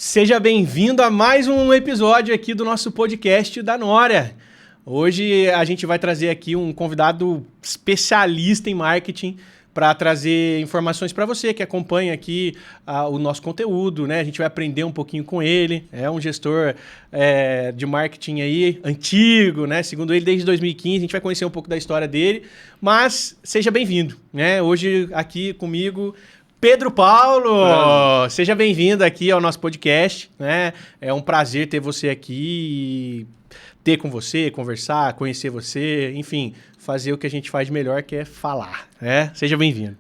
Seja bem-vindo a mais um episódio aqui do nosso podcast da Nória. Hoje a gente vai trazer aqui um convidado especialista em marketing para trazer informações para você que acompanha aqui o nosso conteúdo, né? A gente vai aprender um pouquinho com ele. É um gestor de marketing aí antigo, né? Segundo ele, desde 2015. A gente vai conhecer um pouco da história dele, mas seja bem-vindo, né? Hoje aqui comigo, Pedro Paulo, seja bem-vindo aqui ao nosso podcast, né? É um prazer ter você aqui, ter com você, conversar, conhecer você, enfim, fazer o que a gente faz de melhor, que é falar, né? Seja bem-vindo.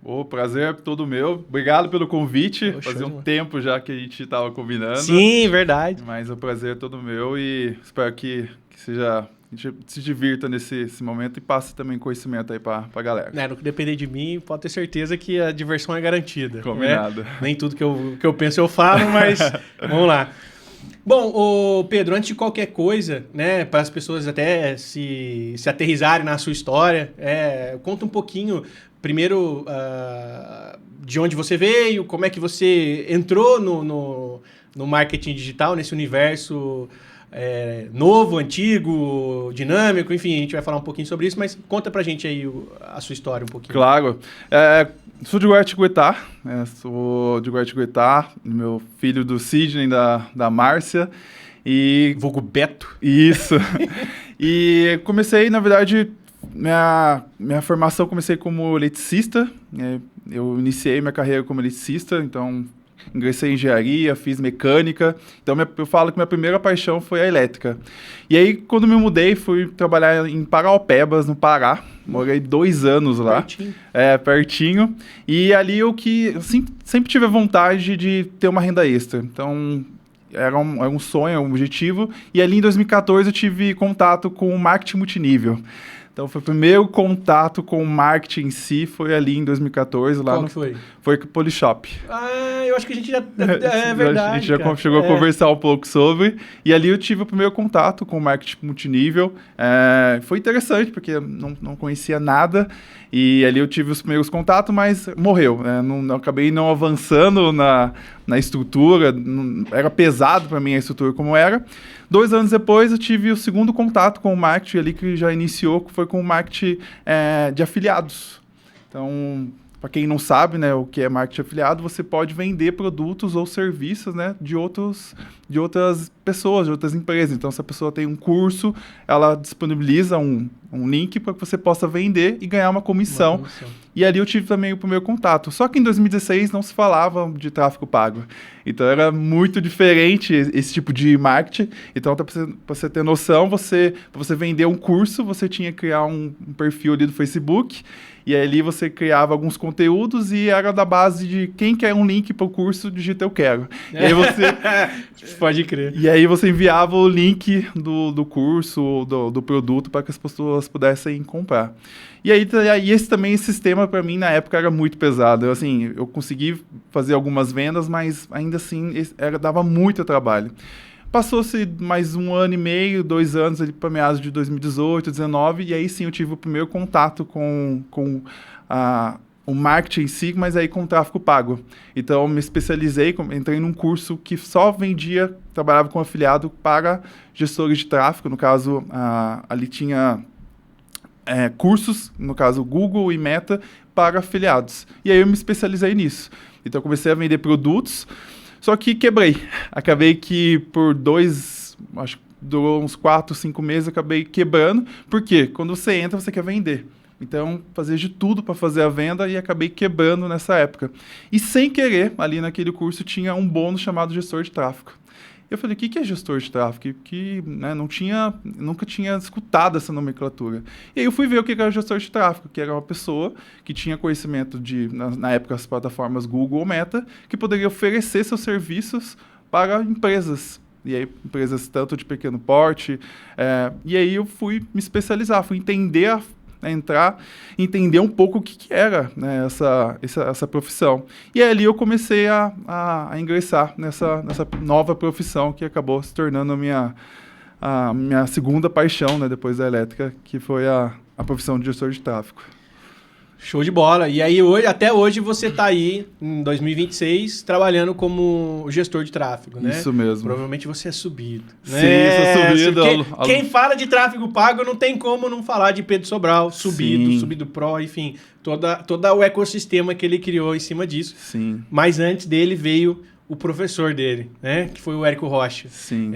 O prazer é todo meu. Obrigado pelo convite. Poxa, fazia um tempo já que a gente estava combinando. Sim, verdade. Mas o prazer é todo meu e espero que seja... A gente se divirta nesse momento e passe também conhecimento aí pra galera. No que depender de mim, pode ter certeza que a diversão é garantida. Combinado. Né? Nem tudo que eu penso eu falo, mas vamos lá. Bom, Pedro, antes de qualquer coisa, né, para as pessoas até se aterrissarem na sua história, conta um pouquinho, primeiro, de onde você veio, como é que você entrou no marketing digital, nesse universo novo, antigo, dinâmico, enfim, a gente vai falar um pouquinho sobre isso, mas conta pra gente aí a sua história um pouquinho. Claro. Sou de Guaratinguetá, meu filho do Sidney, da Márcia. E vulgo Beto. Isso. E comecei, na verdade, minha formação comecei como eletricista. Eu iniciei minha carreira como eletricista, então ingressei em engenharia, fiz mecânica. Então eu falo que minha primeira paixão foi a elétrica. E aí, quando me mudei, fui trabalhar em Paraopebas, no Pará. Morei 2 anos lá. Pertinho. Pertinho. E ali eu sempre tive a vontade de ter uma renda extra. Então, era um sonho, um objetivo. E ali em 2014 eu tive contato com o marketing multinível. Então, foi o primeiro contato com o marketing em si, foi ali em 2014. Lá Qual que foi? Foi com o Polishop. Eu acho que a gente já... É verdade, a gente já chegou a conversar um pouco sobre. E ali eu tive o primeiro contato com o marketing multinível. Foi interessante, porque não conhecia nada. E ali eu tive os primeiros contatos, mas morreu. Acabei não avançando na estrutura. Era pesado para mim a estrutura como era. 2 anos depois eu tive o segundo contato com o marketing ali que já iniciou, que foi com o marketing de afiliados. Então, para quem não sabe, né, o que é marketing afiliado, você pode vender produtos ou serviços, né, de outras pessoas, de outras empresas. Então, se a pessoa tem um curso, ela disponibiliza um link para que você possa vender e ganhar uma comissão. E ali eu tive também o primeiro contato. Só que em 2016 não se falava de tráfego pago. Então, era muito diferente esse tipo de marketing. Então, para você ter noção, para você vender um curso, você tinha que criar um perfil ali do Facebook. E ali você criava alguns conteúdos e era da base de quem quer um link para o curso, digita eu quero. E aí você... Pode crer. E aí você enviava o link do curso, do produto, para que as pessoas pudessem comprar. E aí esse sistema para mim na época era muito pesado. Eu consegui fazer algumas vendas, mas ainda assim dava muito trabalho. Passou-se mais 1 ano e meio, 2 anos ali para meados de 2018, 2019, e aí sim eu tive o primeiro contato com o marketing em si, mas aí com o tráfego pago. Então eu me especializei, entrei num curso que só trabalhava com afiliado para gestores de tráfego. No caso, ali tinha cursos, no caso Google e Meta, para afiliados. E aí eu me especializei nisso. Então eu comecei a vender produtos. Só que quebrei. Acabei que acho que durou uns 4, 5 meses, acabei quebrando. Por quê? Quando você entra, você quer vender. Então, fazia de tudo para fazer a venda e acabei quebrando nessa época. E sem querer, ali naquele curso, tinha um bônus chamado gestor de tráfego. Eu falei, o que é gestor de tráfego? Nunca tinha escutado essa nomenclatura. E aí eu fui ver o que era gestor de tráfego, que era uma pessoa que tinha conhecimento na época, as plataformas Google ou Meta, que poderia oferecer seus serviços para empresas. E aí, empresas tanto de pequeno porte. E aí eu fui me especializar, fui entender entender um pouco o que era, né, essa profissão. E ali eu comecei a ingressar nessa nova profissão que acabou se tornando a minha segunda paixão, né, depois da elétrica, que foi a profissão de gestor de tráfego. Show de bola. E aí, até hoje, você está aí, em 2026, trabalhando como gestor de tráfego, né? Isso mesmo. Provavelmente você é subido. Sim, sou subido. Quem fala de tráfego pago não tem como não falar de Pedro Sobral, subido, Sim. Subido Pro, enfim, todo o ecossistema que ele criou em cima disso. Sim. Mas antes dele veio o professor dele, né? Que foi o Érico Rocha. Sim.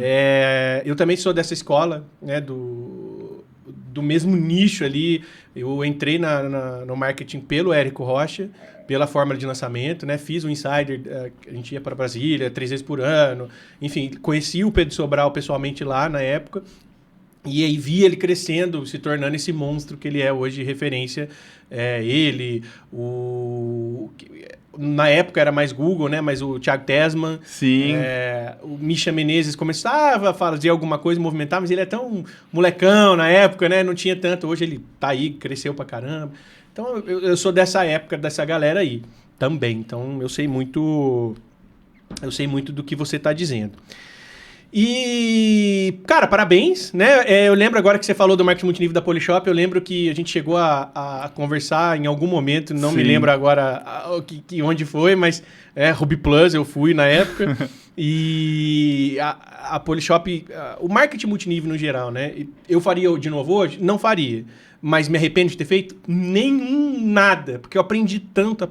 Eu também sou dessa escola, né? Do mesmo nicho ali. Eu entrei no marketing pelo Érico Rocha, pela fórmula de lançamento, né? Fiz o Insider, a gente ia para Brasília 3 vezes por ano. Enfim, conheci o Pedro Sobral pessoalmente lá na época. E aí vi ele crescendo, se tornando esse monstro que ele é hoje, referência. Na época era mais Google, né? Mas o Thiago Tesman. Sim. O Misha Menezes começava a fazer alguma coisa, movimentar, mas ele é tão molecão na época, né? Não tinha tanto. Hoje ele tá aí, cresceu pra caramba. Então eu sou dessa época, dessa galera aí também. Então eu sei muito do que você tá dizendo. E, cara, parabéns, né? Eu lembro agora que você falou do marketing multinível da Polishop, eu lembro que a gente chegou a conversar em algum momento, não me lembro agora onde foi, mas Ruby Plus eu fui na época. E a Polishop, o marketing multinível no geral, né? Eu faria de novo hoje? Não faria. Mas me arrependo de ter feito? Nada. Porque eu aprendi tanto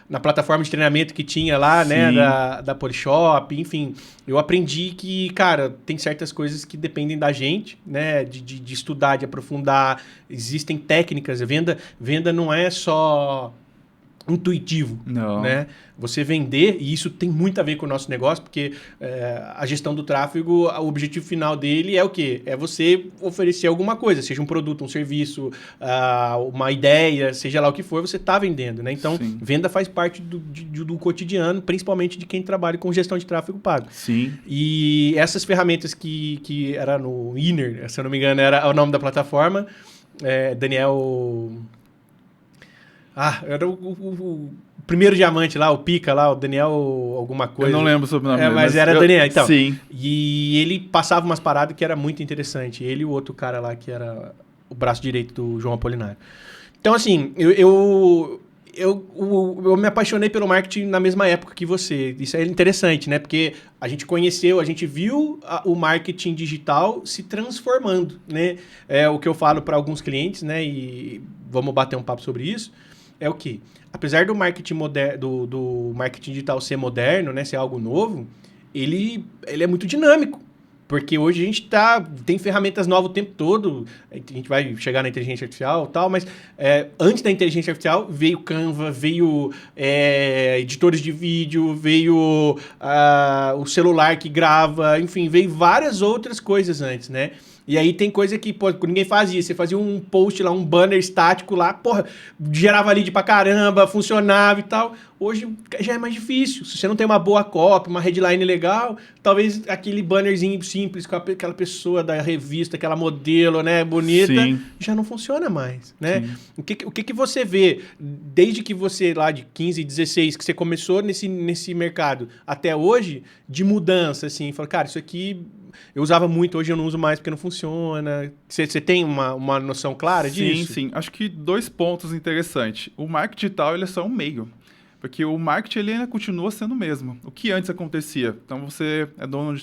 na plataforma de treinamento que tinha lá, né? Da Polishop, enfim. Eu aprendi que, cara, tem certas coisas que dependem da gente, né? De estudar, de aprofundar. Existem técnicas. Venda não é só intuitivo, Não. Né? Você vender, e isso tem muito a ver com o nosso negócio, porque a gestão do tráfego, o objetivo final dele é o quê? É você oferecer alguma coisa, seja um produto, um serviço, uma ideia, seja lá o que for, você está vendendo, né? Então, venda faz parte do cotidiano, principalmente de quem trabalha com gestão de tráfego pago. Sim. E essas ferramentas que era no Inner, se eu não me engano, era o nome da plataforma, Daniel... era o primeiro diamante lá, o pica lá, o Daniel alguma coisa. Eu não lembro sobre o nome dele. Mas era Daniel, então. Sim. E ele passava umas paradas que era muito interessante. Ele e o outro cara lá, que era o braço direito do João Apolinário. Então, assim, eu me apaixonei pelo marketing na mesma época que você. Isso é interessante, né? Porque a gente conheceu, a gente viu o marketing digital se transformando, né? É o que eu falo para alguns clientes, né? E vamos bater um papo sobre isso. É o quê? Apesar do marketing do marketing digital ser moderno, né, ser algo novo, ele é muito dinâmico. Porque hoje a gente tem ferramentas novas o tempo todo. A gente vai chegar na inteligência artificial e tal, mas antes da inteligência artificial veio Canva, veio editores de vídeo, veio o celular que grava, enfim, veio várias outras coisas antes, né? E aí tem coisa que ninguém fazia. Você fazia um post lá, um banner estático lá, porra, gerava lead pra caramba, funcionava e tal. Hoje já é mais difícil. Se você não tem uma boa copy, uma headline legal, talvez aquele bannerzinho simples com aquela pessoa da revista, aquela modelo, né, bonita, já não funciona mais, né? O que você vê desde que você lá de 15, 16, que você começou nesse mercado até hoje, de mudança, assim, fala, cara, isso aqui eu usava muito, hoje eu não uso mais porque não funciona. Você tem uma noção clara disso? Sim. Acho que 2 pontos interessantes. O marketing digital, ele é só um meio. Porque o marketing, ele ainda continua sendo o mesmo. O que antes acontecia? Então, você é dono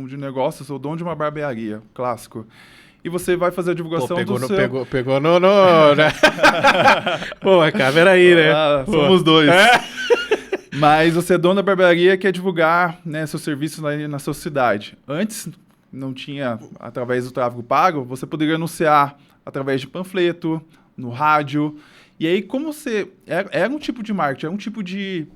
de negócio, ou dono de uma barbearia, clássico. E você vai fazer a divulgação do seu... Pegou no... né? Pô, cara, peraí, né? Somos dois. Mas você é dono da barbearia e quer divulgar, né, seus serviços na sua cidade. Antes, não tinha, através do tráfego pago, você poderia anunciar através de panfleto, no rádio. E aí, como você... Era um tipo de marketing, era um tipo de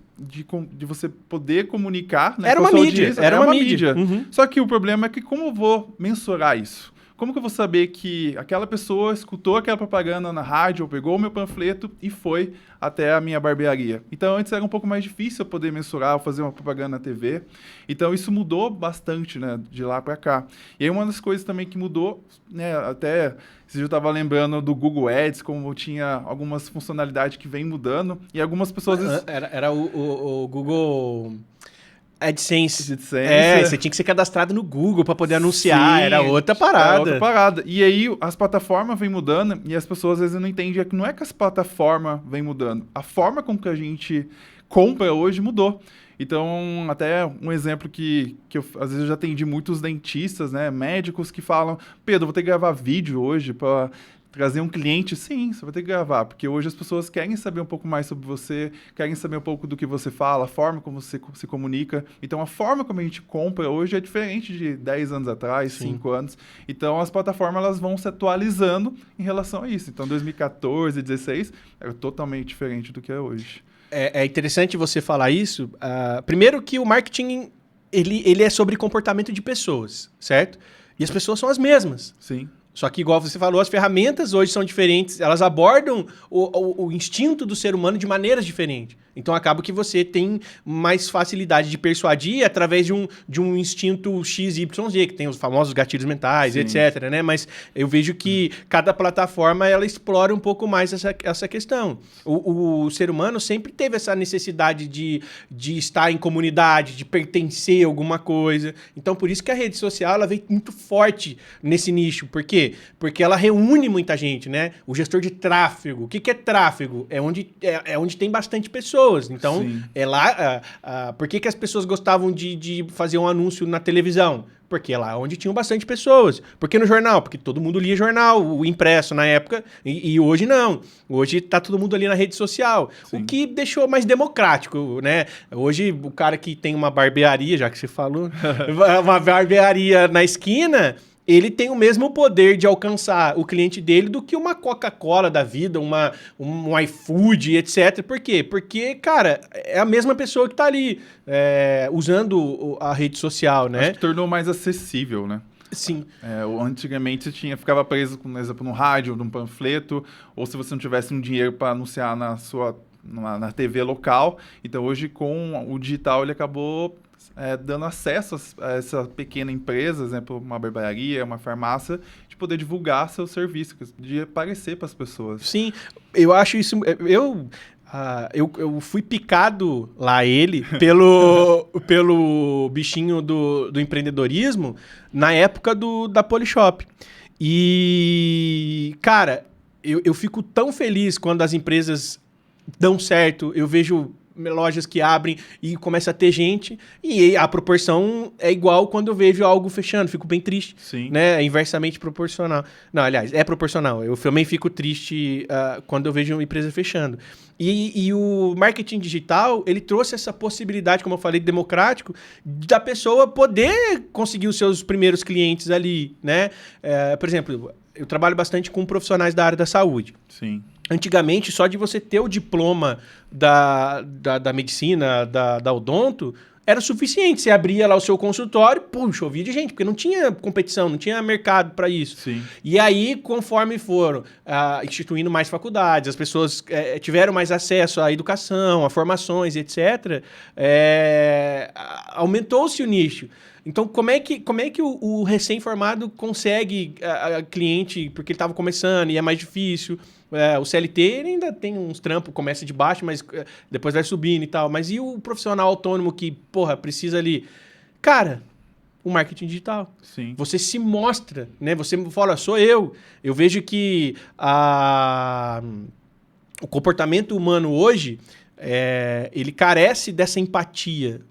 você poder comunicar, né, era com a uma sua mídia, audiência. Era uma mídia. Uhum. Só que o problema é que como eu vou mensurar isso? Como que eu vou saber que aquela pessoa escutou aquela propaganda na rádio, ou pegou o meu panfleto e foi até a minha barbearia? Então, antes era um pouco mais difícil eu poder mensurar ou fazer uma propaganda na TV. Então, isso mudou bastante, né, de lá para cá. E aí, uma das coisas também que mudou, né, até eu estava lembrando do Google Ads, como tinha algumas funcionalidades que vem mudando, e algumas pessoas... Era o Google... AdSense. AdSense. Você tinha que ser cadastrado no Google para poder anunciar, era outra parada. Era outra parada. E aí as plataformas vêm mudando e as pessoas às vezes não entendem que não é que as plataformas vêm mudando, a forma como que a gente compra hoje mudou. Então, até um exemplo que eu, às vezes, eu já atendi muitos dentistas, né, médicos que falam, Pedro, vou ter que gravar vídeo hoje para trazer um cliente. Sim, você vai ter que gravar, porque hoje as pessoas querem saber um pouco mais sobre você, querem saber um pouco do que você fala, a forma como você se comunica. Então, a forma como a gente compra hoje é diferente de 10 anos atrás, 5 anos. Então, as plataformas elas vão se atualizando em relação a isso. Então, 2014, 2016, era totalmente diferente do que é hoje. É interessante você falar isso. Primeiro que o marketing, ele é sobre comportamento de pessoas, certo? E as pessoas são as mesmas. Sim. Só que, igual você falou, as ferramentas hoje são diferentes, elas abordam o instinto do ser humano de maneiras diferentes. Então, acaba que você tem mais facilidade de persuadir através de um instinto XYZ, que tem os famosos gatilhos mentais, Sim. etc, né? Mas eu vejo que cada plataforma, ela explora um pouco mais essa questão. O ser humano sempre teve essa necessidade de estar em comunidade, de pertencer a alguma coisa. Então, por isso que a rede social, ela veio muito forte nesse nicho. Por quê? Porque ela reúne muita gente, né? O gestor de tráfego. O que é tráfego? É onde tem bastante pessoas. Então, Sim. é lá... por que as pessoas gostavam de fazer um anúncio na televisão? Porque é lá onde tinham bastante pessoas. Por que no jornal? Porque todo mundo lia jornal, o impresso na época, e hoje não. Hoje tá todo mundo ali na rede social. Sim. O que deixou mais democrático, né? Hoje, o cara que tem uma barbearia, já que você falou, uma barbearia na esquina... ele tem o mesmo poder de alcançar o cliente dele do que uma Coca-Cola da vida, um iFood, etc. Por quê? Porque, cara, é a mesma pessoa que tá ali usando a rede social, né? Acho que tornou mais acessível, né? Sim. Antigamente você ficava preso, por exemplo, no rádio, num panfleto, ou se você não tivesse um dinheiro para anunciar na TV local. Então, hoje, com o digital, ele acabou... dando acesso a essa pequena empresa, exemplo, uma barbearia, uma farmácia, de poder divulgar seu serviço, de aparecer para as pessoas. Sim, eu acho isso... Eu fui picado lá pelo bichinho do empreendedorismo na época da Polishop. E, cara, eu fico tão feliz quando as empresas dão certo. Eu vejo... lojas que abrem e começa a ter gente, e a proporção é igual quando eu vejo algo fechando, fico bem triste. Sim. Né? É inversamente proporcional. Não, aliás, é proporcional. Eu também fico triste quando eu vejo uma empresa fechando. E o marketing digital, ele trouxe essa possibilidade, como eu falei, democrático, da pessoa poder conseguir os seus primeiros clientes ali, né? Por exemplo, eu trabalho bastante com profissionais da área da saúde. Sim. Antigamente, só de você ter o diploma da medicina, da odonto, era suficiente. Você abria lá o seu consultório, chovia de gente, porque não tinha competição, não tinha mercado para isso. Sim. E aí, conforme foram instituindo mais faculdades, as pessoas tiveram mais acesso à educação, a formações, etc., aumentou-se o nicho. Então, como é que o recém-formado consegue cliente, porque ele estava começando e é mais difícil? O CLT ele ainda tem uns trampos, começa de baixo, mas depois vai subindo e tal. Mas e o profissional autônomo que, precisa ali? Cara, o marketing digital. Sim. Você se mostra, né? Você fala, sou eu. Eu vejo que o comportamento humano hoje... ele carece dessa empatia,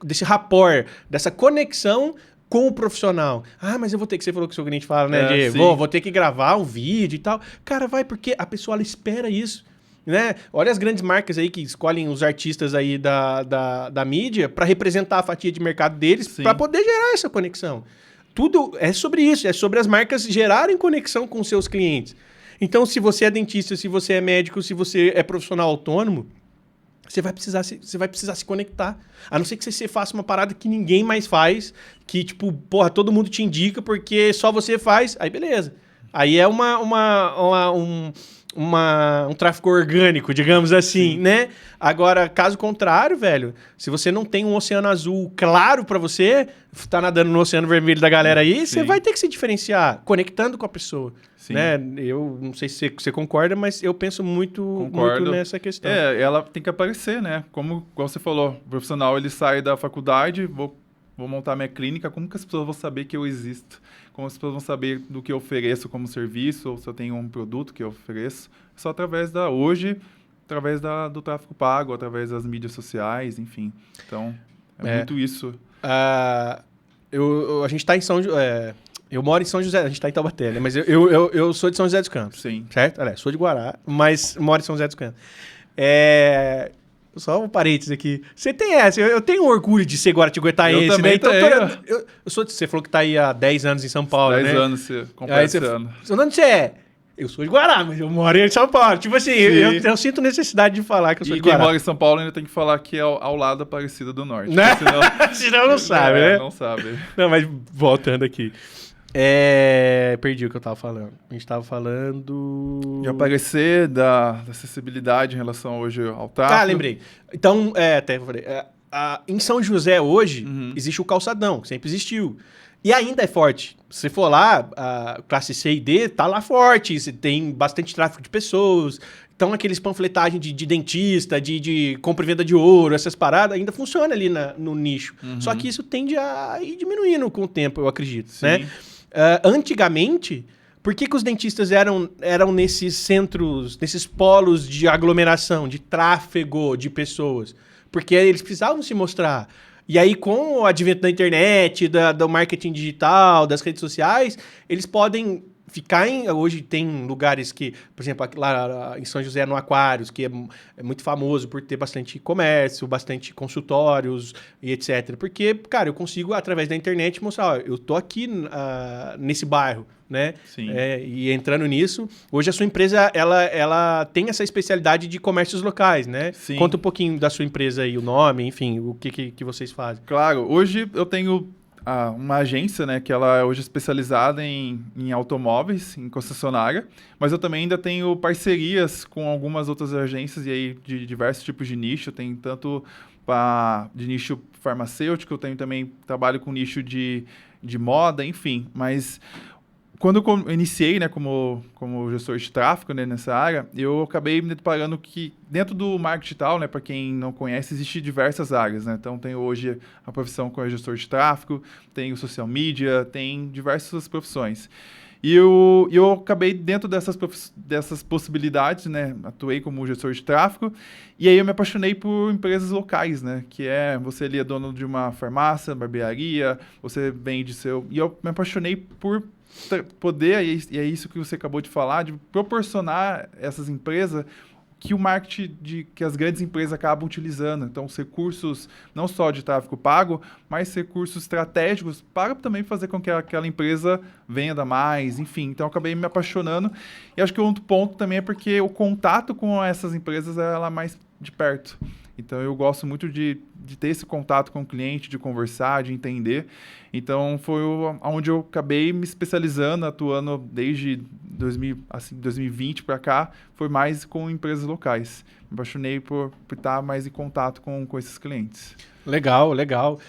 desse rapport, dessa conexão com o profissional. Mas eu vou ter que... Você falou que o seu cliente fala, né? Vou ter que gravar um vídeo e tal. Cara, vai, porque a pessoa ela espera isso. Né? Olha as grandes marcas aí que escolhem os artistas aí da mídia para representar a fatia de mercado deles, para poder gerar essa conexão. Tudo é sobre isso, é sobre as marcas gerarem conexão com seus clientes. Então, se você é dentista, se você é médico, se você é profissional autônomo, você vai precisar se conectar. A não ser que você faça uma parada que ninguém mais faz, que, todo mundo te indica porque só você faz, aí beleza. Aí é um tráfego orgânico, digamos assim, né? Agora, caso contrário, velho, se você não tem um oceano azul claro pra você, tá nadando no oceano vermelho da galera aí, você vai ter que se diferenciar, conectando com a pessoa. Sim. Né? Eu não sei se você concorda, mas eu penso muito nessa questão. Ela tem que aparecer, né? Como você falou, o profissional ele sai da faculdade, vou montar minha clínica, como que as pessoas vão saber que eu existo? Como as pessoas vão saber do que eu ofereço como serviço, ou se eu tenho um produto que eu ofereço? Só através do tráfego pago, através das mídias sociais, enfim. Então, é muito isso. A gente está em eu moro em São José, a gente está em Taubaté, né? Mas eu sou de São José dos Campos. Sim. Certo? Olha, sou de Guará, mas moro em São José dos Campos. Só um parênteses aqui. Você tem essa, eu tenho orgulho de ser guaratinguetaense, eu também né? Então, tenho. você falou que tá aí há 10 anos em São Paulo, 10 né? 10 anos você completa esse ano. De onde você é? Eu sou de Guará, mas eu moro em São Paulo. Tipo assim, eu sinto necessidade de falar que eu sou de Guará. E quem mora em São Paulo ainda tem que falar que é ao lado da Aparecida do Norte. Né? Senão não sabe, né? Não sabe. Não, mas voltando aqui. Perdi o que eu tava falando. A gente tava falando... De aparecer, da acessibilidade em relação hoje ao tráfego. Ah, lembrei. Então, até eu falei. Em São José hoje, existe o calçadão, que sempre existiu. E ainda é forte. Se for lá, a classe C e D tá lá forte. Você tem bastante tráfego de pessoas. Então, aqueles panfletagens de dentista, de compra e venda de ouro, essas paradas, ainda funciona ali no nicho. Só que isso tende a ir diminuindo com o tempo, eu acredito. Sim. Né? Antigamente, por que os dentistas eram nesses centros, nesses polos de aglomeração, de tráfego de pessoas? Porque eles precisavam se mostrar. E aí, com o advento da internet, do marketing digital, das redes sociais, eles podem ficar hoje tem lugares que, por exemplo, lá em São José, no Aquários, que é muito famoso por ter bastante comércio, bastante consultórios e etc. Porque, cara, eu consigo, através da internet, mostrar, ó, eu tô aqui nesse bairro, né? Sim. E entrando nisso, hoje a sua empresa, ela tem essa especialidade de comércios locais, né? Sim. Conta um pouquinho da sua empresa aí, o nome, enfim, o que vocês fazem. Claro, hoje eu tenho uma agência, né, que ela é hoje especializada em automóveis, em concessionária, mas eu também ainda tenho parcerias com algumas outras agências e aí de diversos tipos de nicho, tem tanto de nicho farmacêutico, eu tenho também trabalho com nicho de moda, enfim, mas quando eu iniciei, né, como gestor de tráfego, né, nessa área, eu acabei me deparando que dentro do marketing digital, né, para quem não conhece, existem diversas áreas, né? Então, tenho hoje a profissão como gestor de tráfego, tenho social media, tem diversas profissões. E eu acabei dentro dessas possibilidades, né? Atuei como gestor de tráfego e aí eu me apaixonei por empresas locais, né? Que você ali é dono de uma farmácia, barbearia, você vende E eu me apaixonei por poder, e é isso que você acabou de falar, de proporcionar essas empresas que o marketing que as grandes empresas acabam utilizando. Então, os recursos não só de tráfego pago, mas recursos estratégicos para também fazer com que aquela empresa venda mais, enfim. Então, eu acabei me apaixonando. E acho que outro ponto também é porque o contato com essas empresas é mais de perto. Então, eu gosto muito de ter esse contato com o cliente, de conversar, de entender. Então, foi onde eu acabei me especializando, atuando desde 2020 para cá, foi mais com empresas locais. Me apaixonei por estar mais em contato com esses clientes. Legal, legal.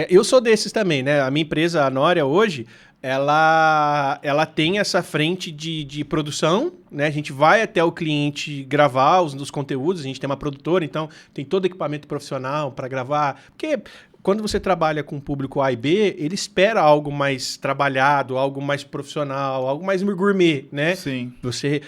Eu sou desses também, né? A minha empresa, a Nória, hoje, ela tem essa frente de produção, né? A gente vai até o cliente gravar os conteúdos, a gente tem uma produtora, então tem todo equipamento profissional para gravar. Porque quando você trabalha com o público A e B, ele espera algo mais trabalhado, algo mais profissional, algo mais gourmet, né? Sim. Você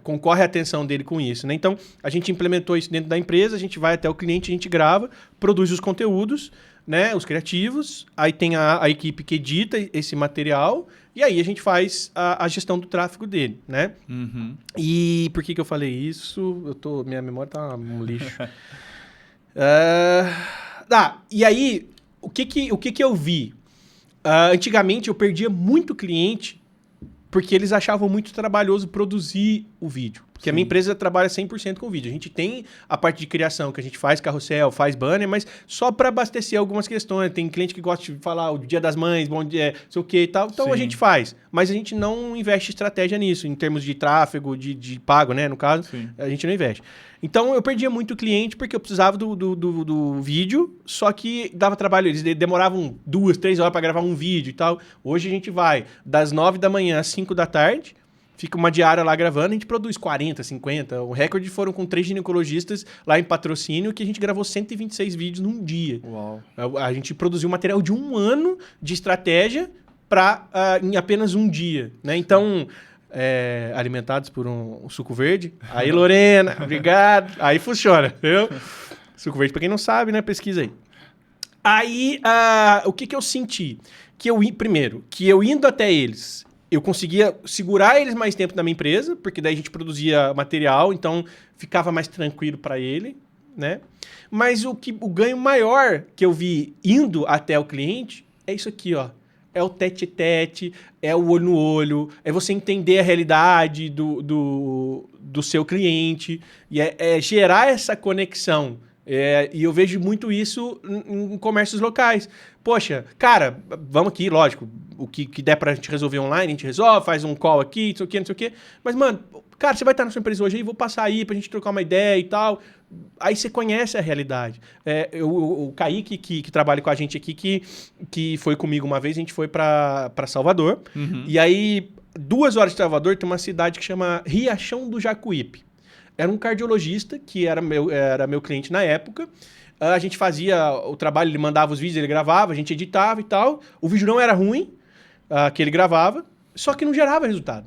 concorre a atenção dele com isso, né? Então, a gente implementou isso dentro da empresa, a gente vai até o cliente, a gente grava, produz os conteúdos, né, os criativos, aí tem a equipe que edita esse material, e aí a gente faz a gestão do tráfego dele, né? Uhum. E por que eu falei isso? Minha memória tá um lixo. E aí, o que eu vi? Antigamente eu perdia muito cliente porque eles achavam muito trabalhoso produzir o vídeo. Porque a minha empresa trabalha 100% com vídeo. A gente tem a parte de criação, que a gente faz carrossel, faz banner, mas só para abastecer algumas questões. Tem cliente que gosta de falar o Dia das Mães, bom dia, sei o que e tal. Então a gente faz. Mas a gente não investe estratégia nisso, em termos de tráfego, de pago, né? No caso, a gente não investe. Então eu perdia muito cliente porque eu precisava do vídeo, só que dava trabalho. Eles demoravam 2, 3 horas para gravar um vídeo e tal. Hoje a gente vai das 9 da manhã às 5 da tarde. Fica uma diária lá gravando, a gente produz 40, 50. O recorde foram com 3 ginecologistas lá em patrocínio, que a gente gravou 126 vídeos num dia. Uau. A gente produziu material de 1 ano de estratégia em apenas um dia. Né? Então, alimentados por um suco verde. Aí, Lorena, obrigado. Aí funciona, entendeu? Suco verde, pra quem não sabe, né? Pesquisa aí. Aí, o que eu senti? Primeiro, que eu indo até eles... Eu conseguia segurar eles mais tempo na minha empresa, porque daí a gente produzia material, então ficava mais tranquilo para ele, né? Mas o ganho maior que eu vi indo até o cliente é isso aqui, ó. É o tete-tete, é o olho no olho, é você entender a realidade do seu cliente, e é gerar essa conexão. E eu vejo muito isso em comércios locais. Poxa, cara, vamos aqui, lógico, o que der pra gente resolver online, a gente resolve, faz um call aqui, não sei o quê. Mas, mano, cara, você vai estar na sua empresa hoje aí, vou passar aí pra gente trocar uma ideia e tal. Aí você conhece a realidade. O Kaique, que trabalha com a gente aqui, que foi comigo uma vez, a gente foi pra Salvador. Uhum. E aí, 2 horas de Salvador, tem uma cidade que chama Riachão do Jacuípe. Era um cardiologista, que era meu cliente na época. A gente fazia o trabalho, ele mandava os vídeos, ele gravava, a gente editava e tal. O vídeo não era ruim, que ele gravava, só que não gerava resultado.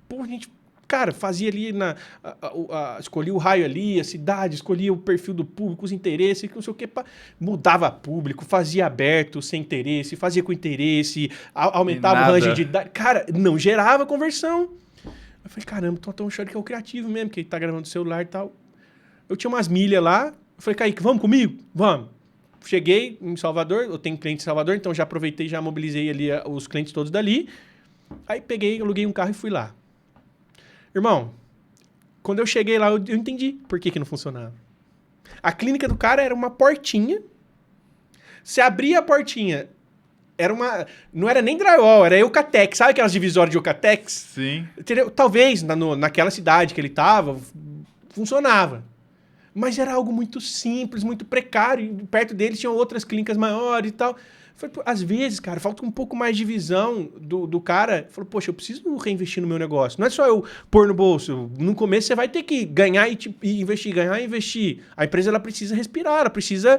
Pô, a gente, cara, fazia ali, escolhia o raio ali, a cidade, escolhia o perfil do público, os interesses, não sei o que, mudava público, fazia aberto, sem interesse, fazia com interesse, aumentava o range de idade. Cara, não gerava conversão. Eu falei, caramba, tô achando que é o criativo mesmo, que ele tá gravando no celular e tal. Eu tinha umas milhas lá, eu falei, Kaique, vamos comigo? Vamos. Cheguei em Salvador, eu tenho cliente em Salvador, então já aproveitei, já mobilizei ali os clientes todos dali. Aí peguei, aluguei um carro e fui lá. Irmão, quando eu cheguei lá, eu entendi por que não funcionava. A clínica do cara era uma portinha. Se abria a portinha... Não era nem drywall, era Eucatex. Sabe aquelas divisórias de Eucatex? Sim. Talvez naquela cidade que ele estava, funcionava. Mas era algo muito simples, muito precário. E perto deles tinham outras clínicas maiores e tal. Às vezes, cara, falta um pouco mais de visão do cara. Falou, poxa, eu preciso reinvestir no meu negócio. Não é só eu pôr no bolso. No começo você vai ter que ganhar e investir, ganhar e investir. A empresa ela precisa respirar, ela precisa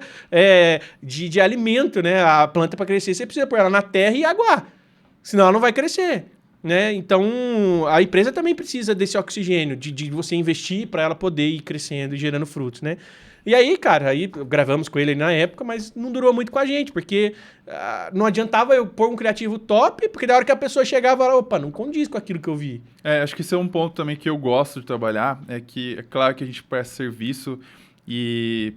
de alimento, né? A planta para crescer, você precisa pôr ela na terra e aguar. Senão ela não vai crescer. Né? Então, a empresa também precisa desse oxigênio, de você investir para ela poder ir crescendo e gerando frutos, né? E aí, cara, gravamos com ele na época, mas não durou muito com a gente, porque não adiantava eu pôr um criativo top, porque da hora que a pessoa chegava, ela, opa, não condiz com aquilo que eu vi. Acho que esse é um ponto também que eu gosto de trabalhar, é que é claro que a gente presta serviço em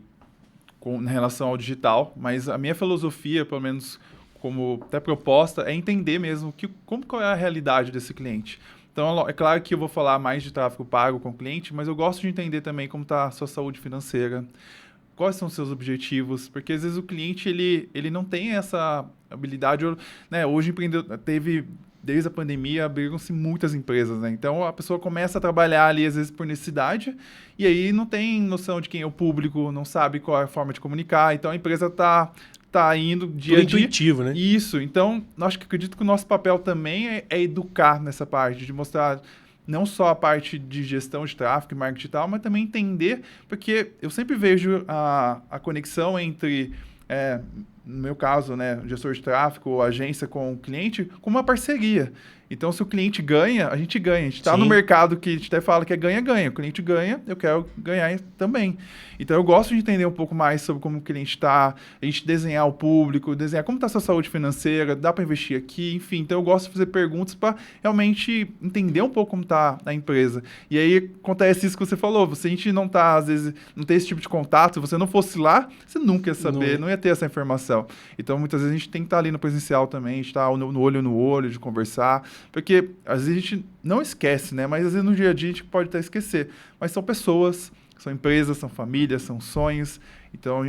relação ao digital, mas a minha filosofia, pelo menos como até proposta, é entender mesmo qual é a realidade desse cliente. Então, é claro que eu vou falar mais de tráfego pago com o cliente, mas eu gosto de entender também como está a sua saúde financeira, quais são os seus objetivos, porque às vezes o cliente ele não tem essa habilidade, né? Hoje desde a pandemia, abriram-se muitas empresas, né? Então, a pessoa começa a trabalhar ali, às vezes, por necessidade, e aí não tem noção de quem é o público, não sabe qual é a forma de comunicar, então a empresa está indo dia a dia. Intuitivo, né? Isso. Então, acredito que o nosso papel também é educar nessa parte, de mostrar não só a parte de gestão de tráfego e marketing e tal, mas também entender, porque eu sempre vejo a conexão entre, no meu caso, né, gestor de tráfego ou agência com o cliente, como uma parceria. Então, se o cliente ganha, a gente ganha. A gente está no mercado que a gente até fala que é ganha-ganha. O cliente ganha, eu quero ganhar também. Então, eu gosto de entender um pouco mais sobre como o cliente está, a gente desenhar o público, desenhar como está a sua saúde financeira, dá para investir aqui, enfim. Então, eu gosto de fazer perguntas para realmente entender um pouco como está a empresa. E aí, acontece isso que você falou. Se a gente não está, às vezes, não tem esse tipo de contato, se você não fosse lá, você nunca ia saber, não ia ter essa informação. Excel. Então, muitas vezes a gente tem que estar ali no presencial também, estar no olho no olho, de conversar, porque às vezes a gente não esquece, né? Mas às vezes no dia a dia a gente pode até esquecer. Mas são pessoas, são empresas, são famílias, são sonhos. Então,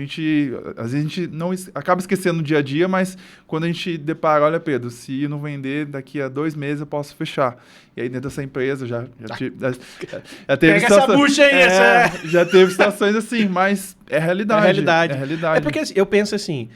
às vezes a gente não acaba esquecendo no dia a dia, mas quando a gente depara, olha, Pedro, se não vender daqui a 2 meses, eu posso fechar. E aí, dentro dessa empresa, já teve Pega essa bucha aí, já teve situações assim, mas é realidade. É realidade. É porque eu penso assim,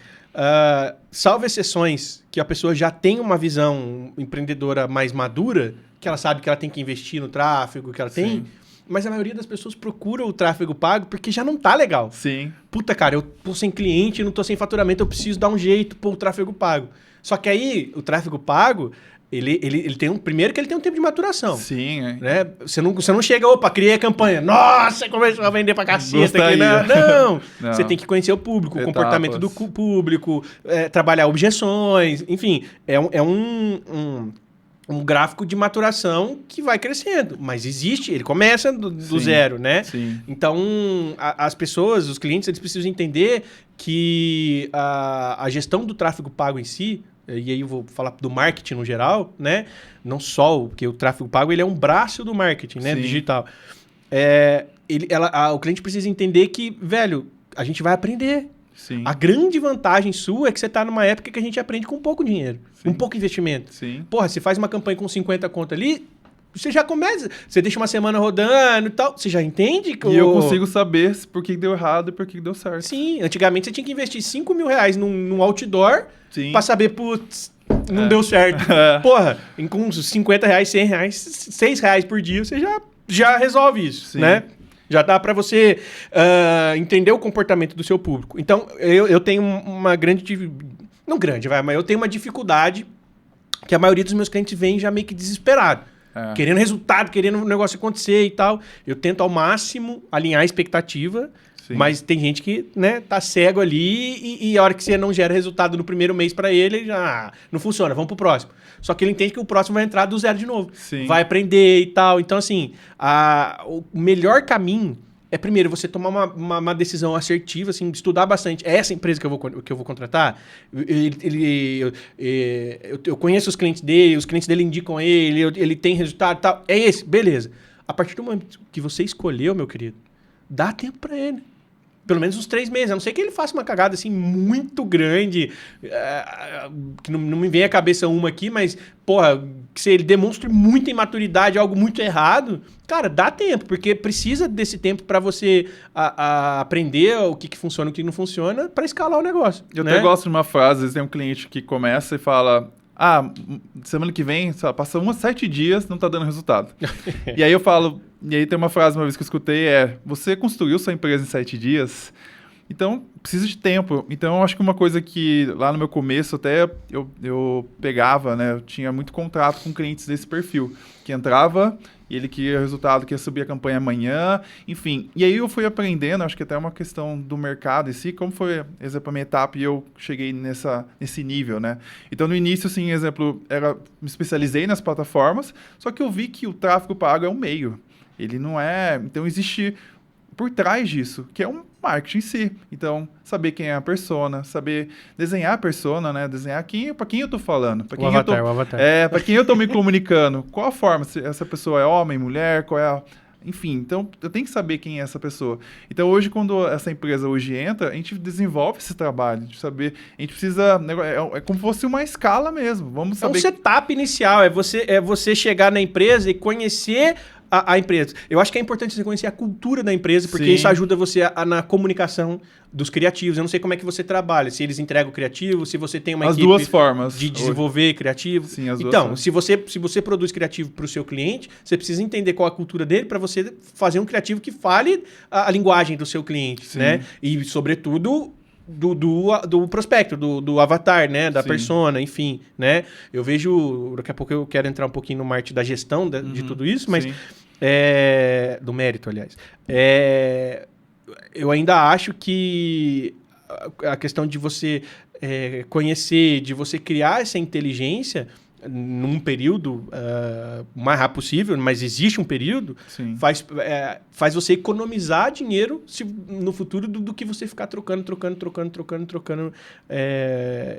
salvo exceções que a pessoa já tem uma visão empreendedora mais madura, que ela sabe que ela tem que investir no tráfego, que ela tem... Mas a maioria das pessoas procura o tráfego pago porque já não tá legal. Sim. Puta, cara, eu tô sem cliente, não tô sem faturamento, eu preciso dar um jeito pôr o tráfego pago. Só que aí, o tráfego pago, ele tem primeiro que ele tem um tempo de maturação. Sim, é. Né? Você não chega, opa, criei a campanha, nossa, começou a vender pra caceta aqui. Não. Você tem que conhecer o público, o comportamento do público, trabalhar objeções, enfim, é um gráfico de maturação que vai crescendo, mas existe, ele começa do zero, né? Sim. Então, as pessoas, os clientes, eles precisam entender que a gestão do tráfego pago em si, e aí eu vou falar do marketing no geral, né? Não só, porque o tráfego pago ele é um braço do marketing, né? Digital. O cliente precisa entender que, velho, a gente vai aprender. Sim. A grande vantagem sua é que você está numa época que a gente aprende com pouco dinheiro, com pouco investimento. Sim. Porra, você faz uma campanha com 50 conto ali, você já começa, você deixa uma semana rodando e tal, você já entende que E eu consigo saber por que deu errado e por que deu certo. Sim, antigamente você tinha que investir 5 mil reais num outdoor para saber, putz, não deu certo. Porra, com uns 50 reais, 100 reais, 6 reais por dia, você já resolve isso, né? Já dá para você entender o comportamento do seu público. Então, eu tenho uma grande... Não grande, mas eu tenho uma dificuldade que a maioria dos meus clientes vem já meio que desesperado. Querendo resultado, querendo o negócio acontecer e tal. Eu tento ao máximo alinhar a expectativa, mas tem gente que, né, tá cego ali e a hora que você não gera resultado no primeiro mês para ele já não funciona, vamos pro próximo. Só que ele entende que o próximo vai entrar do zero de novo. Vai aprender e tal. Então, assim, o melhor caminho é, primeiro, você tomar uma decisão assertiva, assim, estudar bastante. É essa empresa que eu vou contratar? Eu conheço os clientes dele indicam ele tem resultado e tal. É esse, beleza. A partir do momento que você escolheu, meu querido, dá tempo para ele. Pelo menos uns 3 meses. A não ser que ele faça uma cagada assim muito grande, que não me vem à cabeça uma aqui, mas, porra, que se ele demonstre muita imaturidade, algo muito errado, cara, dá tempo, porque precisa desse tempo para você aprender o que funciona e o que não funciona para escalar o negócio. Eu até gosto de uma frase, às vezes tem um cliente que começa e fala... semana que vem, passa 7 dias, não tá dando resultado. E aí eu falo, e aí tem uma frase uma vez que eu escutei, você construiu sua empresa em 7 dias, então precisa de tempo. Então eu acho que uma coisa que lá no meu começo até eu pegava, né, eu tinha muito contrato com clientes desse perfil, que entrava e ele queria resultado, queria subir a campanha amanhã, enfim. E aí eu fui aprendendo, acho que até é uma questão do mercado em si, como foi, exemplo, a minha etapa e eu cheguei nesse nível, né? Então, no início, assim, exemplo, me especializei nas plataformas, só que eu vi que o tráfego pago é um meio. Ele não é... Então, existe por trás disso, que é um marketing em si. Então, saber quem é a persona, saber desenhar a persona, né? Desenhar para quem eu tô falando. Para quem o avatar. Para quem eu tô me comunicando. Qual a forma? Se essa pessoa é homem, mulher, qual é a... Enfim, então eu tenho que saber quem é essa pessoa. Então hoje, quando essa empresa hoje entra, a gente desenvolve esse trabalho, de saber, a gente precisa, é como se fosse uma escala mesmo, vamos saber... É um setup inicial, é você chegar na empresa e conhecer a empresa. Eu acho que é importante você conhecer a cultura da empresa, porque isso ajuda você na comunicação dos criativos. Eu não sei como é que você trabalha, se eles entregam criativo, se você tem uma equipe duas formas de desenvolver criativo. Sim, as duas então, formas. se você produz criativo para o seu cliente, você precisa entender qual a cultura dele para você fazer um criativo que fale a linguagem do seu cliente, né? E, sobretudo, do prospecto, do avatar, né? Da persona, enfim, né? Eu vejo... Daqui a pouco eu quero entrar um pouquinho no marketing da gestão de tudo isso, mas... do mérito, aliás. Eu ainda acho que a questão de você conhecer, de você criar essa inteligência... num período o mais rápido possível, mas existe um período, faz você economizar dinheiro no futuro do que você ficar trocando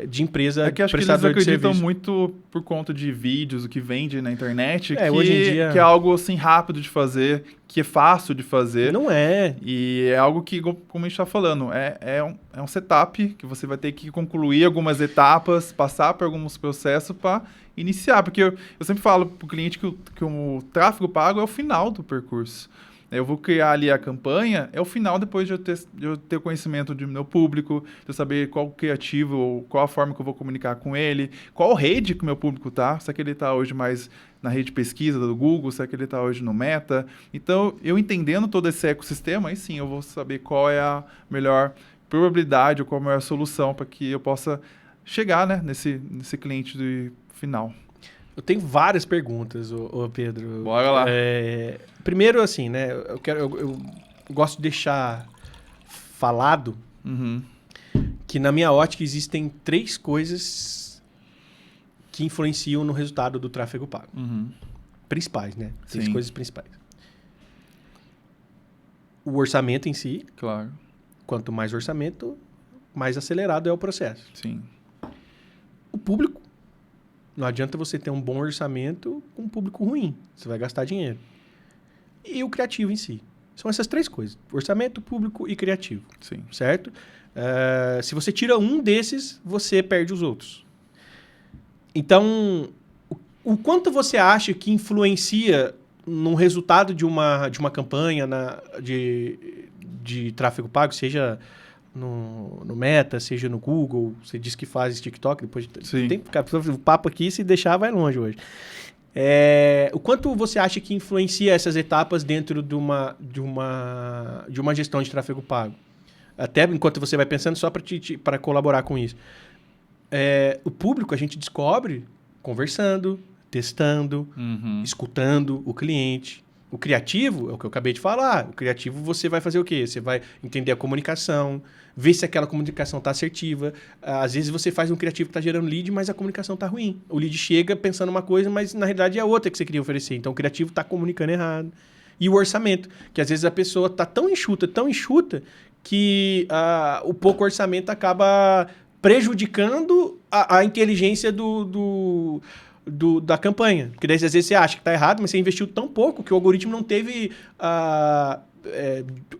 de empresa. É que acho que eles acreditam muito por conta de vídeos, o que vende na internet, hoje em dia... que é algo assim rápido de fazer, que é fácil de fazer. Não é. E é algo que, como a gente está falando, é um setup que você vai ter que concluir algumas etapas, passar por alguns processos para iniciar. Porque eu sempre falo para o cliente que o tráfego pago é o final do percurso. Eu vou criar ali a campanha, é o final depois de eu ter conhecimento do meu público, de eu saber qual criativo, ou qual a forma que eu vou comunicar com ele, qual rede que o meu público tá, se é que ele está hoje mais na rede de pesquisa do Google, se é que ele está hoje no Meta. Então, eu entendendo todo esse ecossistema, aí sim eu vou saber qual é a melhor probabilidade ou qual é a melhor solução para que eu possa chegar, né, nesse cliente final. Eu tenho várias perguntas, Pedro. Bora lá. Primeiro, assim, né? Eu gosto de deixar falado que, na minha ótica, existem 3 coisas que influenciam no resultado do tráfego pago. Principais, né? 3 coisas principais. O orçamento em si. Claro. Quanto mais orçamento, mais acelerado é o processo. Sim. O público. Não adianta você ter um bom orçamento com um público ruim. Você vai gastar dinheiro. E o criativo em si. São essas 3 coisas. Orçamento, público e criativo. Sim. Certo? Se você tira um desses, você perde os outros. Então, o quanto você acha que influencia no resultado de uma campanha de tráfego pago, seja no Meta, seja no Google, você diz que faz TikTok, depois tem o papo aqui, se deixar vai longe hoje. O quanto você acha que influencia essas etapas dentro de uma gestão de tráfego pago? Até enquanto você vai pensando, só para colaborar com isso. O público a gente descobre conversando, testando, escutando o cliente. O criativo é o que eu acabei de falar. O criativo você vai fazer o quê? Você vai entender a comunicação, ver se aquela comunicação está assertiva. Às vezes você faz um criativo que está gerando lead, mas a comunicação está ruim. O lead chega pensando uma coisa, mas na realidade é outra que você queria oferecer. Então o criativo está comunicando errado. E o orçamento, que às vezes a pessoa está tão enxuta, que o pouco orçamento acaba prejudicando a inteligência da campanha. Porque daí, às vezes, você acha que está errado, mas você investiu tão pouco que o algoritmo não teve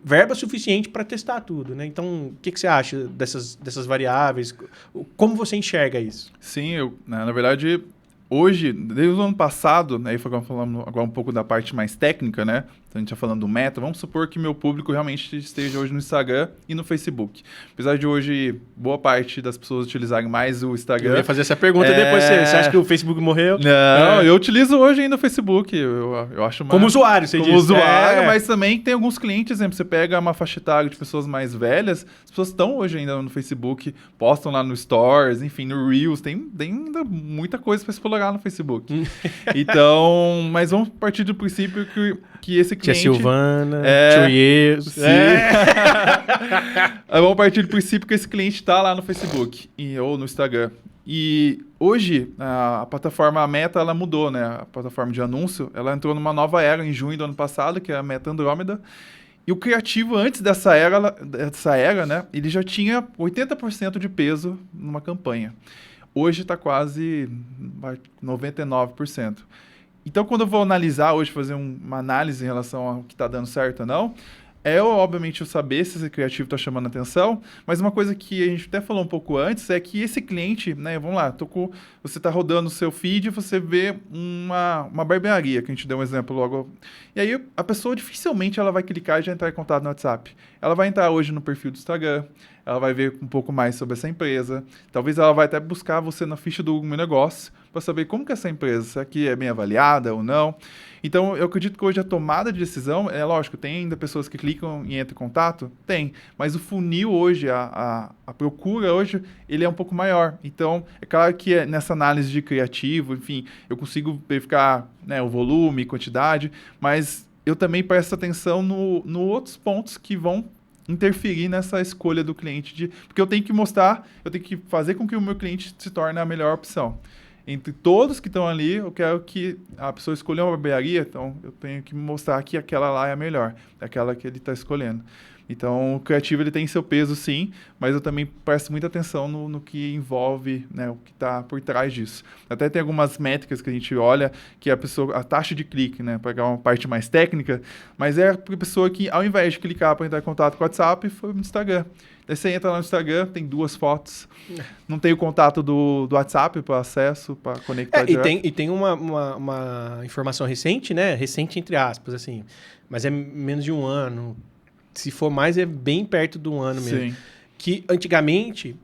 verba suficiente para testar tudo, né? Então, o que você acha dessas variáveis? Como você enxerga isso? Sim, na verdade, hoje, desde o ano passado, aí foi falando agora um pouco da parte mais técnica, né? Então, a gente está falando do Meta. Vamos supor que meu público realmente esteja hoje no Instagram e no Facebook. Apesar de hoje, boa parte das pessoas utilizarem mais o Instagram. Eu ia fazer essa pergunta depois. Você acha que o Facebook morreu? Não, eu utilizo hoje ainda o Facebook. Eu acho mais... Como usuário, você diz. Como usuário, mas também tem alguns clientes, exemplo, você pega uma faixa etária de pessoas mais velhas, as pessoas estão hoje ainda no Facebook, postam lá no Stories, enfim, no Reels, tem ainda muita coisa para explorar no Facebook. Então, mas vamos partir do princípio que esse cliente... Tia Silvana, Tio Yeso. Vamos partir do princípio que esse cliente está lá no Facebook ou no Instagram. E hoje, a plataforma Meta, ela mudou, né? A plataforma de anúncio, ela entrou numa nova era em junho do ano passado, que é a Meta Andrômeda. E o criativo, antes dessa era, né? Ele já tinha 80% de peso numa campanha. Hoje está quase 99%. Então, quando eu vou analisar hoje, fazer uma análise em relação ao que está dando certo ou não, obviamente, eu saber se esse criativo está chamando atenção, mas uma coisa que a gente até falou um pouco antes é que esse cliente, né, vamos lá, você está rodando o seu feed e você vê uma barbearia, que a gente deu um exemplo logo. E aí, a pessoa dificilmente ela vai clicar e já entrar em contato no WhatsApp. Ela vai entrar hoje no perfil do Instagram, ela vai ver um pouco mais sobre essa empresa, talvez ela vai até buscar você na ficha do Google Meu Negócio para saber como que essa empresa, se aqui é bem avaliada ou não. Então, eu acredito que hoje a tomada de decisão, lógico, tem ainda pessoas que clicam e entram em contato? Tem, mas o funil hoje, a procura hoje, ele é um pouco maior. Então, é claro que nessa análise de criativo, enfim, eu consigo verificar, né, o volume, quantidade, mas eu também presto atenção no outros pontos que vão interferir nessa escolha do cliente, porque eu tenho que fazer com que o meu cliente se torne a melhor opção. Entre todos que estão ali, eu quero que a pessoa escolha uma barbearia, então eu tenho que mostrar que aquela lá é a melhor, é aquela que ele está escolhendo. Então, o criativo ele tem seu peso, sim, mas eu também presto muita atenção no que envolve, né, o que está por trás disso. Até tem algumas métricas que a gente olha, que é a taxa de clique, né, para pegar uma parte mais técnica, mas é para a pessoa que, ao invés de clicar para entrar em contato com o WhatsApp, foi no Instagram. Daí você entra lá no Instagram, tem 2 fotos, não tem o contato do WhatsApp para acesso, para conectar direto. E tem uma informação recente, né? Recente entre aspas, assim, mas é menos de um ano. Se for mais, é bem perto de um ano mesmo. Sim. Que antigamente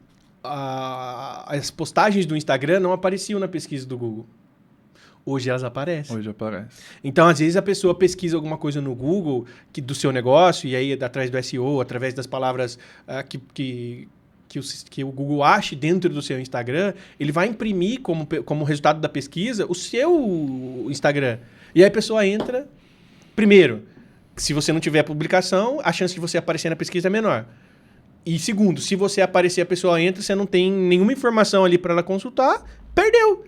as postagens do Instagram não apareciam na pesquisa do Google. Hoje elas aparecem. Hoje aparece. Então, às vezes, a pessoa pesquisa alguma coisa no Google do seu negócio, e aí, atrás do SEO, através das palavras que o Google ache dentro do seu Instagram, ele vai imprimir como resultado da pesquisa o seu Instagram. E aí a pessoa entra. Primeiro, se você não tiver publicação, a chance de você aparecer na pesquisa é menor. E segundo, se você aparecer, a pessoa entra, você não tem nenhuma informação ali para ela consultar, perdeu.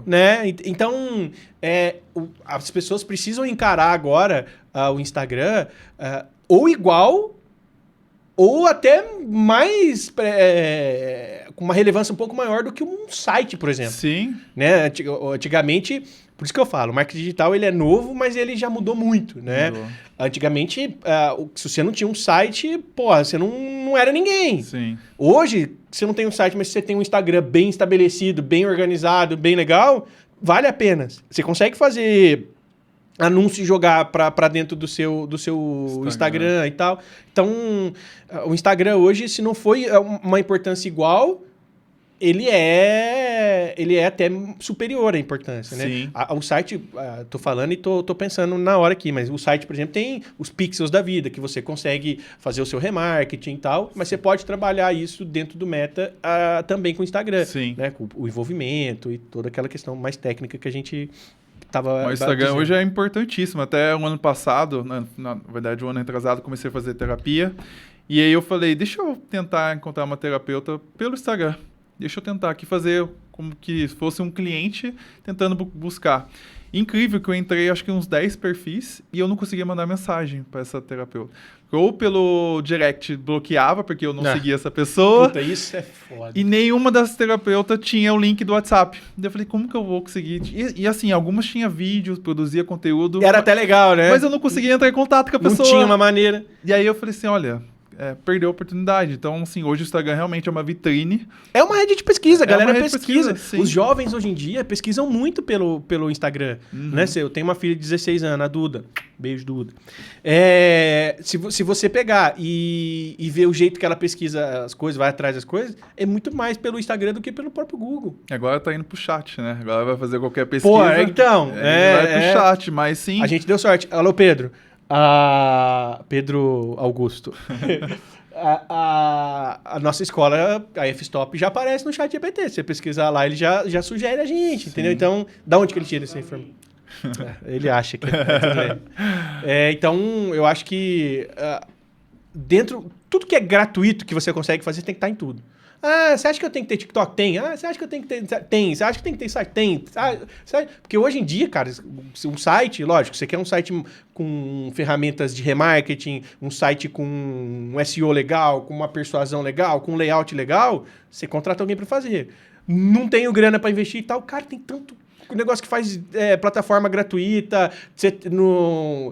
Né? Então, as pessoas precisam encarar agora o Instagram ou igual ou até mais com uma relevância um pouco maior do que um site, por exemplo. Sim. Né? Antigamente, por isso que eu falo, o marketing digital ele é novo, mas ele já mudou muito, né? Mudou. Antigamente, se você não tinha um site, você não era ninguém. Sim. Hoje, você não tem um site, mas você tem um Instagram bem estabelecido, bem organizado, bem legal, vale a pena. Você consegue fazer anúncio e jogar para dentro do seu Instagram e tal. Então, o Instagram hoje, se não foi uma importância igual, ele é até superior à importância, né? Sim. O site, tô falando e tô pensando na hora aqui, mas o site, por exemplo, tem os pixels da vida, que você consegue fazer o seu remarketing e tal, mas você pode trabalhar isso dentro do Meta também com o Instagram. Sim. Né? Com o envolvimento e toda aquela questão mais técnica que a gente O Instagram hoje é importantíssimo. Até o ano passado, na verdade, o ano retrasado, comecei a fazer terapia. E aí eu falei, deixa eu tentar encontrar uma terapeuta pelo Instagram. Deixa eu tentar aqui fazer como que fosse um cliente tentando buscar. Incrível que eu entrei, acho que uns 10 perfis e eu não conseguia mandar mensagem para essa terapeuta. Ou pelo direct bloqueava, porque eu não seguia essa pessoa. Puta, isso é foda. E nenhuma das terapeutas tinha o link do WhatsApp. Daí eu falei, como que eu vou conseguir? E assim, algumas tinha vídeos, produzia conteúdo. Era até legal, né? Mas eu não conseguia entrar em contato com a pessoa. Não tinha uma maneira. E aí eu falei assim, olha, perdeu a oportunidade. Então, assim, hoje o Instagram realmente é uma vitrine. É uma rede de pesquisa, a galera pesquisa. Sim. Os jovens hoje em dia pesquisam muito pelo Instagram. Né? Eu tenho uma filha de 16 anos, a Duda. Beijo, Duda. Se você pegar e ver o jeito que ela pesquisa as coisas, vai atrás das coisas, é muito mais pelo Instagram do que pelo próprio Google. Agora tá indo pro chat, né? Agora vai fazer qualquer pesquisa. Pô, então. Vai pro chat, mas sim. A gente deu sorte. Alô, Pedro. Pedro Augusto. A nossa escola, a F-Stop, já aparece no chat GPT. Se você pesquisar lá, ele já sugere a gente, sim. Entendeu? Então, da onde que ele tira essa informação? Ele acha que então, eu acho que tudo que é gratuito que você consegue fazer tem que estar em tudo. Você acha que eu tenho que ter TikTok? Tem. Você acha que eu tenho que ter... Tem. Você acha que tem que ter site? Tem. Porque hoje em dia, cara, um site, lógico, você quer um site com ferramentas de remarketing, um site com um SEO legal, com uma persuasão legal, com um layout legal, você contrata alguém para fazer. Não tenho grana para investir e tal. Cara, tem tanto negócio que faz plataforma gratuita.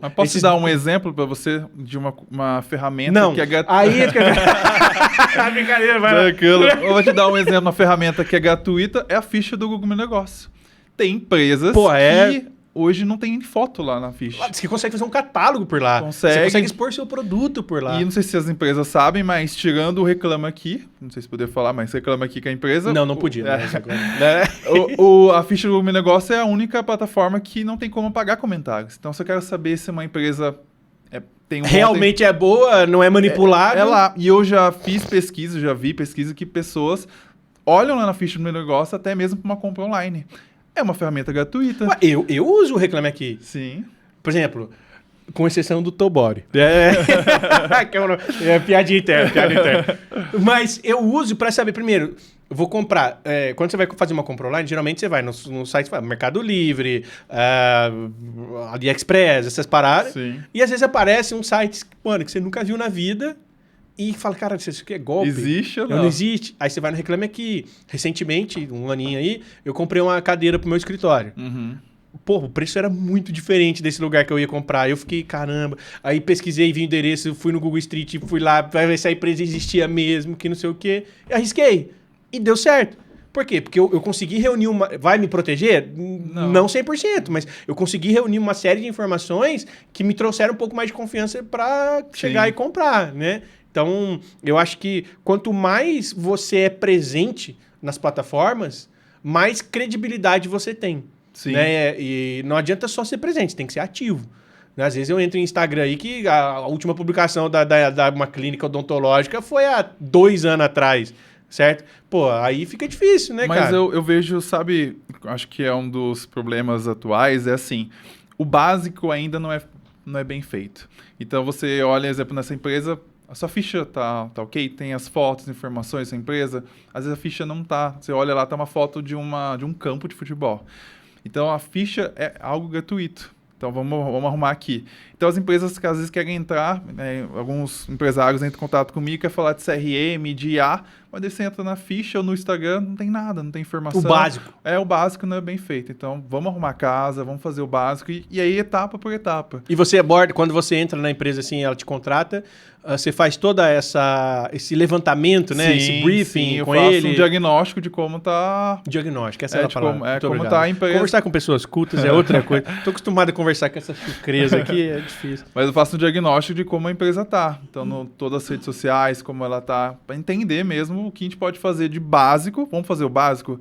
Mas posso te dar um exemplo para você de uma ferramenta que é gratuita? Aí é que a brincadeira vai. Eu vou te dar um exemplo, uma ferramenta que é gratuita, é a ficha do Google Meu Negócio. Tem empresas que hoje não tem foto lá na ficha. Você consegue fazer um catálogo por lá. Você consegue expor seu produto por lá. E não sei se as empresas sabem, mas tirando o Reclama Aqui, não sei se poder falar, mas Reclama Aqui que a empresa... Não podia. A ficha do Meu Negócio é a única plataforma que não tem como apagar comentários. Então, se eu quero saber se uma empresa... realmente é boa, não é manipulada. É lá. E eu já fiz pesquisa, já vi pesquisa que pessoas olham lá na ficha do Meu Negócio até mesmo para uma compra online. É uma ferramenta gratuita. Eu uso o Reclame Aqui. Sim. Por exemplo, Com exceção do Tobori. É piadinha interna. Mas eu uso para saber, primeiro, eu vou comprar. Quando você vai fazer uma compra online, geralmente você vai no site Mercado Livre, AliExpress, essas paradas. Sim. E às vezes aparece um site, mano, que você nunca viu na vida. E fala, cara, isso aqui é golpe. Existe ou não? Não existe. Aí você vai no Reclame Aqui. Recentemente, um aninho aí, eu comprei uma cadeira pro meu escritório. Uhum. Pô, o preço era muito diferente desse lugar que eu ia comprar. Eu fiquei, caramba. Aí pesquisei, vi o endereço, fui no Google Street, fui lá pra ver se a empresa existia mesmo, que não sei o quê. E arrisquei. E deu certo. Por quê? Porque eu consegui reunir uma... Vai me proteger? Não 100%, mas eu consegui reunir uma série de informações que me trouxeram um pouco mais de confiança pra chegar e comprar, né? Então, eu acho que quanto mais você é presente nas plataformas, mais credibilidade você tem. Sim. Né? E não adianta só ser presente, tem que ser ativo. Né? Às vezes eu entro em Instagram aí que a última publicação da uma clínica odontológica foi há 2 anos atrás, certo? Pô, aí fica difícil, né, Mas cara? eu vejo, sabe, acho que é um dos problemas atuais, é assim, o básico ainda não é bem feito. Então você olha, exemplo, nessa empresa, a sua ficha tá ok, tem as fotos, informações da empresa, às vezes a ficha não tá. Você olha lá, tá uma foto de um campo de futebol. Então, a ficha é algo gratuito. Então, vamos arrumar aqui. Então, as empresas que às vezes querem entrar, alguns empresários entram em contato comigo, quer falar de CRM, de IA, mas daí você entra na ficha ou no Instagram, não tem nada, não tem informação. O básico. O básico não é bem feito. Então, vamos arrumar a casa, vamos fazer o básico, e aí etapa por etapa. E você aborda, quando você entra na empresa assim, ela te contrata, você faz todo esse levantamento, né? Esse briefing com ele. Eu faço um diagnóstico de como tá... Diagnóstico, essa é a palavra. Como tá a empresa. Conversar com pessoas cultas é outra coisa. Tô acostumado a conversar com essa chucreza aqui, é difícil. Mas eu faço um diagnóstico de como a empresa tá. Então, todas as redes sociais, como ela tá, para entender mesmo o que a gente pode fazer de básico. Vamos fazer o básico?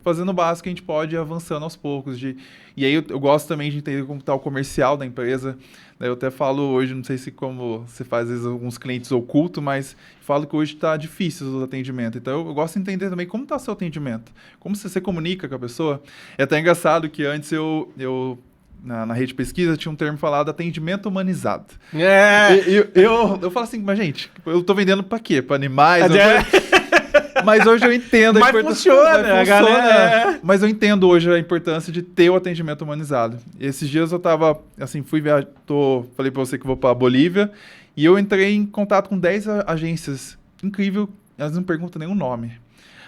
Fazendo o básico, a gente pode ir avançando aos poucos. E aí, eu gosto também de entender como está o comercial da empresa. Eu até falo hoje, não sei se como você faz, às vezes, alguns clientes ocultos, mas falo que hoje está difícil o atendimento. Então, eu gosto de entender também como está o seu atendimento. Como você comunica com a pessoa. É até engraçado que antes na rede de pesquisa tinha um termo falado atendimento humanizado. Eu falo assim, mas gente, eu tô vendendo para quê? Para animais? Mas hoje eu entendo a importância. Funciona, galera. Mas eu entendo hoje a importância de ter o atendimento humanizado. Esses dias eu tava, assim, falei pra você que vou pra Bolívia, e eu entrei em contato com 10 agências. Incrível, elas não perguntam nenhum nome.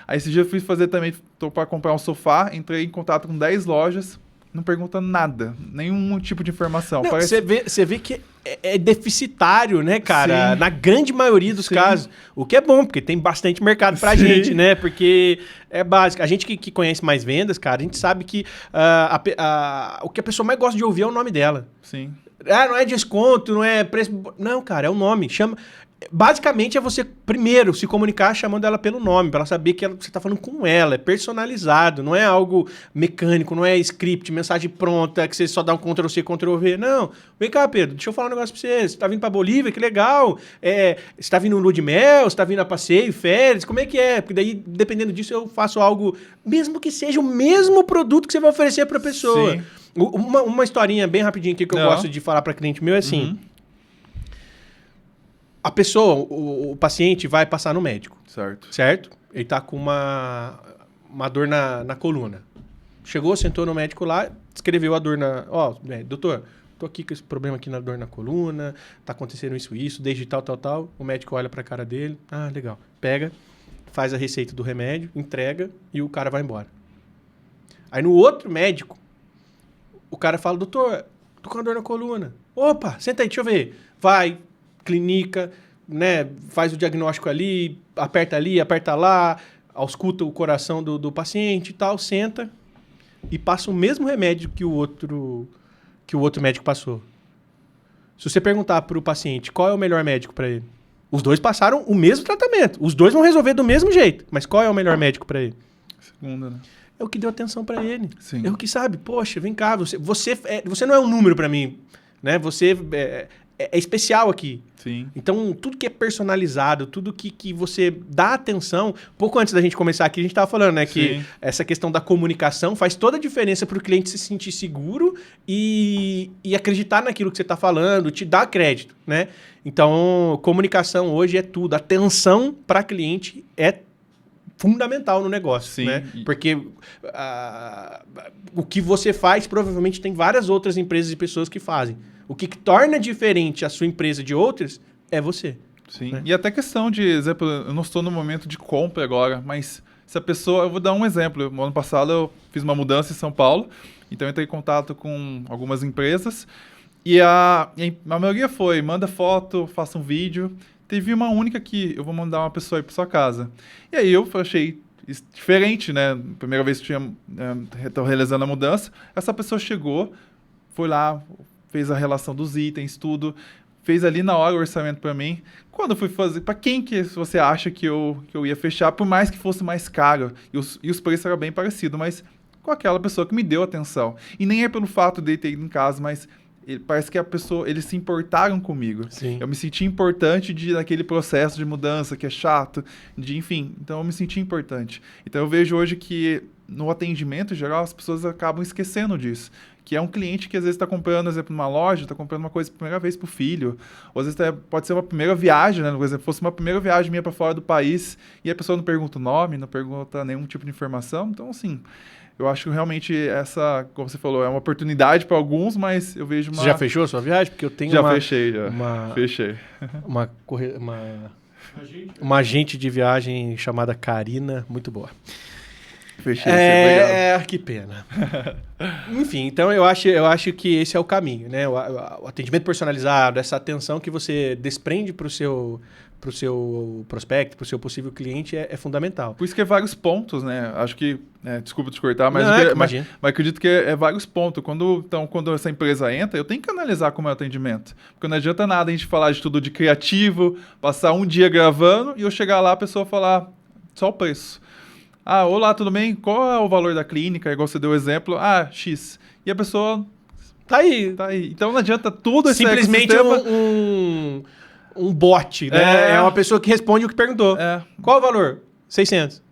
Aí esses dias eu fui fazer também, tô pra comprar um sofá, entrei em contato com 10 lojas, não pergunta nada, nenhum tipo de informação. Você vê que é deficitário, né, cara? Sim. Na grande maioria dos casos. O que é bom, porque tem bastante mercado pra gente, né? Porque é básico. A gente que conhece mais vendas, cara, a gente sabe que o que a pessoa mais gosta de ouvir é o nome dela. Sim. Não é desconto, não é preço... Não, cara, é o nome. Basicamente é você, primeiro, se comunicar chamando ela pelo nome, para ela saber que você está falando com ela, é personalizado, não é algo mecânico, não é script, mensagem pronta, que você só dá um Ctrl-C, Ctrl-V, não. Vem cá, Pedro, deixa eu falar um negócio para você, você está vindo para Bolívia, que legal, você está vindo no lua de mel, você está vindo a passeio, férias, como é que é? Porque daí, dependendo disso, eu faço algo, mesmo que seja o mesmo produto que você vai oferecer para a pessoa. Sim. Uma historinha bem rapidinha aqui que eu gosto de falar para cliente meu é assim... A pessoa, o paciente vai passar no médico. Certo? Ele tá com uma dor na coluna. Chegou, sentou no médico lá, descreveu a dor doutor, tô aqui com esse problema aqui na dor na coluna, tá acontecendo isso, desde tal. O médico olha pra cara dele, legal. Pega, faz a receita do remédio, entrega e o cara vai embora. Aí no outro médico, o cara fala, doutor, tô com uma dor na coluna. Opa, senta aí, deixa eu ver. Vai, clínica, né, faz o diagnóstico ali, aperta lá, ausculta o coração do paciente e tal, senta e passa o mesmo remédio que o outro médico passou. Se você perguntar para o paciente qual é o melhor médico para ele, os dois passaram o mesmo tratamento, os dois vão resolver do mesmo jeito, mas qual é o melhor médico para ele? Segunda, né? É o que deu atenção para ele. Sim. É o que sabe, poxa, vem cá, você não é um número para mim, né? Você é especial aqui. Sim. Então, tudo que é personalizado, tudo que você dá atenção... Pouco antes da gente começar aqui, a gente estava falando, né? Que Sim. essa questão da comunicação faz toda a diferença para o cliente se sentir seguro e acreditar naquilo que você está falando, te dar crédito, né? Então, comunicação hoje é tudo. Atenção para cliente é fundamental no negócio, Sim. né? Porque o que você faz, provavelmente tem várias outras empresas e pessoas que fazem. O que torna diferente a sua empresa de outras é você. Sim. Né? E até questão de, exemplo, eu não estou no momento de compra agora, mas se a pessoa, eu vou dar um exemplo. No ano passado eu fiz uma mudança em São Paulo, então eu entrei em contato com algumas empresas e a maioria foi, manda foto, faça um vídeo. Teve uma única que eu vou mandar uma pessoa aí para sua casa. E aí eu achei diferente, né? Primeira vez que estou realizando a mudança, essa pessoa chegou, foi lá, fez a relação dos itens, tudo, fez ali na hora o orçamento para mim. Quando eu fui fazer, para quem que você acha que eu ia fechar, por mais que fosse mais caro, e os preços eram bem parecidos, mas com aquela pessoa que me deu atenção. E nem é pelo fato de ter ido em casa, mas parece que a pessoa, eles se importaram comigo. Sim. Eu me senti importante naquele processo de mudança que é chato, enfim, então eu me senti importante. Então eu vejo hoje que no atendimento geral as pessoas acabam esquecendo disso. Que é um cliente que às vezes está comprando, por exemplo, numa loja, está comprando uma coisa pela primeira vez para o filho. Ou às vezes pode ser uma primeira viagem, né? Por exemplo, fosse uma primeira viagem minha para fora do país e a pessoa não pergunta o nome, não pergunta nenhum tipo de informação. Então, assim, eu acho que realmente essa, como você falou, é uma oportunidade para alguns, mas eu vejo uma... Você já fechou a sua viagem? Porque eu tenho fechei, já. Fechei. Uma agente de viagem chamada Karina, muito boa. Fechei, obrigado. Que pena. Enfim, então eu acho que esse é o caminho, né? O atendimento personalizado, essa atenção que você desprende para o seu prospecto, para o seu possível cliente é fundamental. Por isso que é vários pontos, né? Acho que, desculpa te cortar, mas, mas acredito que é vários pontos. Quando essa empresa entra, eu tenho que analisar como é o atendimento. Porque não adianta nada a gente falar de tudo de criativo, passar um dia gravando e eu chegar lá a pessoa falar só o preço. Ah, olá, tudo bem? Qual é o valor da clínica? Igual você deu o exemplo. Ah, X. E a pessoa... Tá aí. Então não adianta tudo esse simplesmente um bot, né? É uma pessoa que responde o que perguntou. Qual o valor? 600.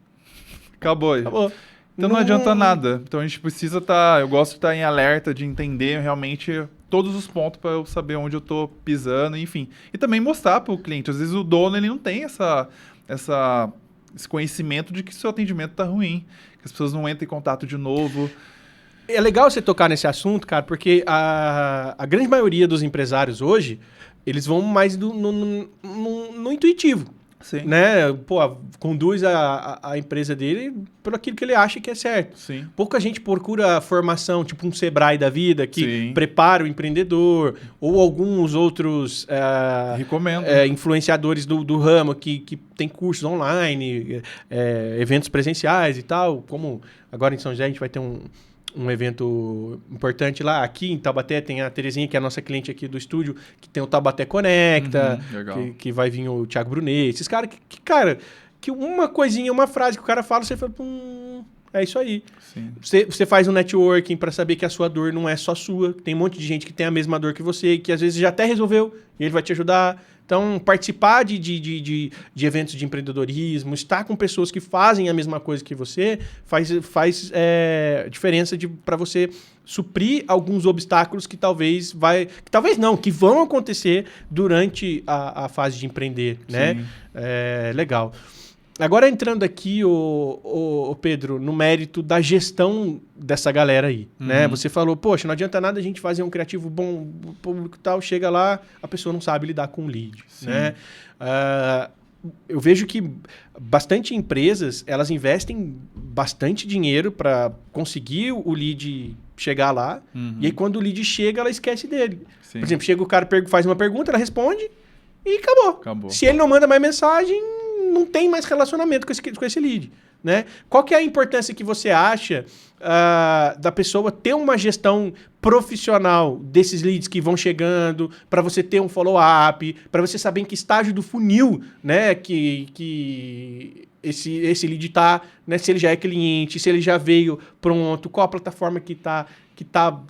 Acabou. Então não adianta nada. Então a gente precisa estar... Eu gosto de estar em alerta, de entender realmente todos os pontos para eu saber onde eu estou pisando, enfim. E também mostrar para o cliente. Às vezes o dono ele não tem esse conhecimento de que seu atendimento está ruim, que as pessoas não entram em contato de novo. É legal você tocar nesse assunto, cara, porque a grande maioria dos empresários hoje, eles vão mais no intuitivo. Sim. Né? Pô, conduz a empresa dele por aquilo que ele acha que é certo. Sim. Pouca gente procura formação, tipo um Sebrae da vida, que prepara o empreendedor, ou alguns outros influenciadores do ramo que tem cursos online, eventos presenciais e tal, como agora em São José a gente vai ter um evento importante lá. Aqui em Taubaté tem a Terezinha, que é a nossa cliente aqui do estúdio, que tem o Taubaté Conecta, que vai vir o Thiago Brunet. Esses caras que uma coisinha, uma frase que o cara fala, você fala, é isso aí. Você faz um networking para saber que a sua dor não é só sua. Tem um monte de gente que tem a mesma dor que você e que às vezes já até resolveu e ele vai te ajudar. Então, participar de eventos de empreendedorismo, estar com pessoas que fazem a mesma coisa que você, faz diferença para você suprir alguns obstáculos que que vão acontecer durante a fase de empreender, né? Legal. Agora entrando aqui, o Pedro, no mérito da gestão dessa galera aí, né? Você falou, poxa, não adianta nada a gente fazer um criativo bom, público e tal, chega lá, a pessoa não sabe lidar com o lead, né? Eu vejo que bastante empresas, elas investem bastante dinheiro para conseguir o lead chegar lá, e aí quando o lead chega, ela esquece dele. Por exemplo, chega o cara, faz uma pergunta, ela responde e acabou. Se ele não manda mais mensagem, não tem mais relacionamento com esse lead, né? Qual que é a importância que você acha da pessoa ter uma gestão profissional desses leads que vão chegando, para você ter um follow-up, para você saber em que estágio do funil, né, que esse lead está, né, se ele já é cliente, se ele já veio pronto, qual a plataforma que tá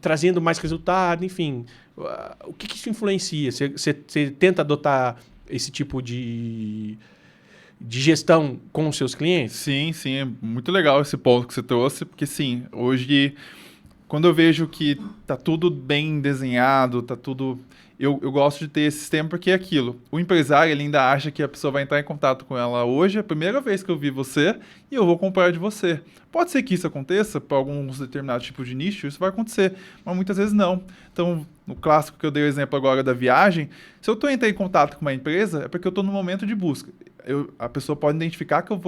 trazendo mais resultado, enfim. O que isso influencia? Você tenta adotar esse tipo de gestão com os seus clientes? Sim, é muito legal esse ponto que você trouxe, porque sim, hoje, quando eu vejo que tá tudo bem desenhado, tá tudo... Eu gosto de ter esse sistema porque é aquilo. O empresário, ele ainda acha que a pessoa vai entrar em contato com ela hoje, é a primeira vez que eu vi você, e eu vou comprar de você. Pode ser que isso aconteça, para alguns determinados tipos de nicho, isso vai acontecer, mas muitas vezes não. Então, no clássico que eu dei o exemplo agora da viagem, se eu estou entrando em contato com uma empresa, é porque eu estou no momento de busca. A pessoa pode identificar que eu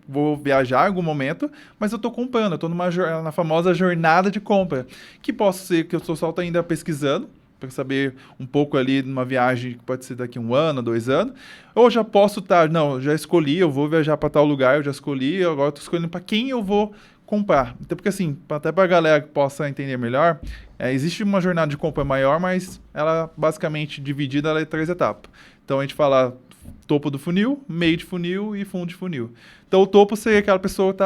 vou viajar em algum momento, mas eu estou comprando, eu estou na famosa jornada de compra, que posso ser que eu só estou ainda pesquisando, para saber um pouco ali numa viagem que pode ser daqui 1 ano, 2 anos, ou já posso estar, não, já escolhi, eu vou viajar para tal lugar, eu já escolhi, agora estou escolhendo para quem eu vou comprar. Então, porque assim, até para a galera que possa entender melhor, existe uma jornada de compra maior, mas ela basicamente dividida ela em 3 etapas. Então, a gente fala topo do funil, meio de funil e fundo de funil. Então, o topo seria aquela pessoa que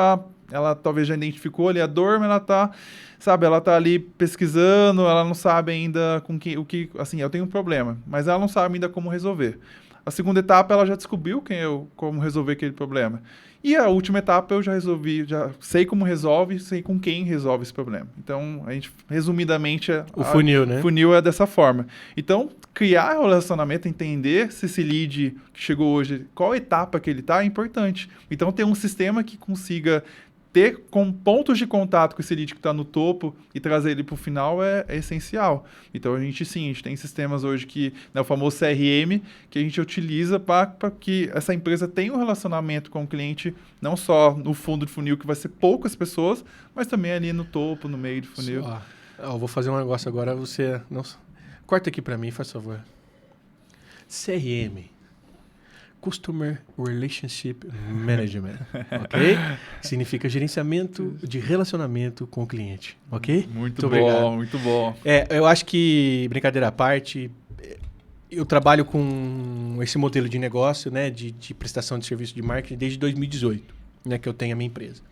ela talvez já identificou ali a dor, mas ela tá ali pesquisando, ela não sabe ainda assim, eu tenho um problema, mas ela não sabe ainda como resolver. A segunda etapa, ela já descobriu como resolver aquele problema. E a última etapa, eu já sei como resolve, sei com quem resolve esse problema. Então, a gente, resumidamente... O funil, né? O funil é dessa forma. Então, criar o relacionamento, entender se esse lead que chegou hoje, qual etapa que ele está, é importante. Então, ter um sistema que consiga ter pontos de contato com esse lead que está no topo e trazer ele para o final é essencial. Então, a gente tem sistemas hoje que, né, o famoso CRM, que a gente utiliza para que essa empresa tenha um relacionamento com o cliente, não só no fundo do funil, que vai ser poucas pessoas, mas também ali no topo, no meio do funil. Eu vou fazer um negócio agora, você... Não, corta aqui para mim, faz favor. CRM. Customer Relationship Management, ok? Significa gerenciamento de relacionamento com o cliente, ok? Muito bom, muito bom. Eu acho que, brincadeira à parte, eu trabalho com esse modelo de negócio, né, de prestação de serviço de marketing desde 2018, né, que eu tenho a minha empresa.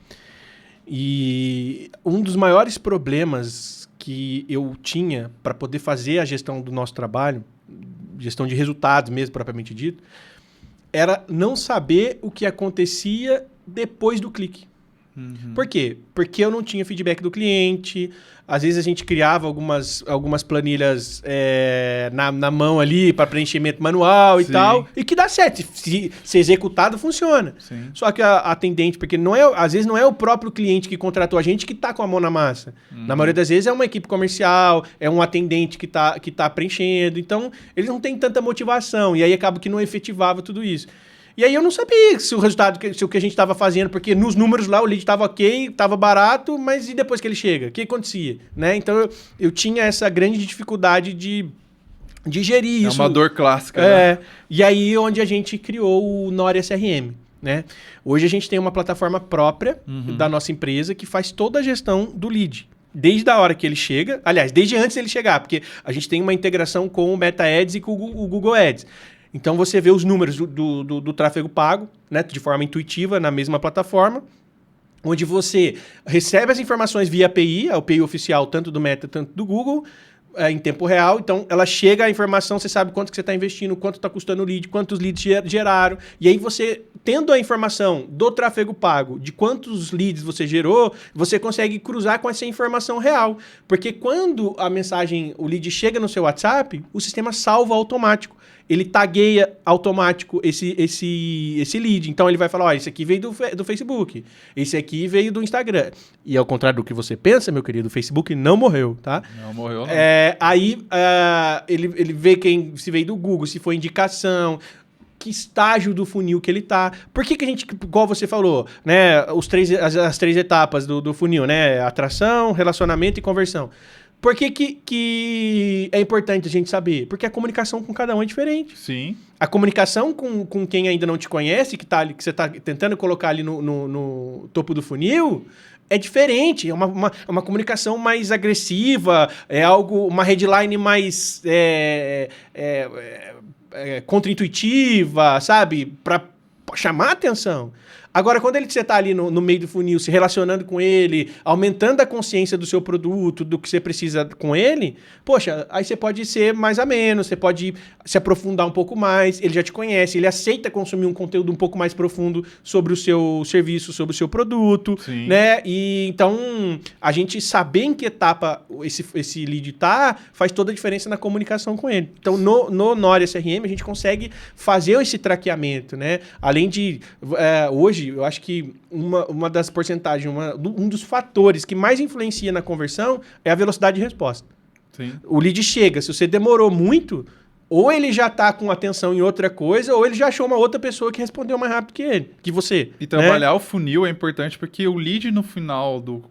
E um dos maiores problemas que eu tinha para poder fazer a gestão do nosso trabalho, gestão de resultados mesmo, propriamente dito, era não saber o que acontecia depois do clique. Uhum. Por quê? Porque eu não tinha feedback do cliente. Às vezes a gente criava algumas planilhas na mão ali para preenchimento manual e tal. E que dá certo. Se executado, funciona. Sim. Só que a atendente, porque às vezes não é o próprio cliente que contratou a gente que está com a mão na massa. Uhum. Na maioria das vezes é uma equipe comercial, é um atendente que tá preenchendo. Então, eles não têm tanta motivação. E aí acaba que não efetivava tudo isso. E aí eu não sabia se o resultado, se o que a gente estava fazendo, porque nos números lá o lead estava ok, estava barato, mas e depois que ele chega? O que acontecia? Né? Então eu tinha essa grande dificuldade de gerir isso. É uma dor clássica. Né? E aí onde a gente criou o Nória CRM. Né? Hoje a gente tem uma plataforma própria da nossa empresa que faz toda a gestão do lead. Desde a hora que ele chega, aliás, desde antes dele chegar, porque a gente tem uma integração com o Meta Ads e com o Google Ads. Então, você vê os números do tráfego pago, né, de forma intuitiva, na mesma plataforma, onde você recebe as informações via API, a API oficial tanto do Meta, tanto do Google, em tempo real. Então, ela chega a informação, você sabe quanto que você está investindo, quanto está custando o lead, quantos leads geraram. E aí, você, tendo a informação do tráfego pago, de quantos leads você gerou, você consegue cruzar com essa informação real. Porque quando o lead chega no seu WhatsApp, o sistema salva automático. Ele tagueia automático esse lead. Então, ele vai falar, esse aqui veio do Facebook, esse aqui veio do Instagram. E ao contrário do que você pensa, meu querido, o Facebook não morreu, tá? Não morreu, não. Aí, ele vê se veio do Google, se foi indicação, que estágio do funil que ele tá. Por que a gente, igual você falou, né, as 3 etapas do funil, né? Atração, relacionamento e conversão. Por que é importante a gente saber? Porque a comunicação com cada um é diferente. Sim. A comunicação com quem ainda não te conhece, que você está tentando colocar ali no topo do funil, é diferente. É uma comunicação mais agressiva, uma headline mais contra-intuitiva, sabe? Para chamar a atenção. Agora, quando você está ali no meio do funil, se relacionando com ele, aumentando a consciência do seu produto, do que você precisa com ele, poxa, aí você pode ser mais ameno, você pode se aprofundar um pouco mais, ele já te conhece, ele aceita consumir um conteúdo um pouco mais profundo sobre o seu serviço, sobre o seu produto, Sim. né? E então, a gente saber em que etapa esse lead tá, faz toda a diferença na comunicação com ele. Então, no Nória CRM, a gente consegue fazer esse traqueamento, né? Além de, hoje, eu acho que uma das porcentagens, um dos fatores que mais influencia na conversão é a velocidade de resposta. Sim. O lead chega, se você demorou muito, ou ele já está com atenção em outra coisa, ou ele já achou uma outra pessoa que respondeu mais rápido que você. E trabalhar o funil é importante porque o lead no final do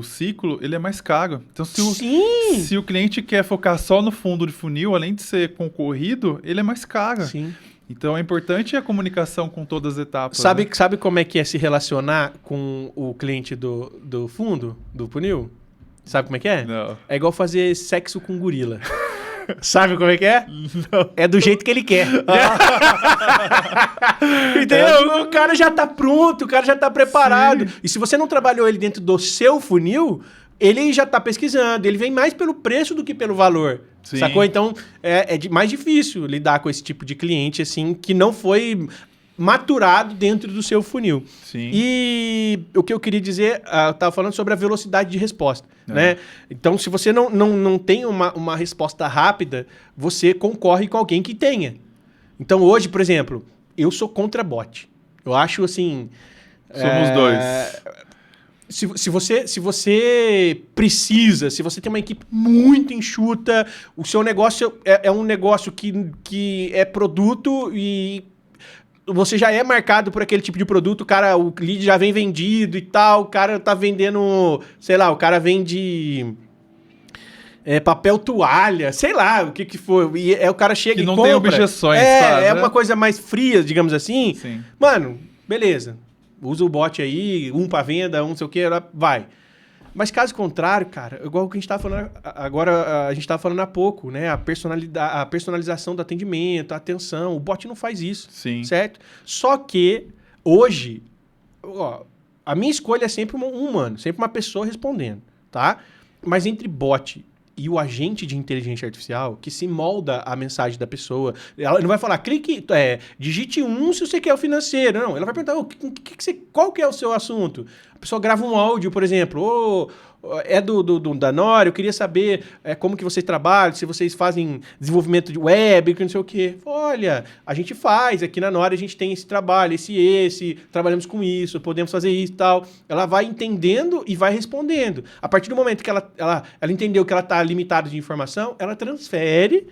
ciclo, ele é mais caro. Então, se o cliente quer focar só no fundo de funil, além de ser concorrido, ele é mais caro. Sim. Então, é importante a comunicação com todas as etapas. Sabe como é que é se relacionar com o cliente do fundo, do funil? Sabe como é que é? Não. É igual fazer sexo com gorila. Sabe como é que é? Não. É do jeito que ele quer. Entendeu? O cara já tá pronto, o cara já tá preparado. Sim. E se você não trabalhou ele dentro do seu funil, ele já tá pesquisando. Ele vem mais pelo preço do que pelo valor. Sim. Sacou? Então, mais difícil lidar com esse tipo de cliente, assim, que não foi maturado dentro do seu funil. Sim. E o que eu queria dizer, eu estava falando sobre a velocidade de resposta. Né? Então, se você não tem uma resposta rápida, você concorre com alguém que tenha. Então, hoje, por exemplo, eu sou contra bot. Eu acho assim... Somos dois. Se você precisa, se você tem uma equipe muito enxuta, o seu negócio é um negócio que é produto e você já é marcado por aquele tipo de produto, o lead já vem vendido e tal, o cara tá vendendo, sei lá, o cara vende papel toalha, sei lá, o que for, e o cara chega e compra. Que não tem objeções. É uma coisa mais fria, digamos assim. Sim. Mano, beleza, usa o bot aí, um pra venda, um não sei o que, vai. Mas caso contrário, cara, igual o que a gente estava falando agora, a gente estava falando há pouco, né? A personalização do atendimento, a atenção, o bot não faz isso. Sim. Certo? Só que hoje, a minha escolha é sempre um humano, sempre uma pessoa respondendo, tá? Mas entre bot e o agente de inteligência artificial, que se molda a mensagem da pessoa, ela não vai falar, digite 1 se você quer o financeiro. Não, ela vai perguntar, qual que é o seu assunto? A pessoa grava um áudio, por exemplo, da Nória, eu queria saber como que vocês trabalham, se vocês fazem desenvolvimento de web, que não sei o quê. Olha, a gente faz, aqui na Nória a gente tem esse trabalho, esse, trabalhamos com isso, podemos fazer isso e tal. Ela vai entendendo e vai respondendo. A partir do momento que ela entendeu que ela está limitada de informação, ela transfere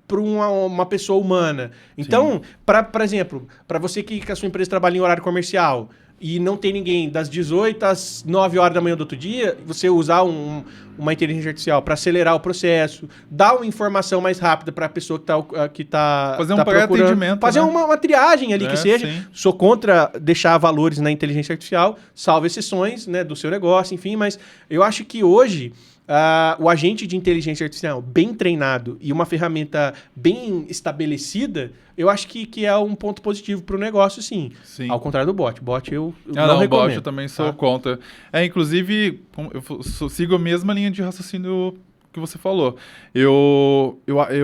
para uma pessoa humana. Então, por exemplo, para você que a sua empresa trabalha em horário comercial e não tem ninguém das 18 às 9 horas da manhã do outro dia, você usar uma inteligência artificial para acelerar o processo, dar uma informação mais rápida para a pessoa que tá fazer um pré-atendimento, fazer uma triagem ali que seja. Sim. Sou contra deixar valores na inteligência artificial, salvo exceções, né, do seu negócio, enfim, mas eu acho que hoje o agente de inteligência artificial bem treinado e uma ferramenta bem estabelecida, eu acho que é um ponto positivo para o negócio, sim. Ao contrário do bot. Bot eu não recomendo. Bot eu também sou contra. Inclusive, eu sigo a mesma linha de raciocínio que você falou. Eu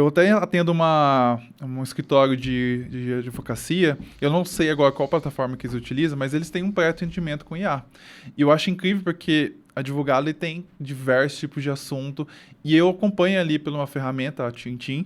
até atendo um escritório de advocacia, eu não sei agora qual plataforma que eles utilizam, mas eles têm um pré-atendimento com IA. E eu acho incrível porque advogado ele tem diversos tipos de assunto e eu acompanho ali por uma ferramenta, a Tintim,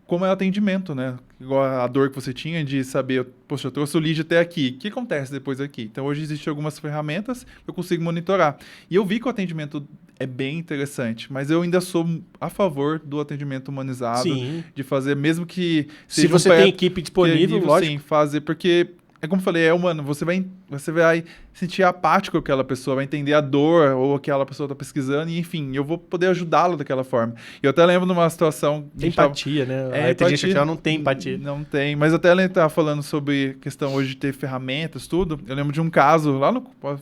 como é o atendimento, né? Igual a dor que você tinha de saber, poxa, eu trouxe o lead até aqui, o que acontece depois aqui? Então hoje existem algumas ferramentas que eu consigo monitorar. E eu vi que o atendimento é bem interessante, mas eu ainda sou a favor do atendimento humanizado, de fazer, mesmo que se você tem equipe disponível, lógico. Sim, fazer, porque é como eu falei, é humano. Você vai sentir apático com aquela pessoa, vai entender a dor ou aquela pessoa está pesquisando, e enfim, eu vou poder ajudá-la daquela forma. E eu até lembro numa situação... Tem empatia, né? A inteligência artificial não tem empatia. Não tem, mas até ela estava falando sobre questão hoje de ter ferramentas, tudo. Eu lembro de um caso,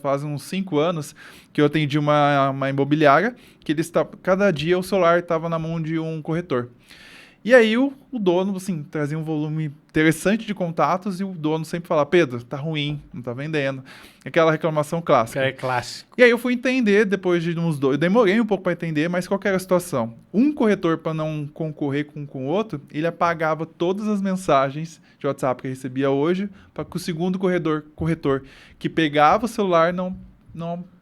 faz uns 5 anos, que eu atendi uma imobiliária, que cada dia o celular estava na mão de um corretor. E aí o dono, assim, trazia um volume interessante de contatos e o dono sempre falava, Pedro, tá ruim, não tá vendendo. Aquela reclamação clássica. É clássico. E aí eu fui entender, depois de uns 2, eu demorei um pouco para entender, mas qual que era a situação? Um corretor, para não concorrer com o outro, ele apagava todas as mensagens de WhatsApp que recebia hoje, para que o segundo corretor que pegava o celular não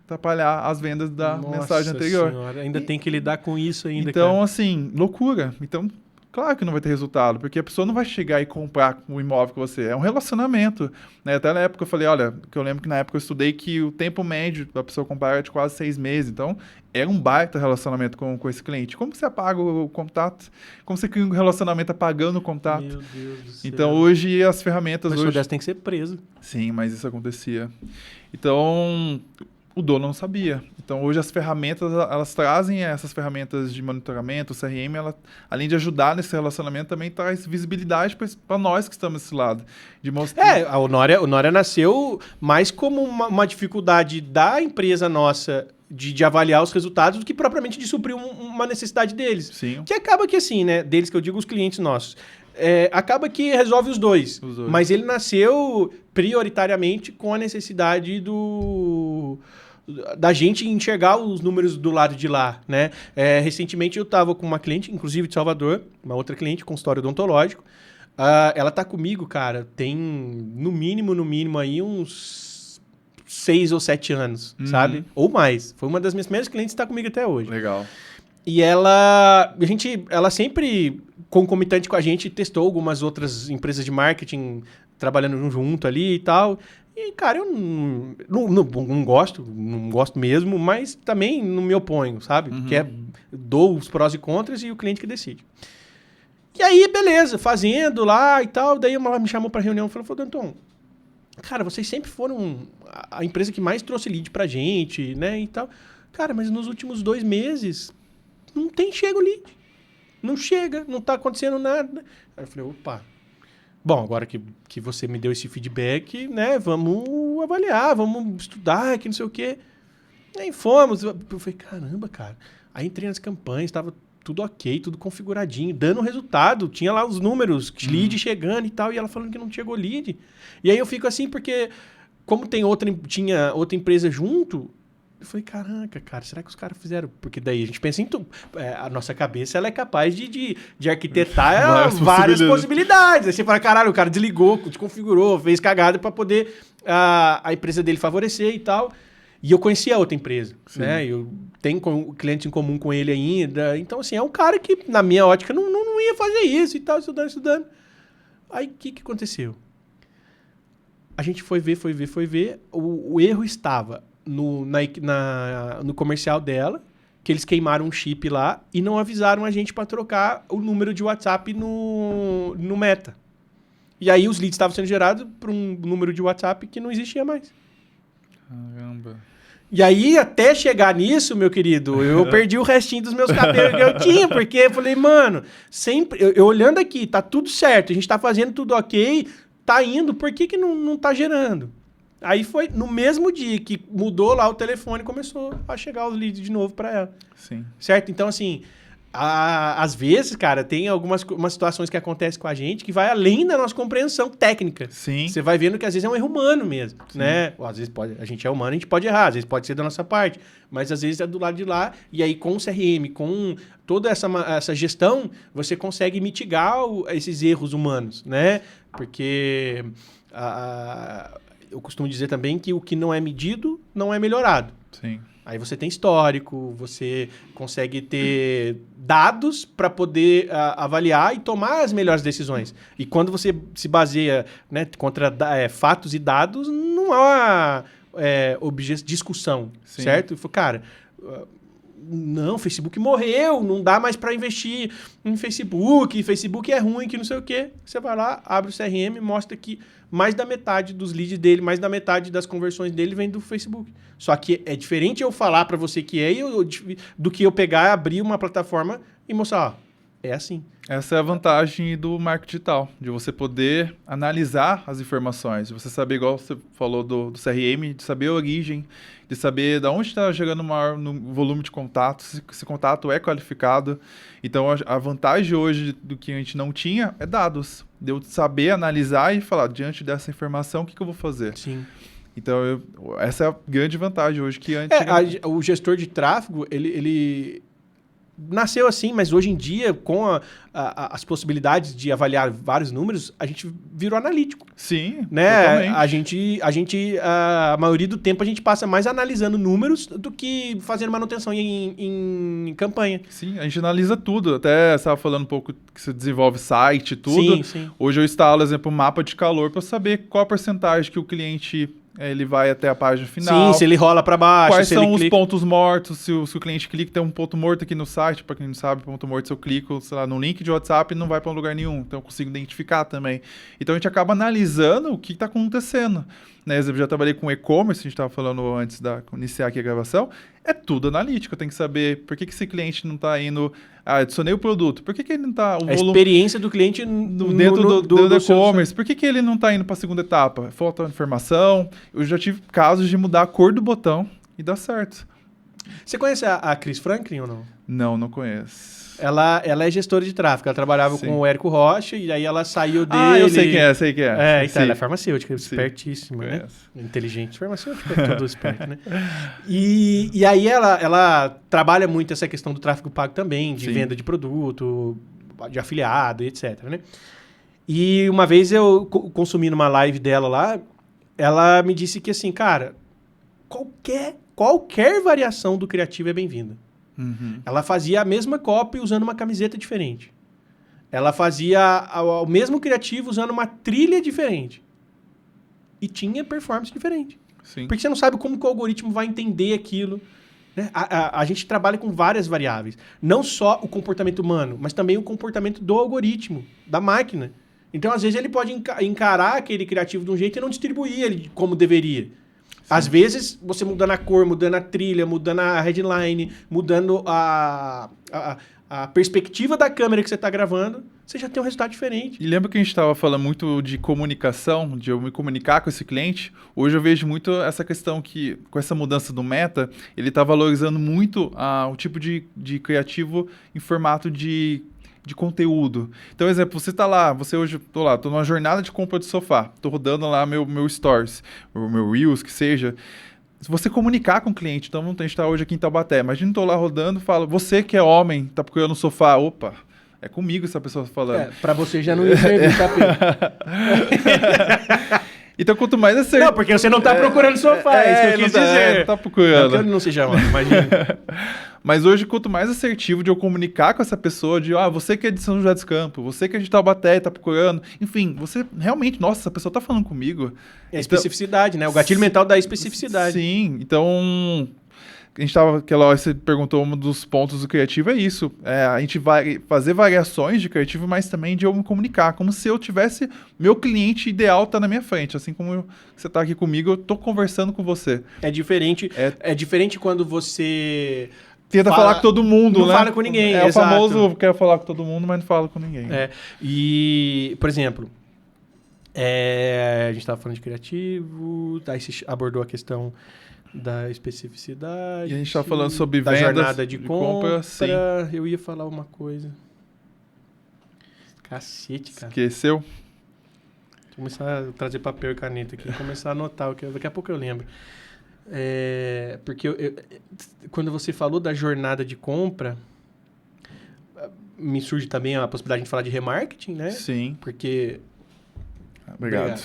atrapalhar as vendas da mensagem anterior. Senhora, ainda tem que lidar com isso ainda, então, cara. assim, loucura. Então, claro que não vai ter resultado, porque a pessoa não vai chegar e comprar o imóvel com você. É um relacionamento. Né? Até na época eu falei, olha, que eu lembro que na época eu estudei que o tempo médio da pessoa comprar era de quase 6 meses. Então, era um baita relacionamento com esse cliente. Como você apaga o contato? Como você cria um relacionamento apagando o contato? Meu Deus do céu. Então, hoje as ferramentas... Mas hoje tem que ser preso. Sim, mas isso acontecia. Então... o dono não sabia. Então, hoje as ferramentas, elas trazem essas ferramentas de monitoramento, o CRM, ela, além de ajudar nesse relacionamento, também traz visibilidade para nós que estamos desse lado. De mostrar... o Nória nasceu mais como uma dificuldade da empresa nossa de avaliar os resultados do que propriamente de suprir uma necessidade deles. Sim. Que acaba que assim, né? Deles que eu digo os clientes nossos. Acaba que resolve os dois. Mas ele nasceu prioritariamente com a necessidade da gente enxergar os números do lado de lá, né? Recentemente eu estava com uma cliente, inclusive de Salvador, uma outra cliente, consultório odontológico. Ela tá comigo, cara, tem no mínimo aí uns 6 ou 7 anos, sabe? Ou mais. Foi uma das minhas primeiras clientes que está comigo até hoje. Legal. E ela sempre, concomitante com a gente, testou algumas outras empresas de marketing trabalhando junto ali e tal. E, cara, eu não gosto mesmo, mas também não me oponho, sabe? Porque dou os prós e contras e o cliente que decide. E aí, beleza, fazendo lá e tal. Daí ela me chamou pra reunião e falou, Danton, cara, vocês sempre foram a empresa que mais trouxe lead pra gente, né, e tal. Cara, mas nos últimos 2 meses não chega o lead. Não chega, não tá acontecendo nada. Aí eu falei, opa. Bom, agora que você me deu esse feedback, né, vamos avaliar, vamos estudar, que não sei o quê. Aí fomos. Eu falei, caramba, cara. Aí entrei nas campanhas, estava tudo ok, tudo configuradinho, dando resultado. Tinha lá os números, lead chegando e tal, e ela falando que não chegou lead. E aí eu fico assim, porque como tinha outra empresa junto, eu falei, caraca, cara, será que os caras fizeram? Porque daí a gente pensa em tudo. A nossa cabeça ela é capaz de arquitetar várias possibilidades. Aí você fala, caralho, o cara desligou, desconfigurou, fez cagada para poder a empresa dele favorecer e tal. E eu conhecia a outra empresa, né? Eu tenho cliente em comum com ele ainda. Então, assim, é um cara que, na minha ótica, não ia fazer isso e tal, estudando. Aí, o que aconteceu? A gente foi ver. O erro estava no comercial dela, que eles queimaram um chip lá e não avisaram a gente para trocar o número de WhatsApp no Meta. E aí, os leads estavam sendo gerados para um número de WhatsApp que não existia mais. Caramba. E aí, até chegar nisso, meu querido, eu perdi o restinho dos meus cabelos que eu tinha, porque eu falei, mano, sempre... Eu olhando aqui, tá tudo certo, a gente tá fazendo tudo ok, tá indo, por que não tá gerando? Aí foi no mesmo dia que mudou lá o telefone, começou a chegar os leads de novo pra ela. Sim. Certo? Então, assim... Às vezes, cara, tem umas situações que acontecem com a gente que vai além da nossa compreensão técnica. Sim. Você vai vendo que às vezes é um erro humano mesmo, né? Ou, às vezes a gente é humano, a gente pode errar, às vezes pode ser da nossa parte, mas às vezes é do lado de lá, e aí com o CRM, com toda essa gestão, você consegue mitigar esses erros humanos, né? Porque eu costumo dizer também que o que não é medido não é melhorado. Sim. Aí você tem histórico, você consegue ter dados para poder avaliar e tomar as melhores decisões. E quando você se baseia, né, contra fatos e dados, não há discussão, certo? Cara, não, Facebook morreu, não dá mais para investir em Facebook é ruim, que não sei o quê. Você vai lá, abre o CRM, mostra que mais da metade dos leads dele, mais da metade das conversões dele vem do Facebook. Só que é diferente eu falar para você que do que eu pegar, abrir uma plataforma e mostrar, ó, é assim. Essa é a vantagem do marketing digital, de você poder analisar as informações, de você saber, igual você falou do CRM, de saber a origem, de saber de onde está chegando o maior volume de contatos, se esse contato é qualificado. Então, a vantagem hoje do que a gente não tinha é dados. De eu saber analisar e falar, diante dessa informação, o que eu vou fazer? Sim. Então, essa é a grande vantagem hoje que antes... O gestor de tráfego, ele nasceu assim, mas hoje em dia, com as possibilidades de avaliar vários números, a gente virou analítico. Sim, né? A maioria do tempo a gente passa mais analisando números do que fazendo manutenção em campanha. Sim, a gente analisa tudo. Até você estava falando um pouco que você desenvolve site e tudo. Sim, sim. Hoje eu instalo, exemplo, um mapa de calor para saber qual a porcentagem que o cliente... ele vai até a página final. Sim, se ele rola para baixo. Quais são os pontos mortos? Se o cliente clica, tem um ponto morto aqui no site. Para quem não sabe, ponto morto, se eu clico, sei lá, no link de WhatsApp, não vai para lugar nenhum. Então eu consigo identificar também. Então a gente acaba analisando o que está acontecendo. Né? Eu já trabalhei com e-commerce, a gente estava falando antes de iniciar aqui a gravação. É tudo analítico. Eu tenho que saber por que esse cliente não está indo... adicionei o produto. Por que ele não está... A experiência do cliente dentro do e-commerce. Por que ele não está indo para a segunda etapa? Falta informação. Eu já tive casos de mudar a cor do botão e dá certo. Você conhece a Cris Franklin ou não? Não conheço. Ela é gestora de tráfego. Ela trabalhava com oÉrico Rocha e aí ela saiu dele... Ah, eu sei quem é. Então, ela é farmacêutica, espertíssima, né? Inteligente. Farmacêutica é tudo esperto, né? E aí ela trabalha muito essa questão do tráfego pago também, de venda de produto, de afiliado, etc, né? E uma vez eu consumi numa live dela lá, ela me disse que assim, cara, qualquer variação do criativo é bem-vinda. Uhum. Ela fazia a mesma copy usando uma camiseta diferente. Ela fazia o mesmo criativo usando uma trilha diferente. E tinha performance diferente. Sim. Porque você não sabe como que o algoritmo vai entender aquilo. Né? A gente trabalha com várias variáveis. Não só o comportamento humano, mas também o comportamento do algoritmo, da máquina. Então, às vezes, ele pode encarar aquele criativo de um jeito e não distribuir ele como deveria. Sim. Às vezes, você mudando a cor, mudando a trilha, mudando a headline, mudando a perspectiva da câmera que você está gravando, você já tem um resultado diferente. E lembra que a gente estava falando muito de comunicação, de eu me comunicar com esse cliente? Hoje eu vejo muito essa questão que, com essa mudança do meta, ele está valorizando muito o tipo de criativo em formato de conteúdo. Então, exemplo, você tá lá, tô numa jornada de compra de sofá, tô rodando lá meu stories, o meu Reels, que seja. Se você comunicar com o cliente, então a gente tá hoje aqui em Taubaté, imagina eu tô lá rodando, falo, você que é homem, tá procurando um sofá, opa, é comigo essa pessoa falando. Pra você já não ia servir, tá, Pedro? Então, quanto mais acerto... Não, porque você não tá procurando sofá, é isso que eu quis dizer. Não tá procurando. Não que eu não seja mal, imagina. Mas hoje, quanto mais assertivo de eu comunicar com essa pessoa, você que é de São José dos Campos, você que é de Taubaté e tá procurando, enfim, você realmente, nossa, essa pessoa tá falando comigo. É a especificidade, né? O gatilho mental da especificidade. Sim, então... A gente você perguntou, um dos pontos do criativo é isso. A gente vai fazer variações de criativo, mas também de eu me comunicar. Como se eu tivesse... Meu cliente ideal tá na minha frente. Assim como você tá aqui comigo, eu tô conversando com você. É diferente. É diferente quando você... Tenta falar com todo mundo, não né? Não fala com ninguém, exato. O famoso, quero falar com todo mundo, mas não fala com ninguém. E, por exemplo... a gente tava falando de criativo, aí você abordou a questão... da especificidade. E a gente está falando sobre da vendas, jornada de compra. Sim. Eu ia falar uma coisa. Cacete, cara. Esqueceu? Vou começar a trazer papel e caneta aqui. Começar a anotar. Daqui a pouco eu lembro. Porque quando você falou da jornada de compra, me surge também a possibilidade de falar de remarketing, né? Sim. Porque... Obrigado.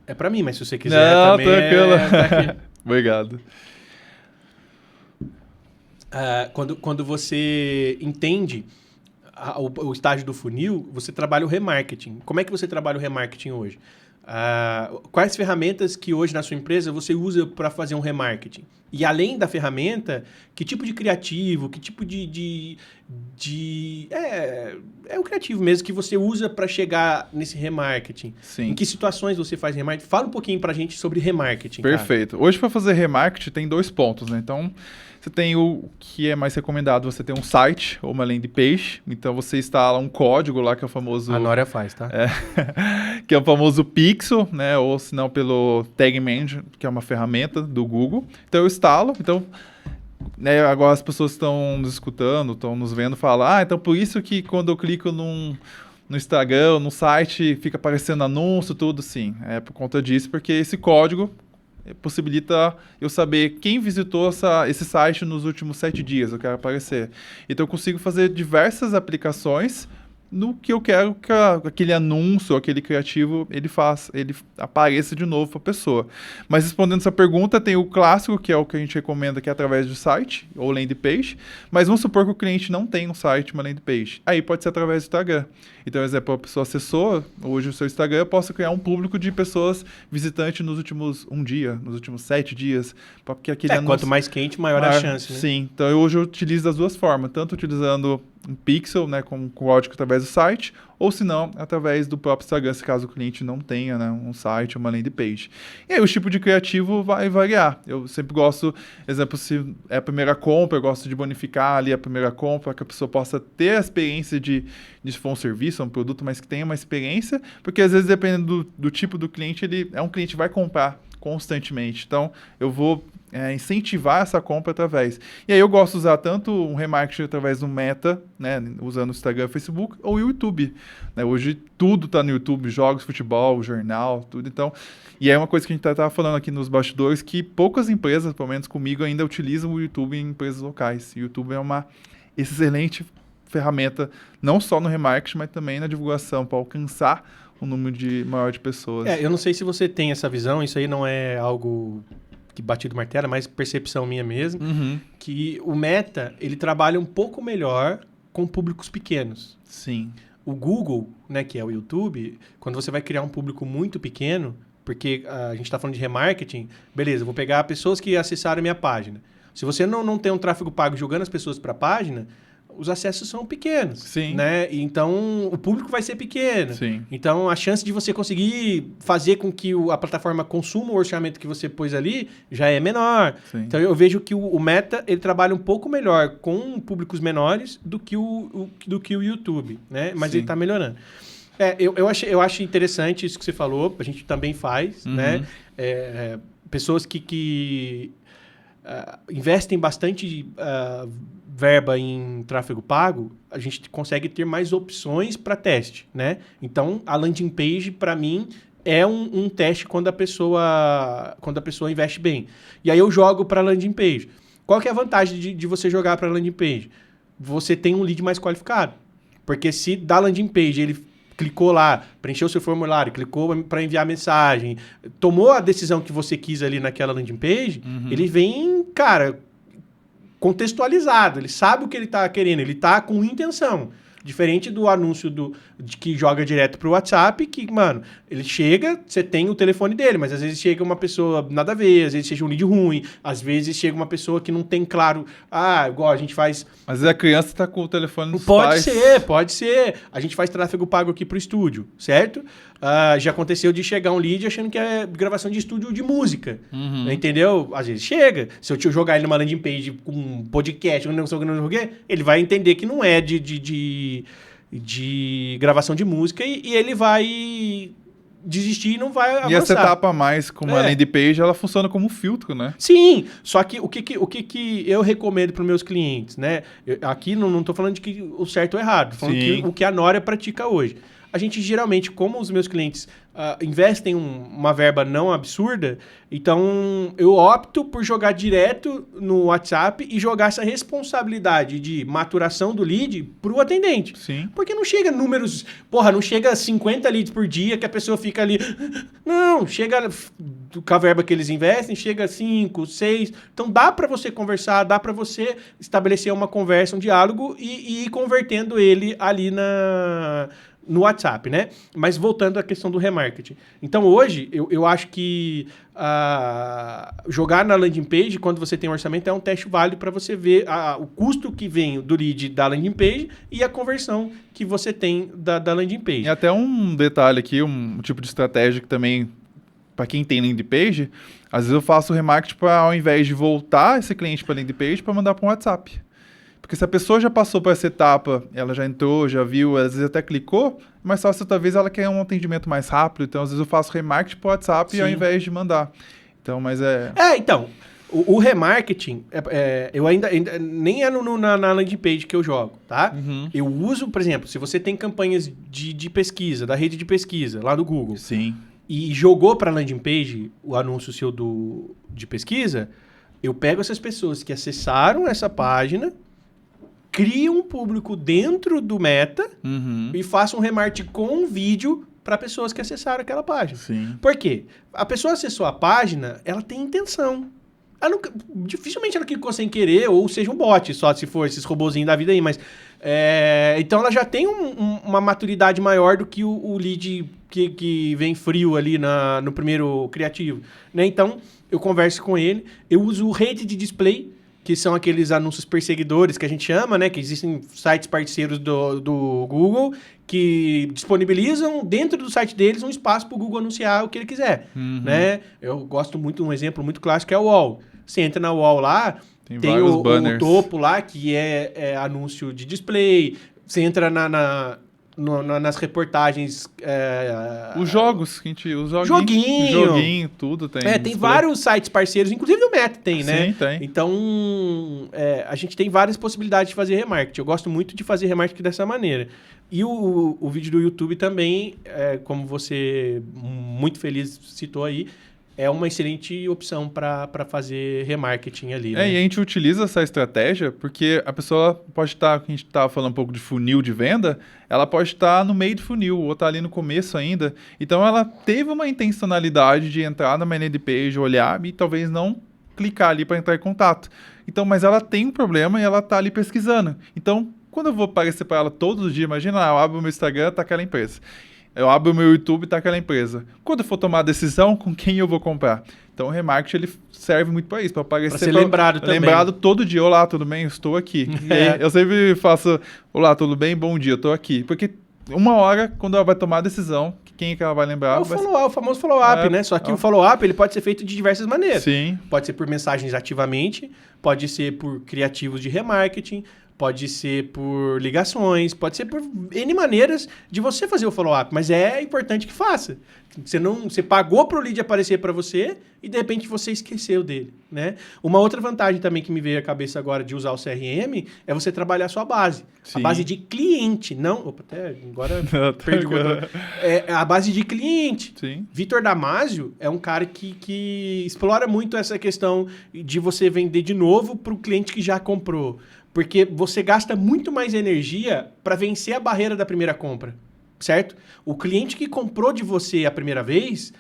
É pra mim, mas se você quiser também... Tranquilo. Obrigado. Quando você entende o estágio do funil, você trabalha o remarketing. Como é que você trabalha o remarketing hoje? Quais ferramentas que hoje na sua empresa você usa para fazer um remarketing? E além da ferramenta, que tipo de criativo, que tipo é o criativo mesmo que você usa para chegar nesse remarketing? Sim. Em que situações você faz remarketing? Fala um pouquinho pra gente sobre remarketing. Perfeito. Cara. Hoje, para fazer remarketing, tem 2 pontos, né? Então, você tem o que é mais recomendado, você tem um site ou uma landing page. Então, você instala um código lá, que é o famoso... A Nória faz, tá? Que é o famoso Pixel, né? Ou se não, pelo Tag Manager, que é uma ferramenta do Google. Então, eu instalo. Então, né, agora as pessoas estão nos escutando, estão nos vendo falar, então por isso que quando eu clico no Instagram, no site, fica aparecendo anúncio, tudo sim. É por conta disso, porque esse código possibilita eu saber quem visitou esse site nos últimos 7 dias, eu quero aparecer. Então eu consigo fazer diversas aplicações no que eu quero que aquele anúncio, aquele criativo, ele apareça de novo para a pessoa. Mas respondendo essa pergunta, tem o clássico, que é o que a gente recomenda, que é através do site ou landing page, mas vamos supor que o cliente não tem um site, uma landing page. Aí pode ser através do Instagram. Então, por exemplo, a pessoa acessou hoje o seu Instagram, eu posso criar um público de pessoas visitantes nos últimos 1 dia, nos últimos 7 dias, porque aquele anúncio... Quanto mais quente, maior a chance, né? Sim, então hoje eu utilizo das 2 formas, tanto utilizando um pixel, né, com código através do site, ou se não, através do próprio Instagram, se caso o cliente não tenha, né, um site, uma landing page. E aí o tipo de criativo vai variar. Eu sempre gosto, exemplo, se é a primeira compra, eu gosto de bonificar ali a primeira compra, para que a pessoa possa ter a experiência de se for um serviço, um produto, mas que tenha uma experiência, porque às vezes, dependendo do tipo do cliente, ele é um cliente que vai comprar constantemente. Então, eu vou incentivar essa compra através. E aí eu gosto de usar tanto um remarketing através do Meta, né, usando o Instagram, Facebook, ou o YouTube. Né? Hoje tudo está no YouTube, jogos, futebol, jornal, tudo. Então, e é uma coisa que a gente estava falando aqui nos bastidores, que poucas empresas, pelo menos comigo, ainda utilizam o YouTube em empresas locais. O YouTube é uma excelente ferramenta, não só no remarketing, mas também na divulgação, para alcançar um número maior de pessoas. Eu não sei se você tem essa visão, isso aí não é algo que batido martelo, é mais percepção minha mesmo, que o Meta, ele trabalha um pouco melhor com públicos pequenos. Sim. O Google, né, que é o YouTube, quando você vai criar um público muito pequeno, porque a gente está falando de remarketing, beleza, eu vou pegar pessoas que acessaram a minha página. Se você não tem um tráfego pago jogando as pessoas para a página, os acessos são pequenos. Sim. Né? Então, o público vai ser pequeno. Sim. Então, a chance de você conseguir fazer com que a plataforma consuma o orçamento que você pôs ali já é menor. Sim. Então, eu vejo que o Meta ele trabalha um pouco melhor com públicos menores do que o YouTube, né? Mas Sim. ele está melhorando. Eu acho interessante isso que você falou. A gente também faz, né? Pessoas que investem bastante verba em tráfego pago, a gente consegue ter mais opções para teste, né? Então, a landing page, para mim, é um teste quando a pessoa investe bem. E aí eu jogo para a landing page. Qual que é a vantagem de você jogar para a landing page? Você tem um lead mais qualificado. Porque se da landing page ele clicou lá, preencheu seu formulário, clicou para enviar mensagem, tomou a decisão que você quis ali naquela landing page, ele vem, cara, contextualizado, ele sabe o que ele está querendo, ele está com intenção. Diferente do anúncio de que joga direto pro WhatsApp, que, mano, ele chega, você tem o telefone dele, mas às vezes chega uma pessoa nada a ver, às vezes chega um lead ruim, às vezes chega uma pessoa que não tem claro, igual a gente faz... Mas a criança tá com o telefone dos pais. pais. Pode ser. A gente faz tráfego pago aqui pro estúdio, certo? Já aconteceu de chegar um lead achando que é gravação de estúdio de música, entendeu? Às vezes chega, se eu te jogar ele numa landing page com um podcast, não sei o que, ele vai entender que não é de gravação de música e ele vai desistir e não vai avançar. E essa etapa a mais com uma landing page, ela funciona como um filtro, né? Sim, só que o que eu recomendo para os meus clientes, né? Aqui não estou falando de que o certo ou errado, estou falando o que a Nória pratica hoje. A gente geralmente, como os meus clientes investem uma verba não absurda, então eu opto por jogar direto no WhatsApp e jogar essa responsabilidade de maturação do lead pro atendente. Sim. Porque não chega números... não chega 50 leads por dia que a pessoa fica ali... Não, chega com a verba que eles investem, chega 5, 6... Então dá para você conversar, dá para você estabelecer uma conversa, um diálogo e ir convertendo ele ali no WhatsApp, né? Mas voltando à questão do remarketing. Então, hoje, eu acho que jogar na landing page, quando você tem um orçamento, é um teste válido para você ver o custo que vem do lead da landing page e a conversão que você tem da landing page. E até um detalhe aqui, um tipo de estratégia que também, para quem tem landing page, às vezes eu faço o remarketing para, ao invés de voltar esse cliente para landing page, para mandar para um WhatsApp. Porque se a pessoa já passou por essa etapa, ela já entrou, já viu, às vezes até clicou, mas só se talvez ela quer um atendimento mais rápido, então às vezes eu faço remarketing para o WhatsApp ao invés de mandar. Então, mas então, o remarketing, eu ainda nem é na landing page que eu jogo, tá? Uhum. Eu uso, por exemplo, se você tem campanhas de pesquisa, da rede de pesquisa, lá do Google, sim, e jogou para a landing page o anúncio seu de pesquisa, eu pego essas pessoas que acessaram essa página, crio um público dentro do Meta e faço um remarketing com um vídeo para pessoas que acessaram aquela página. Sim. Por quê? A pessoa acessou a página, ela tem intenção. Dificilmente ela clicou sem querer, ou seja um bot, só se for esses robozinhos da vida aí, mas... então ela já tem uma maturidade maior do que o lead que vem frio ali no primeiro criativo, né? Então, eu converso com ele, eu uso rede de display, que são aqueles anúncios perseguidores que a gente chama, né? Que existem sites parceiros do Google que disponibilizam dentro do site deles um espaço para o Google anunciar o que ele quiser, né? Eu gosto muito, um exemplo muito clássico é o Wall. Você entra na Wall lá, tem o topo lá, que é anúncio de display. Você entra nas reportagens... os jogos que a gente usa. Joguinho, tudo tem. Tem vários sites parceiros, inclusive o Meta tem, né? Sim, tem. Então, a gente tem várias possibilidades de fazer remarketing. Eu gosto muito de fazer remarketing dessa maneira. E o vídeo do YouTube também, como você muito feliz citou aí, é uma excelente opção para fazer remarketing ali, né? E a gente utiliza essa estratégia porque a pessoa pode estar, a gente estava falando um pouco de funil de venda, ela pode estar no meio do funil ou estar ali no começo ainda. Então, ela teve uma intencionalidade de entrar na minha landing page, olhar e talvez não clicar ali para entrar em contato. Então, mas ela tem um problema e ela está ali pesquisando. Então, quando eu vou aparecer para ela todos os dias, imagina, eu abro o meu Instagram, tá aquela empresa. Eu abro o meu YouTube, tá aquela empresa. Quando eu for tomar a decisão, com quem eu vou comprar? Então, o remarketing, ele serve muito para isso, para aparecer... Para ser lembrado também. Lembrado todo dia. Olá, tudo bem? Eu estou aqui. E aí, eu sempre faço, olá, tudo bem? Bom dia, eu estou aqui. Porque uma hora, quando ela vai tomar a decisão, quem é que ela vai lembrar? O famoso follow-up, né? Só que o follow-up, ele pode ser feito de diversas maneiras. Sim. Pode ser por mensagens ativamente, pode ser por criativos de remarketing, pode ser por ligações, pode ser por N maneiras de você fazer o follow-up, mas é importante que faça. Você pagou para o lead aparecer para você e, de repente, você esqueceu dele, né? Uma outra vantagem também que me veio à cabeça agora de usar o CRM é você trabalhar a sua base. Sim. A base de cliente, não... Opa, até agora perdi o botão. É a base de cliente. Sim. Vitor Damasio é um cara que explora muito essa questão de você vender de novo para o cliente que já comprou. Porque você gasta muito mais energia para vencer a barreira da primeira compra, certo? O cliente que comprou de você a primeira vez,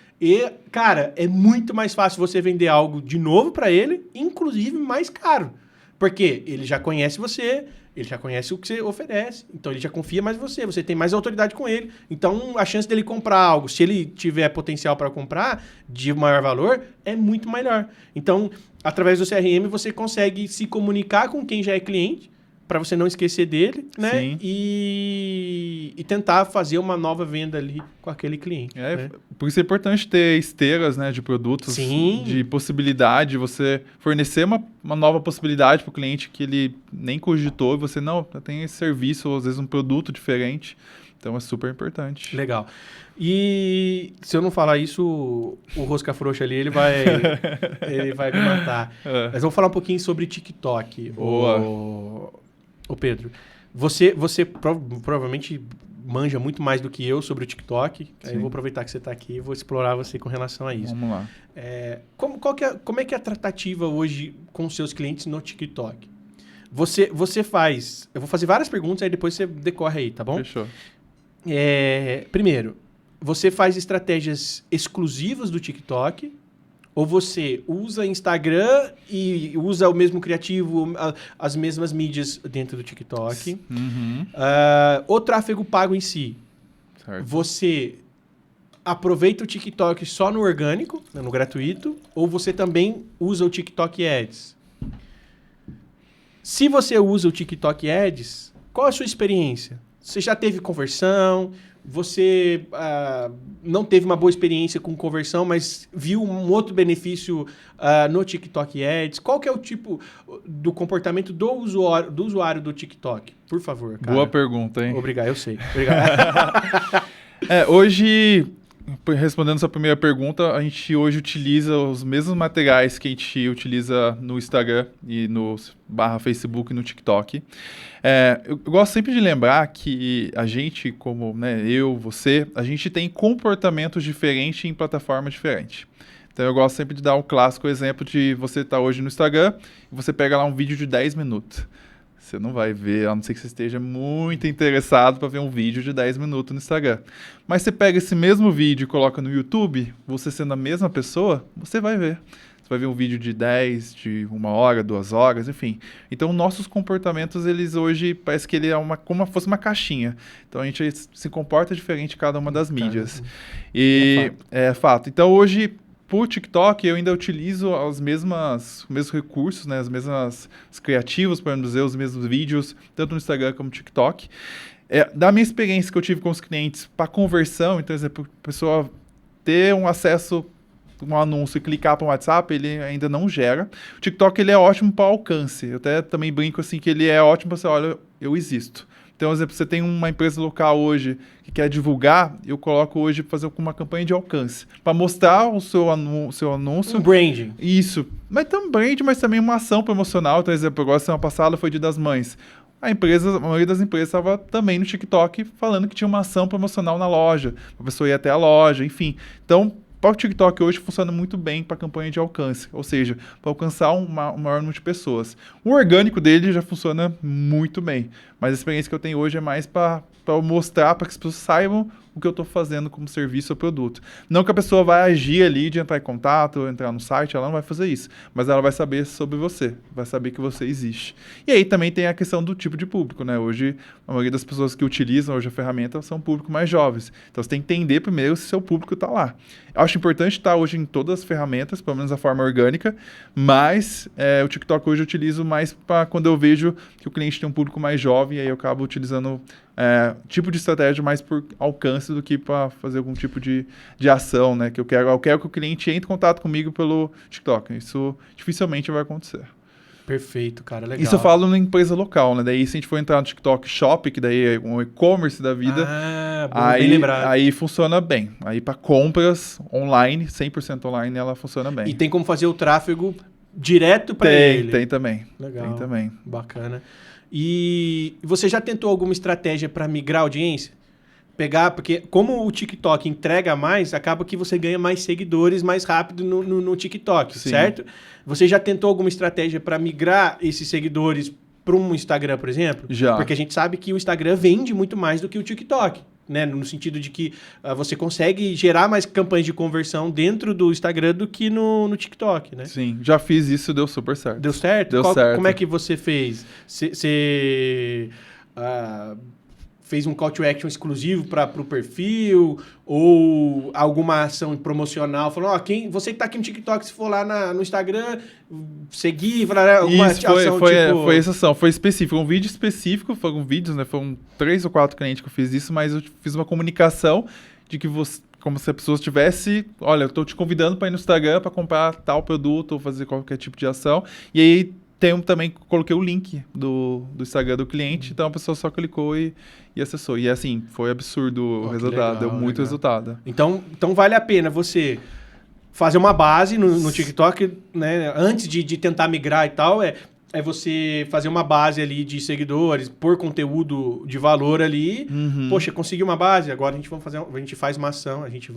cara, é muito mais fácil você vender algo de novo para ele, inclusive mais caro. Porque ele já conhece você, ele já conhece o que você oferece, então ele já confia mais em você tem mais autoridade com ele. Então, a chance dele comprar algo, se ele tiver potencial para comprar de maior valor, é muito maior. Então, através do CRM, você consegue se comunicar com quem já é cliente, para você não esquecer dele, né? Sim. E tentar fazer uma nova venda ali com aquele cliente. Né? Por isso é importante ter esteiras, né, de produtos, Sim. de possibilidade, você fornecer uma nova possibilidade para o cliente que ele nem cogitou, e você não tem esse serviço, ou às vezes um produto diferente. Então é super importante. Legal. E se eu não falar isso, o Rosca Frouxa ali, ele vai me matar. Mas vamos falar um pouquinho sobre TikTok. Boa. Ô Pedro, você provavelmente manja muito mais do que eu sobre o TikTok. Aí eu vou aproveitar que você está aqui e vou explorar você com relação a isso. Vamos lá. Como é que é a tratativa hoje com os seus clientes no TikTok? Você faz... Eu vou fazer várias perguntas, aí depois você decorre aí, tá bom? Fechou. Primeiro, você faz estratégias exclusivas do TikTok? Ou você usa Instagram e usa o mesmo criativo, as mesmas mídias dentro do TikTok? Uhum. Ou tráfego pago em si? Certo. Você aproveita o TikTok só no orgânico, no gratuito, ou você também usa o TikTok Ads? Se você usa o TikTok Ads, qual a sua experiência? Você já teve conversão? Você não teve uma boa experiência com conversão, mas viu um outro benefício no TikTok Ads? Qual que é o tipo do comportamento do usuário do TikTok? Por favor, cara. Boa pergunta, hein? Obrigado, eu sei. Obrigado. Hoje, respondendo sua primeira pergunta, a gente hoje utiliza os mesmos materiais que a gente utiliza no Instagram e no /Facebook e no TikTok. Eu gosto sempre de lembrar que a gente, como eu, você, a gente tem comportamentos diferentes em plataformas diferentes. Então eu gosto sempre de dar um clássico exemplo de você estar hoje no Instagram e você pega lá um vídeo de 10 minutos. Você não vai ver, a não ser que você esteja muito interessado para ver um vídeo de 10 minutos no Instagram. Mas você pega esse mesmo vídeo e coloca no YouTube, você sendo a mesma pessoa, você vai ver. Você vai ver um vídeo de 10, de 1 hora, 2 horas, enfim. Então, nossos comportamentos, eles hoje, parece que ele é como se fosse uma caixinha. Então, a gente se comporta diferente em cada uma das mídias. E é fato. Então, hoje, por TikTok, eu ainda utilizo os mesmos recursos, né? Os criativos, para dizer, os mesmos vídeos, tanto no Instagram como no TikTok. Da minha experiência que eu tive com os clientes para conversão, então, por exemplo, a pessoa ter um acesso um anúncio e clicar para o WhatsApp, ele ainda não gera. O TikTok ele é ótimo para alcance. Eu até também brinco assim que ele é ótimo para você, olha, eu existo. Então, por exemplo, você tem uma empresa local hoje que quer divulgar, eu coloco hoje para fazer uma campanha de alcance, para mostrar o seu anúncio. Um branding. Isso. Mas também mas também uma ação promocional. Então, por exemplo, agora semana passada foi Dia das Mães. A maioria das empresas estava também no TikTok falando que tinha uma ação promocional na loja. A pessoa ia até a loja, enfim. Então, o TikTok hoje funciona muito bem para campanha de alcance, ou seja, para alcançar um maior número de pessoas. O orgânico dele já funciona muito bem, mas a experiência que eu tenho hoje é mais para mostrar, para que as pessoas saibam o que eu estou fazendo como serviço ou produto. Não que a pessoa vai agir ali de entrar em contato, entrar no site, ela não vai fazer isso, mas ela vai saber sobre você, vai saber que você existe. E aí também tem a questão do tipo de público, né? Hoje, a maioria das pessoas que utilizam hoje a ferramenta são público mais jovens. Então, você tem que entender primeiro se seu público está lá. Eu acho importante estar hoje em todas as ferramentas, pelo menos a forma orgânica, mas o TikTok hoje eu utilizo mais para quando eu vejo que o cliente tem um público mais jovem, e aí eu acabo utilizando tipo de estratégia mais por alcance do que para fazer algum tipo de ação, né? Que eu quero que o cliente entre em contato comigo pelo TikTok. Isso dificilmente vai acontecer. Perfeito, cara, legal. Isso eu falo na empresa local, né? Daí se a gente for entrar no TikTok Shop, que daí é um e-commerce da vida, bem lembrado. Aí funciona bem. Aí para compras online, 100% online, ela funciona bem. E tem como fazer o tráfego direto para ele? Tem também. Legal. Tem também. Bacana. E você já tentou alguma estratégia para migrar a audiência? Porque como o TikTok entrega mais, acaba que você ganha mais seguidores mais rápido no TikTok, Sim. certo? Você já tentou alguma estratégia para migrar esses seguidores para um Instagram, por exemplo? Já. Porque a gente sabe que o Instagram vende muito mais do que o TikTok, né? No sentido de que você consegue gerar mais campanhas de conversão dentro do Instagram do que no TikTok, né? Sim, já fiz isso, deu super certo. Deu certo? Deu certo. Como é que você fez? Você fez um call to action exclusivo para o perfil ou alguma ação promocional? Falou, você que está aqui no TikTok, se for lá no Instagram, seguir, alguma isso, ação foi essa ação, foi específico, um vídeo específico, foram vídeos, né? Foram 3 ou 4 clientes que eu fiz isso, mas eu fiz uma comunicação de que você, como se a pessoa estivesse, olha, eu estou te convidando para ir no Instagram para comprar tal produto ou fazer qualquer tipo de ação, e aí também coloquei o link do Instagram do cliente, então a pessoa só clicou e acessou. E assim, foi absurdo o resultado, legal, deu muito resultado. Então vale a pena você fazer uma base no TikTok, né? Antes de tentar migrar e tal, é você fazer uma base ali de seguidores, pôr conteúdo de valor ali. Uhum. Poxa, consegui uma base, agora a gente faz uma ação, a gente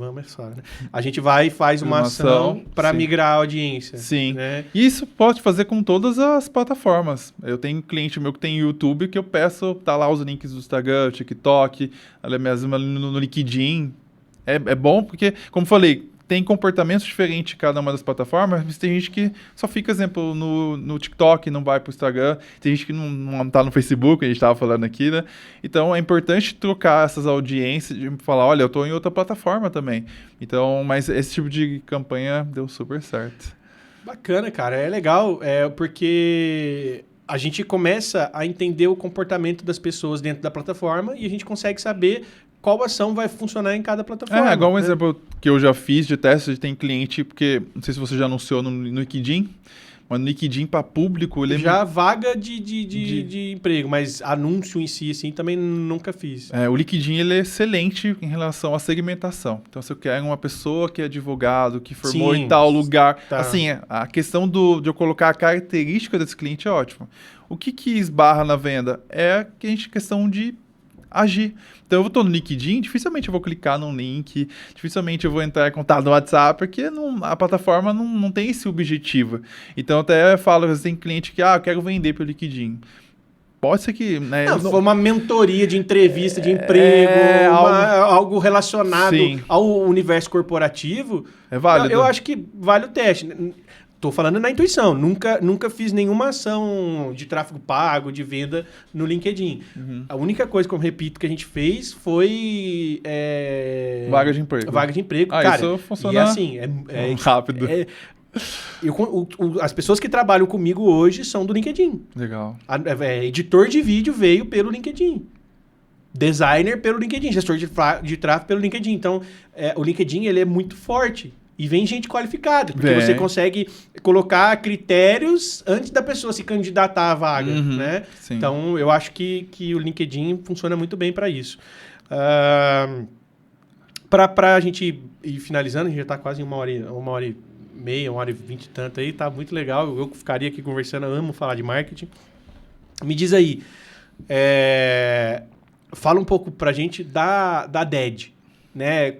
vai e faz uma ação para migrar a audiência. Sim. Né? E isso pode fazer com todas as plataformas. Eu tenho um cliente meu que tem YouTube que eu peço, tá lá os links do Instagram, TikTok, mesmo no LinkedIn. É bom porque, como falei, tem comportamentos diferentes em cada uma das plataformas, mas tem gente que só fica, exemplo, no TikTok, não vai pro Instagram, tem gente que não tá no Facebook, a gente tava falando aqui, né? Então, é importante trocar essas audiências, de falar, olha, eu tô em outra plataforma também. Então, mas esse tipo de campanha deu super certo. Bacana, cara. É legal, porque a gente começa a entender o comportamento das pessoas dentro da plataforma e a gente consegue saber qual ação vai funcionar em cada plataforma. Igual um exemplo que eu já fiz de teste, tem cliente, porque não sei se você já anunciou no LinkedIn, mas no LinkedIn para público... Ele já vaga de emprego, mas anúncio em si, assim, também nunca fiz. O LinkedIn ele é excelente em relação à segmentação. Então, se eu quero uma pessoa que é advogado, que formou em tal lugar... Tá. Assim, a questão de eu colocar a característica desse cliente é ótima. O que esbarra na venda? É questão de agir. Então, eu estou no LinkedIn, dificilmente eu vou clicar num link, dificilmente eu vou entrar em contato no WhatsApp, porque a plataforma não tem esse objetivo. Então, até falo, às vezes tem cliente que, eu quero vender pelo LinkedIn. Pode ser que... Né, foi uma mentoria de entrevista de emprego, algo relacionado ao universo corporativo. É válido. Eu acho que vale o teste. Tô falando na intuição. Nunca fiz nenhuma ação de tráfego pago, de venda no LinkedIn. Uhum. A única coisa que eu repito que a gente fez foi... vaga de emprego. Vaga de emprego. Cara, isso funciona e assim, rápido. As pessoas que trabalham comigo hoje são do LinkedIn. Legal. Editor de vídeo veio pelo LinkedIn. Designer pelo LinkedIn. Gestor de tráfego pelo LinkedIn. Então, o LinkedIn ele é muito forte. E vem gente qualificada, porque você consegue colocar critérios antes da pessoa se candidatar à vaga, né? Sim. Então, eu acho que o LinkedIn funciona muito bem para isso. Para a gente ir finalizando, a gente já está quase uma hora e meia, 1h20 e tanto aí, tá muito legal. Eu ficaria aqui conversando, eu amo falar de marketing. Me diz aí, fala um pouco para a gente da DED, né?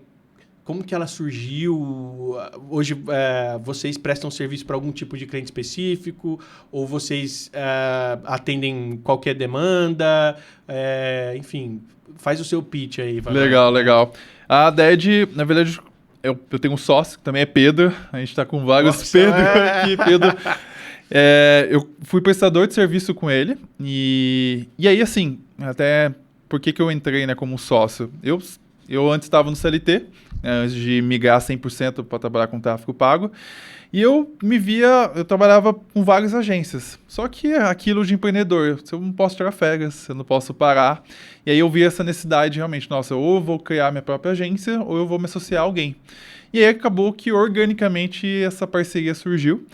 Como que ela surgiu? Hoje vocês prestam serviço para algum tipo de cliente específico? Ou vocês atendem qualquer demanda? Enfim, faz o seu pitch aí. Legal. A DED, na verdade, eu tenho um sócio, que também é Pedro. A gente está com vários Pedro aqui. Pedro. Eu fui prestador de serviço com ele. E aí, assim, até por que eu entrei, né, como sócio? Eu antes estava no CLT, antes de migrar 100% para trabalhar com tráfego pago, e eu trabalhava com várias agências, só que aquilo de empreendedor, eu não posso tirar férias, eu não posso parar, e aí eu vi essa necessidade realmente, nossa, ou eu vou criar minha própria agência, ou eu vou me associar a alguém. E aí acabou que organicamente essa parceria surgiu,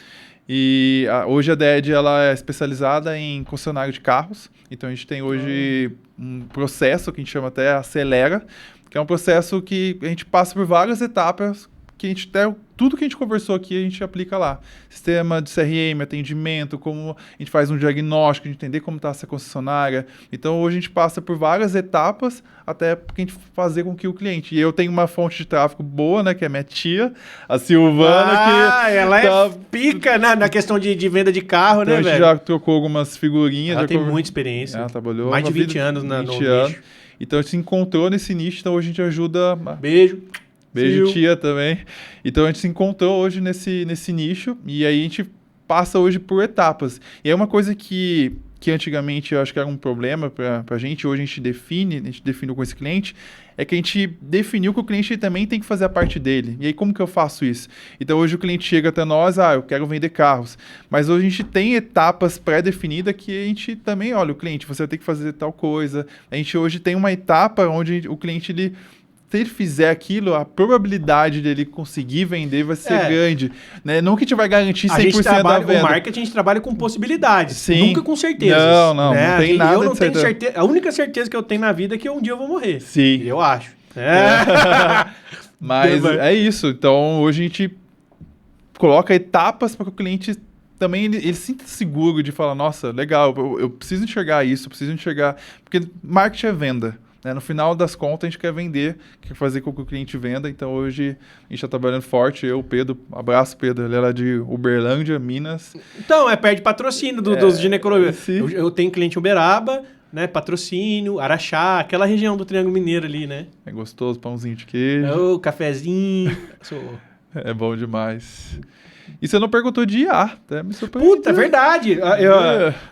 e hoje a DED ela é especializada em concessionário de carros, então a gente tem hoje um processo que a gente chama até Acelera, que é um processo que a gente passa por várias etapas, que a gente tudo que a gente conversou aqui a gente aplica lá. Sistema de CRM, atendimento, como a gente faz um diagnóstico, a gente entender como está essa concessionária. Então hoje a gente passa por várias etapas até para a gente fazer com que o cliente... E eu tenho uma fonte de tráfego boa, né, que é minha tia, a Silvana. Ela é pica na questão de venda de carro, então né, velho? A gente já trocou algumas figurinhas. Ela tem muita experiência. Ela trabalhou mais de 20 anos no nicho. Então a gente se encontrou nesse nicho, então hoje a gente ajuda... Beijo, tia também. Então a gente se encontrou hoje nesse nicho e aí a gente passa hoje por etapas. E é uma coisa que antigamente eu acho que era um problema pra gente, hoje a gente definiu com esse cliente, é que a gente definiu que o cliente também tem que fazer a parte dele. E aí como que eu faço isso? Então hoje o cliente chega até nós, eu quero vender carros. Mas hoje a gente tem etapas pré-definidas que a gente também, olha, o cliente, você vai ter que fazer tal coisa. A gente hoje tem uma etapa onde o cliente, se ele fizer aquilo, a probabilidade dele conseguir vender vai ser grande. Né? Não que a gente vai garantir 100% da venda. O marketing a gente trabalha com possibilidades, sim. Nunca com certezas. Não tem nada de certeza. A única certeza que eu tenho na vida é que um dia eu vou morrer. Sim. Eu acho. Mas é isso. Então, hoje a gente coloca etapas para que o cliente também ele sinta seguro de falar, nossa, legal, eu preciso enxergar isso, porque marketing é venda. No final das contas, a gente quer vender, quer fazer com que o cliente venda. Então, hoje, a gente está trabalhando forte. Eu, Pedro, abraço, Pedro. Ele era de Uberlândia, Minas. Então, perde patrocínio dos ginecologistas. Eu tenho cliente em Uberaba, né? Patrocínio, Araxá, aquela região do Triângulo Mineiro ali, né? É gostoso, pãozinho de queijo. Cafezinho. É bom demais. E você não perguntou de IA, até me surpreendeu. Puta, é verdade.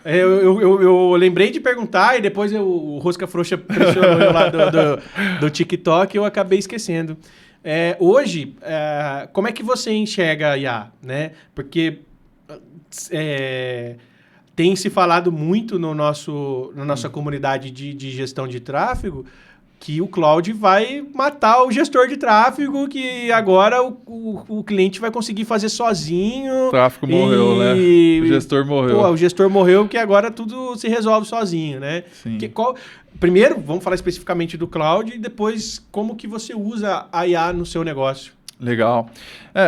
Eu lembrei de perguntar e depois o Rosca Frouxa pressionou eu lá do TikTok e eu acabei esquecendo. Hoje, como é que você enxerga a IA, né? Porque tem se falado muito na nossa comunidade de gestão de tráfego que o cloud vai matar o gestor de tráfego, que agora o cliente vai conseguir fazer sozinho. O tráfego morreu, né? O gestor morreu. Pô, o gestor morreu porque agora tudo se resolve sozinho, né? Sim. Primeiro, vamos falar especificamente do cloud e depois como que você usa a IA no seu negócio. Legal.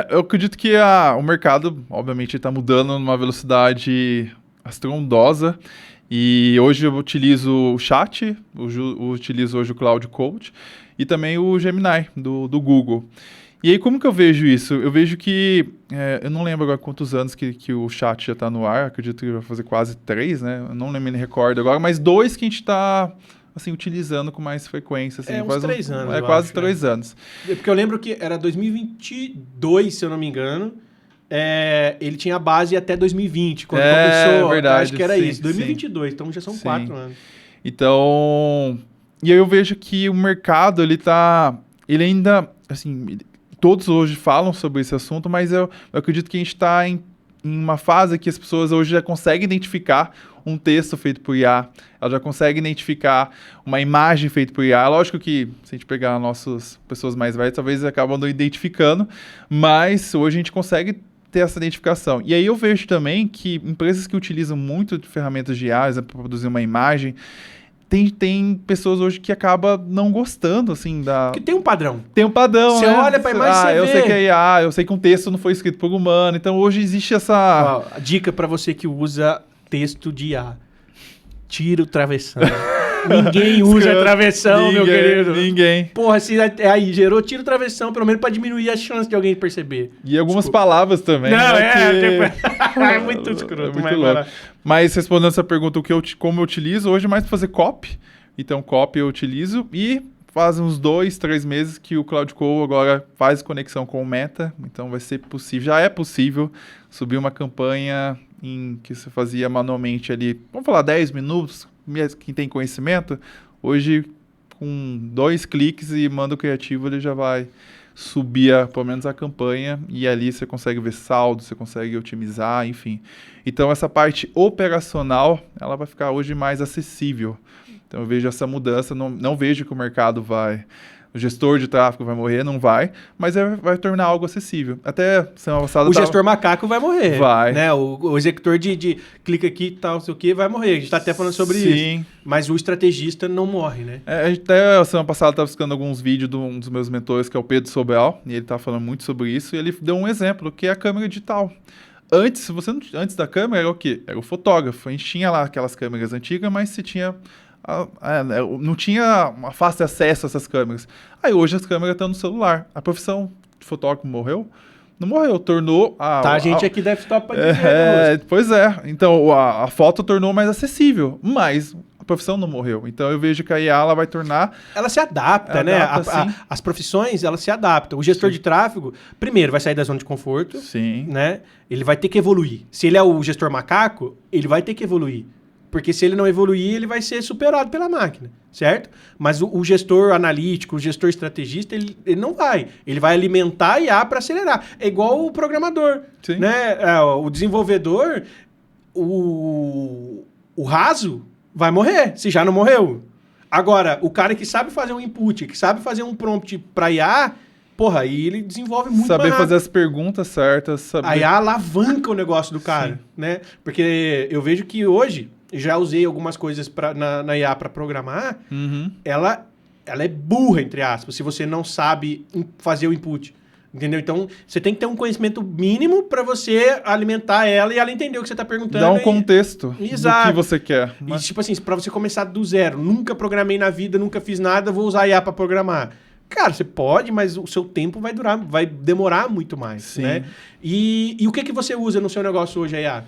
Eu acredito que o mercado, obviamente, está mudando numa velocidade estrondosa. E hoje eu utilizo o chat, eu utilizo hoje o Cloud Coach e também o Gemini do Google. E aí, como que eu vejo isso? Eu vejo que, eu não lembro agora quantos anos que o chat já está no ar, acredito que vai fazer quase 3, né? Eu não me recordo agora, mas 2 que a gente está assim, utilizando com mais frequência. Assim, uns 3 anos. Quase 3 anos. Porque eu lembro que era 2022, se eu não me engano. Ele tinha base até 2020, quando começou, verdade, acho que era sim, isso, 2022, sim. Então já são Sim. 4 anos. Então, e aí eu vejo que o mercado, ele ainda, assim, todos hoje falam sobre esse assunto, mas eu acredito que a gente está em uma fase que as pessoas hoje já conseguem identificar um texto feito por IA, ela já consegue identificar uma imagem feita por IA. Lógico que, se a gente pegar nossas pessoas mais velhas, talvez acabam não identificando, mas hoje a gente consegue ter essa identificação. E aí eu vejo também que empresas que utilizam muito de ferramentas de IA, para produzir uma imagem, tem pessoas hoje que acabam não gostando, assim, Porque tem um padrão. Tem um padrão, Você olha pra imagem e você eu vê. sei que é IA, eu sei que um texto não foi escrito por humano, então hoje existe essa... A dica pra você que usa texto de IA. Tira o travessão. Ninguém usa travessão, meu querido. Ninguém. Porra, se aí gerou, tira o travessão, pelo menos pra diminuir a chance de alguém perceber. E algumas palavras também. Não, tipo, é muito escroto. Muito louco. Mas respondendo essa pergunta, como eu utilizo hoje, é mais pra fazer copy. Então, copy eu utilizo e faz uns 2, 3 meses que o Cloud Call agora faz conexão com o Meta. Então, vai ser possível, já é possível subir uma campanha que você fazia manualmente ali, vamos falar 10 minutos, quem tem conhecimento, hoje com 2 cliques e manda o criativo, ele já vai subir pelo menos a campanha e ali você consegue ver saldo, você consegue otimizar, enfim. Então essa parte operacional, ela vai ficar hoje mais acessível. Então eu vejo essa mudança, não vejo que o mercado o gestor de tráfego vai morrer, não vai, mas vai tornar algo acessível. Até semana passada... O gestor macaco vai morrer. Vai. Né? O executor de clica aqui e tal, não sei o que, vai morrer. A gente está até falando sobre isso. Mas o estrategista não morre, né? A gente até semana passada estava buscando alguns vídeos de um dos meus mentores, que é o Pedro Sobral, e ele estava falando muito sobre isso, e ele deu um exemplo, que é a câmera digital. Antes da câmera era o quê? Era o fotógrafo. A gente tinha lá aquelas câmeras antigas, mas se tinha... não tinha fácil acesso a essas câmeras. Aí hoje as câmeras estão no celular. A profissão de fotógrafo morreu? Não morreu, tornou... a gente aqui desktop para dizer. Pois é. Então a foto tornou mais acessível, mas a profissão não morreu. Então eu vejo que a IA ela vai tornar... Ela se adapta, né? As profissões, elas se adaptam. O gestor de tráfego, primeiro, vai sair da zona de conforto. Sim. Né? Ele vai ter que evoluir. Se ele é o gestor macaco, ele vai ter que evoluir. Porque se ele não evoluir, ele vai ser superado pela máquina, certo? Mas o gestor analítico, o gestor estrategista, ele não vai. Ele vai alimentar a IA para acelerar. É igual o programador. Sim. Né? O desenvolvedor, o raso, vai morrer, se já não morreu. Agora, o cara que sabe fazer um input, que sabe fazer um prompt para IA... Porra, aí ele desenvolve muito mais rápido. Saber fazer as perguntas certas. A IA alavanca o negócio do cara, né? Porque eu vejo que hoje, já usei algumas coisas na IA para programar, ela é burra, entre aspas, se você não sabe fazer o input. Entendeu? Então, você tem que ter um conhecimento mínimo para você alimentar ela e ela entender o que você está perguntando. Dá um contexto do que você quer. Mas... E tipo assim, para você começar do zero, nunca programei na vida, nunca fiz nada, vou usar a IA para programar. Cara, você pode, mas o seu tempo vai demorar muito mais, Sim. Né? E o que você usa no seu negócio hoje, IA?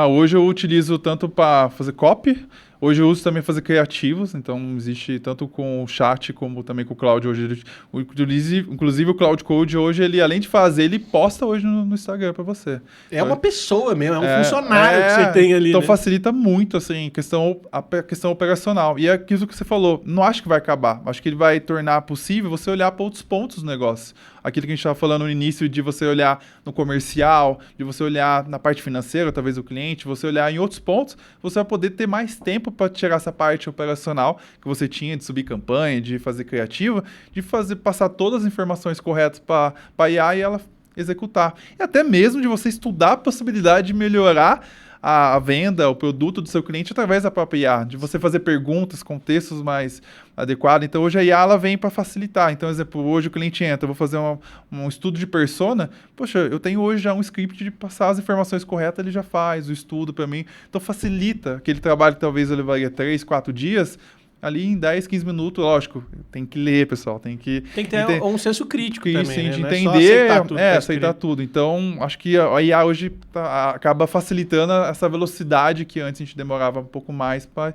Hoje eu utilizo tanto para fazer copy, Hoje eu uso também fazer criativos, então existe tanto com o chat como também com o Cloud hoje. Inclusive o Cloud Code hoje, ele além de fazer, ele posta hoje no Instagram para você. É uma pessoa mesmo, é um funcionário que você tem ali, então né? facilita muito, assim, a questão operacional. E é aquilo que você falou, não acho que vai acabar. Acho que ele vai tornar possível você olhar para outros pontos do negócio. Aquilo que a gente estava falando no início, de você olhar no comercial, de você olhar na parte financeira, talvez do cliente, você olhar em outros pontos, você vai poder ter mais tempo para tirar essa parte operacional que você tinha de subir campanha, de fazer criativa, de passar todas as informações corretas para a IA e ela executar. E até mesmo de você estudar a possibilidade de melhorar a venda, o produto do seu cliente através da própria IA, de você fazer perguntas com textos mais adequados. Então, hoje a IA ela vem para facilitar. Então, por exemplo, hoje o cliente entra, eu vou fazer um estudo de persona, poxa, eu tenho hoje já um script de passar as informações corretas, ele já faz o estudo para mim. Então, facilita aquele trabalho que talvez eu levaria 3, 4 dias, ali em 10, 15 minutos, lógico, tem que ler, pessoal, tem que ter um senso crítico também, sim, né? de Não entender, aceitar tudo. Então, acho que a IA hoje acaba facilitando essa velocidade que antes a gente demorava um pouco mais para...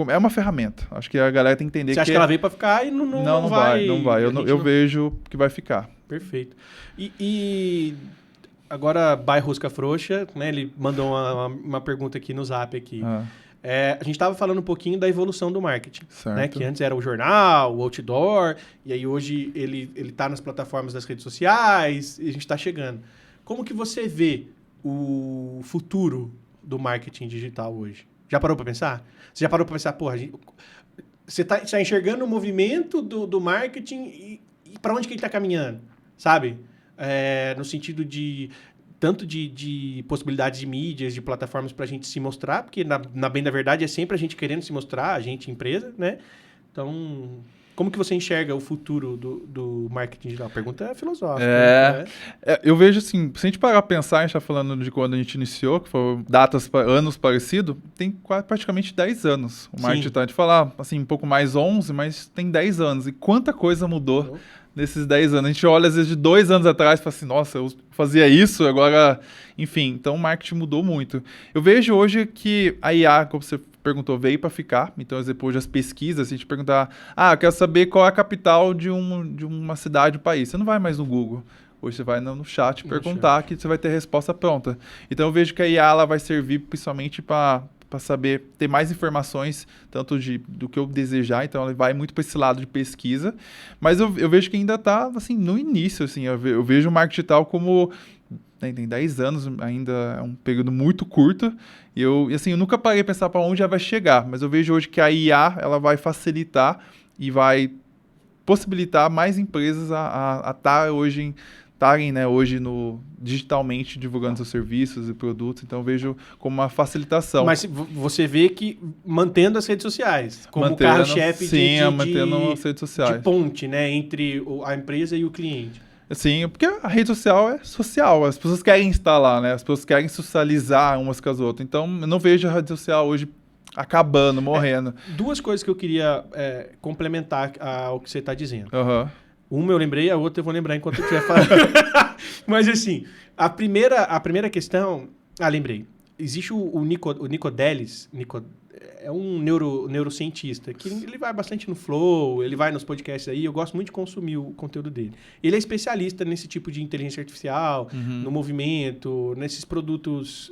É uma ferramenta. Acho que a galera tem que entender Você acha que ela veio para ficar e não vai? Não vai. Eu vejo que vai ficar. Perfeito. E agora, By Rosca Frouxa, né? Ele mandou uma pergunta aqui no Zap aqui. A gente estava falando um pouquinho da evolução do marketing, né? Que antes era o jornal, o outdoor, e aí hoje ele está nas plataformas das redes sociais, e a gente está chegando. Como que você vê o futuro do marketing digital hoje? Já parou para pensar? Você já parou para pensar, porra, você está enxergando o movimento do marketing e para onde que ele está caminhando, sabe? No sentido de... tanto de possibilidades de mídias, de plataformas para a gente se mostrar, porque na bem da verdade é sempre a gente querendo se mostrar, a gente, empresa, né? Então, como que você enxerga o futuro do marketing digital? Pergunta é filosófica. Eu vejo assim, se a gente parar a pensar, a gente está falando de quando a gente iniciou, que foram anos parecidos, tem praticamente 10 anos. O marketing digital, a gente fala assim, um pouco mais 11, mas tem 10 anos. E quanta coisa mudou nesses 10 anos. A gente olha, às vezes, de 2 anos atrás e fala assim, nossa, eu fazia isso, agora... Enfim, então o marketing mudou muito. Eu vejo hoje que a IA, como você perguntou, veio para ficar. Então, depois das pesquisas, se a gente perguntar, eu quero saber qual é a capital de uma cidade, um país. Você não vai mais no Google. Hoje você vai no chat perguntar que você vai ter a resposta pronta. Então, eu vejo que a IA ela vai servir principalmente para saber ter mais informações, tanto do que eu desejar, então ela vai muito para esse lado de pesquisa, mas eu vejo que ainda está assim, no início, assim, eu vejo o marketing digital como tem 10 anos, ainda é um período muito curto, e assim, eu nunca parei a pensar para onde ela vai chegar, mas eu vejo hoje que a IA ela vai facilitar e vai possibilitar mais empresas a estar hoje estarem, né, hoje digitalmente divulgando seus serviços e produtos, então eu vejo como uma facilitação. Mas você vê que mantendo as redes sociais, como o carro-chefe mantendo as redes sociais. De ponte, né, entre a empresa e o cliente. Sim, porque a rede social é social, as pessoas querem estar lá, né, as pessoas querem socializar umas com as outras, então eu não vejo a rede social hoje acabando, morrendo. Duas coisas que eu queria complementar ao que você está dizendo. Uma eu lembrei, a outra eu vou lembrar enquanto eu estiver falando. Mas assim, a primeira questão... lembrei. Existe o Nico Delis, é um neurocientista, que ele vai bastante no Flow, ele vai nos podcasts aí, eu gosto muito de consumir o conteúdo dele. Ele é especialista nesse tipo de inteligência artificial, no movimento, nesses produtos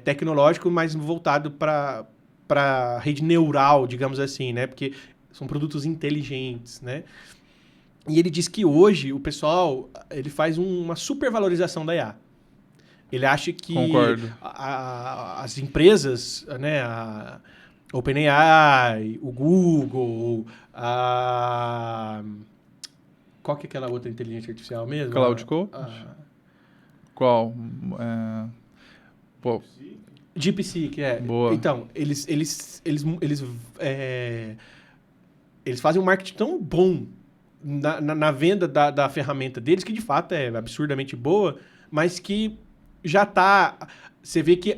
tecnológicos, mais voltado para a rede neural, digamos assim, né? Porque são produtos inteligentes, né? E ele diz que hoje o pessoal ele faz uma supervalorização da IA. Ele acha que as empresas, né, a OpenAI, o Google, qual que é aquela outra inteligência artificial mesmo? Cloud Code? Qual? DeepSeek, Boa. Então, eles fazem um marketing tão bom na venda da ferramenta deles, que de fato é absurdamente boa, mas que já está... Você vê que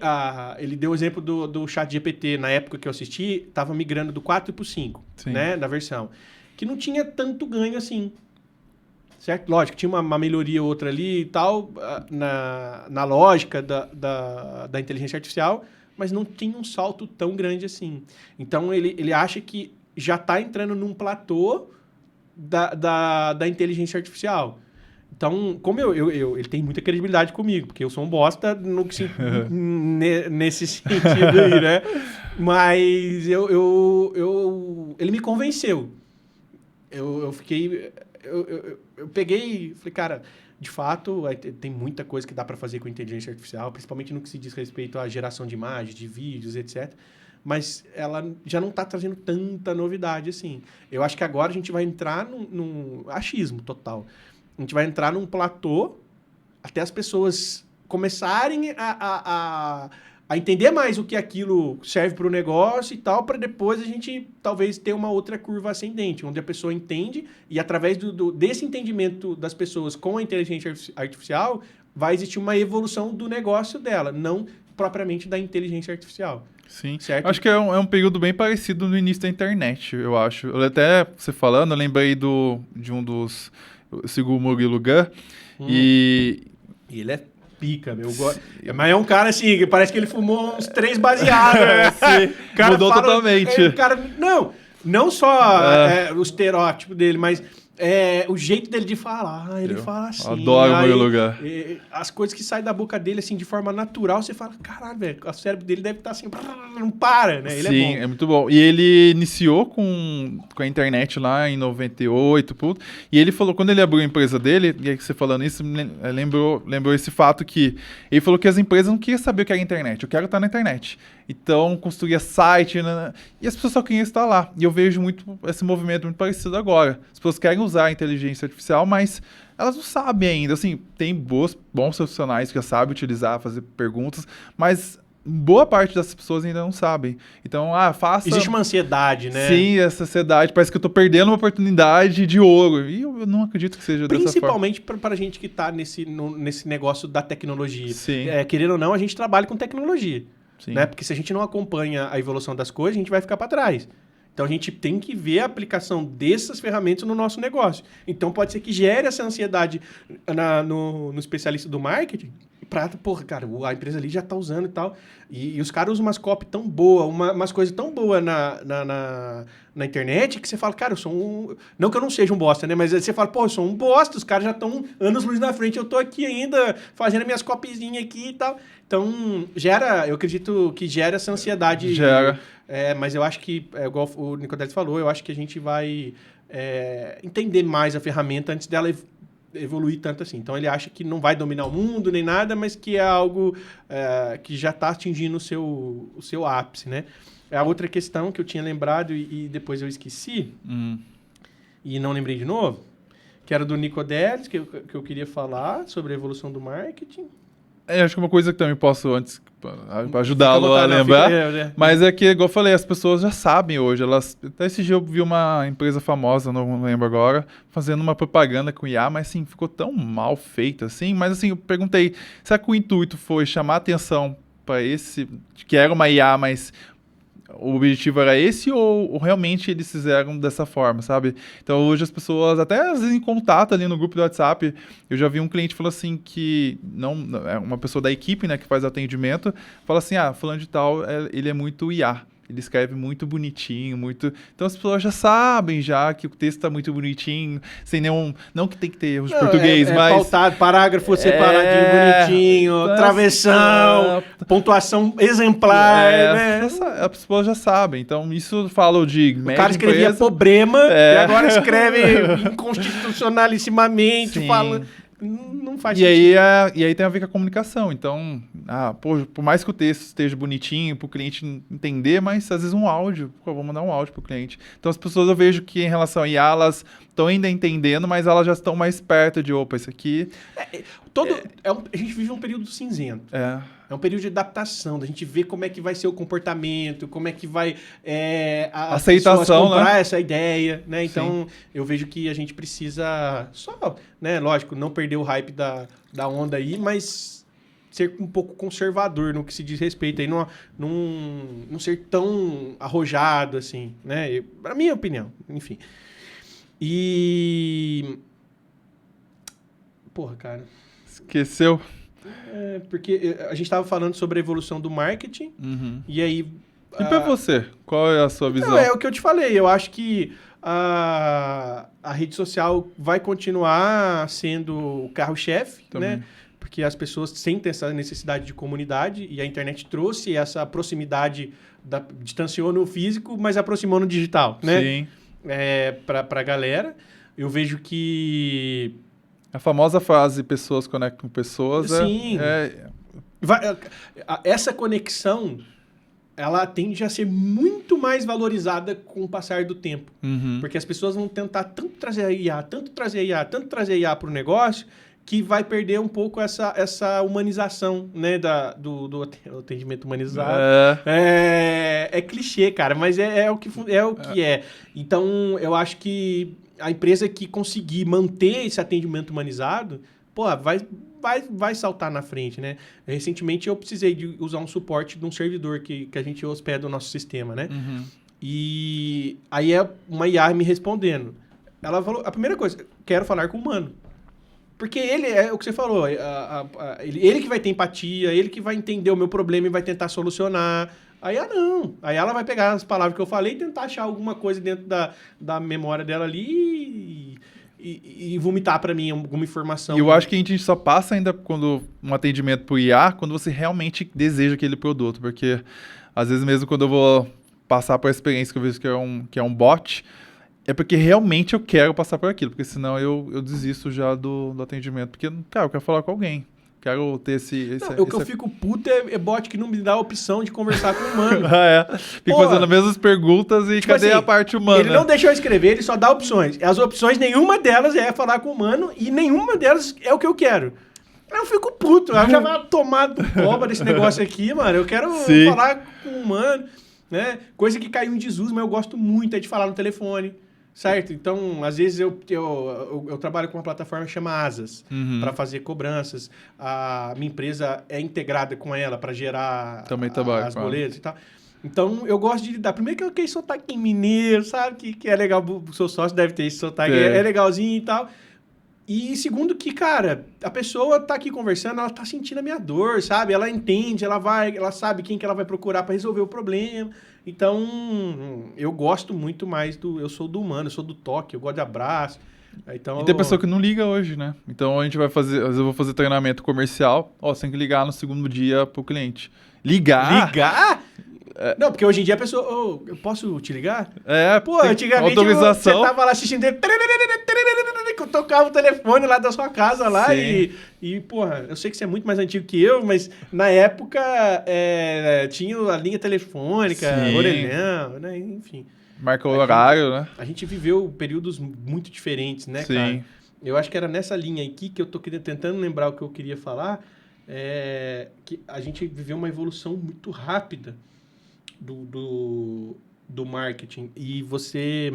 ele deu o exemplo do ChatGPT, na época que eu assisti, estava migrando do 4 para o 5, né, na versão, que não tinha tanto ganho assim. Certo? Lógico, tinha uma melhoria ou outra ali e tal, na lógica da inteligência artificial, mas não tem um salto tão grande assim. Então, ele acha que já está entrando num platô da inteligência artificial. Então, como ele tem muita credibilidade comigo, porque eu sou um bosta nesse sentido aí, né? Mas ele me convenceu. Eu peguei e falei, cara, de fato, tem muita coisa que dá para fazer com inteligência artificial, principalmente no que se diz respeito à geração de imagens, de vídeos, etc. Mas ela já não está trazendo tanta novidade assim. Eu acho que agora a gente vai entrar num achismo total. A gente vai entrar num platô até as pessoas começarem a entender mais o que aquilo serve para o negócio e tal, para depois a gente talvez ter uma outra curva ascendente, onde a pessoa entende e através desse entendimento das pessoas com a inteligência artificial vai existir uma evolução do negócio dela, não propriamente da inteligência artificial. Sim, certo? Acho que é um período bem parecido no início da internet, eu acho. Até você falando, eu lembrei de um dos... Sigo Murilo Gun, e ele é pica, meu. Mas é um cara assim, que parece que ele fumou uns 3 baseados. Né? Mudou totalmente. Não só o estereótipo dele, mas o jeito dele de falar. Ele fala assim. Adoro o meu lugar. As coisas que saem da boca dele, assim, de forma natural, você fala, caralho, velho, o cérebro dele deve estar assim, não para, né? Ele Sim, é bom. É muito bom. E ele iniciou com a internet lá em 98, puto, e ele falou, quando ele abriu a empresa dele, e aí você falando isso, lembrou esse fato que ele falou que as empresas não queriam saber o que era internet, eu quero estar na internet. Então, construía site, né? E as pessoas só queriam estar lá. E eu vejo muito esse movimento muito parecido agora. As pessoas querem usar a inteligência artificial, mas elas não sabem ainda. Assim, tem bons profissionais que já sabem utilizar, fazer perguntas, mas boa parte das pessoas ainda não sabem. Então, faça... Existe uma ansiedade, né? Sim, essa ansiedade. Parece que eu tô perdendo uma oportunidade de ouro. E eu não acredito que seja dessa forma. Principalmente para a gente que está nesse negócio da tecnologia. Sim. Querendo ou não, a gente trabalha com tecnologia. Sim. Né? Porque se a gente não acompanha a evolução das coisas, a gente vai ficar para trás. Então, a gente tem que ver a aplicação dessas ferramentas no nosso negócio. Então, pode ser que gere essa ansiedade no especialista do marketing. Porra, cara, a empresa ali já tá usando e tal. E os caras usam umas copy tão boas, umas coisas tão boas na internet que você fala, cara, eu sou um... Não que eu não seja um bosta, né? Mas você fala, pô, eu sou um bosta, os caras já estão anos-luz na frente, eu tô aqui ainda fazendo minhas copyzinhas aqui e tal. Então, eu acredito que gera essa ansiedade. Gera. Mas eu acho que, igual o Nicodelis falou, eu acho que a gente vai entender mais a ferramenta antes dela evoluir tanto assim. Então, ele acha que não vai dominar o mundo nem nada, mas que é algo que já está atingindo o seu ápice, né? A outra questão que eu tinha lembrado e depois eu esqueci, e não lembrei de novo, que era do Nicodelis, que eu queria falar sobre a evolução do marketing. Acho que uma coisa que também posso, antes, para ajudá-lo a lembrar, mas é que, igual eu falei, as pessoas já sabem hoje. Até esse dia eu vi uma empresa famosa, não lembro agora, fazendo uma propaganda com IA, mas assim, ficou tão mal feita, assim. Mas assim, eu perguntei, será que o intuito foi chamar atenção para esse, que era uma IA, mas o objetivo era esse ou realmente eles fizeram dessa forma, sabe? Então hoje as pessoas, até às vezes em contato ali no grupo do WhatsApp, eu já vi um cliente falando assim que, uma pessoa da equipe, né, que faz atendimento, fala assim, fulano de tal, ele é muito IA. Ele escreve muito bonitinho, muito... Então as pessoas já sabem já que o texto está muito bonitinho, sem nenhum... Não que tem que ter erros de português, mas... pautado, parágrafo separadinho, bonitinho, então, travessão, pontuação exemplar, né? As pessoas já sabem. Então isso fala de média. O cara escrevia problema e agora escreve inconstitucionalissimamente, fala... Não faz sentido. E aí tem a ver com a comunicação. Então, por mais que o texto esteja bonitinho para o cliente entender, mas às vezes um áudio, vou mandar um áudio para o cliente. Então as pessoas eu vejo que em relação a IA, elas estão ainda entendendo, mas elas já estão mais perto de, isso aqui... a gente vive um período cinzento. É um período de adaptação, da gente ver como é que vai ser o comportamento, como é que vai as pessoas comprar, né, essa ideia, né? Então, eu vejo que a gente precisa só, né, lógico, não perder o hype da onda aí, mas ser um pouco conservador no que se diz respeito aí, não ser tão arrojado assim, né? Pra minha opinião, enfim. Porra, cara. Esqueceu? Porque a gente estava falando sobre a evolução do marketing, e aí... E para você, qual é a sua visão? Não, é o que eu te falei, eu acho que a rede social vai continuar sendo o carro-chefe, né? Porque as pessoas sentem essa necessidade de comunidade e a internet trouxe essa proximidade, distanciou no físico, mas aproximou no digital, né? Sim. Pra galera. Eu vejo que... A famosa frase, pessoas conectam pessoas, Sim. Essa conexão, ela tende a ser muito mais valorizada com o passar do tempo. Porque as pessoas vão tentar tanto trazer a IA, tanto trazer IA para o negócio, que vai perder um pouco essa humanização, né, do atendimento humanizado. É clichê, cara, mas é o que é. Então, eu acho que a empresa que conseguir manter esse atendimento humanizado, pô, vai saltar na frente, né? Recentemente eu precisei de usar um suporte de um servidor que a gente hospeda o nosso sistema, né? E aí uma IA me respondendo. Ela falou, a primeira coisa, quero falar com o humano. Porque ele, é o que você falou, ele que vai ter empatia, ele que vai entender o meu problema e vai tentar solucionar. Aí não. Aí ela vai pegar as palavras que eu falei e tentar achar alguma coisa dentro da memória dela ali e vomitar para mim alguma informação. E eu acho que a gente só passa ainda quando um atendimento pro IA, quando você realmente deseja aquele produto. Porque às vezes mesmo quando eu vou passar por a experiência que eu vejo que é um bot, é porque realmente eu quero passar por aquilo, porque senão eu desisto já do atendimento, porque, cara, eu quero falar com alguém, quero ter o que eu fico puto é bot que não me dá a opção de conversar com o humano. Fico fazendo as mesmas perguntas e tipo cadê assim, a parte humana? Ele não deixa eu escrever, ele só dá opções. As opções, nenhuma delas é falar com o humano e nenhuma delas é o que eu quero. Eu fico puto, eu já vai tomar do toba desse negócio aqui, mano, eu quero falar com o humano, né? Coisa que caiu em desuso, mas eu gosto muito de falar no telefone. Certo? Então, às vezes eu trabalho com uma plataforma que chama Asas para fazer cobranças. A minha empresa é integrada com ela para gerar as boletas e tal. Então, eu gosto de lidar. Primeiro que eu quero sotaque mineiro, sabe? Que é legal. O seu sócio deve ter esse sotaque. É legalzinho e tal. E segundo que, cara, a pessoa tá aqui conversando, ela tá sentindo a minha dor, sabe? Ela entende, ela sabe quem que ela vai procurar para resolver o problema. Então, eu gosto muito mais eu sou do humano, eu sou do toque, eu gosto de abraço. Então, e tem pessoa que não liga hoje, né? Então a gente vai fazer, às vezes eu vou fazer treinamento comercial, você tem que ligar no segundo dia pro cliente. Ligar? Não, porque hoje em dia a pessoa, eu posso te ligar? Pô, antigamente autorização. Você tava lá assistindo, tocava o telefone lá da sua casa lá e, porra, eu sei que você é muito mais antigo que eu, mas na época tinha a linha telefônica, orelhão, né? Enfim. Marca o horário, né? A gente viveu períodos muito diferentes, né, cara? Eu acho que era nessa linha aqui que eu tô tentando lembrar o que eu queria falar, que a gente viveu uma evolução muito rápida do marketing. E você...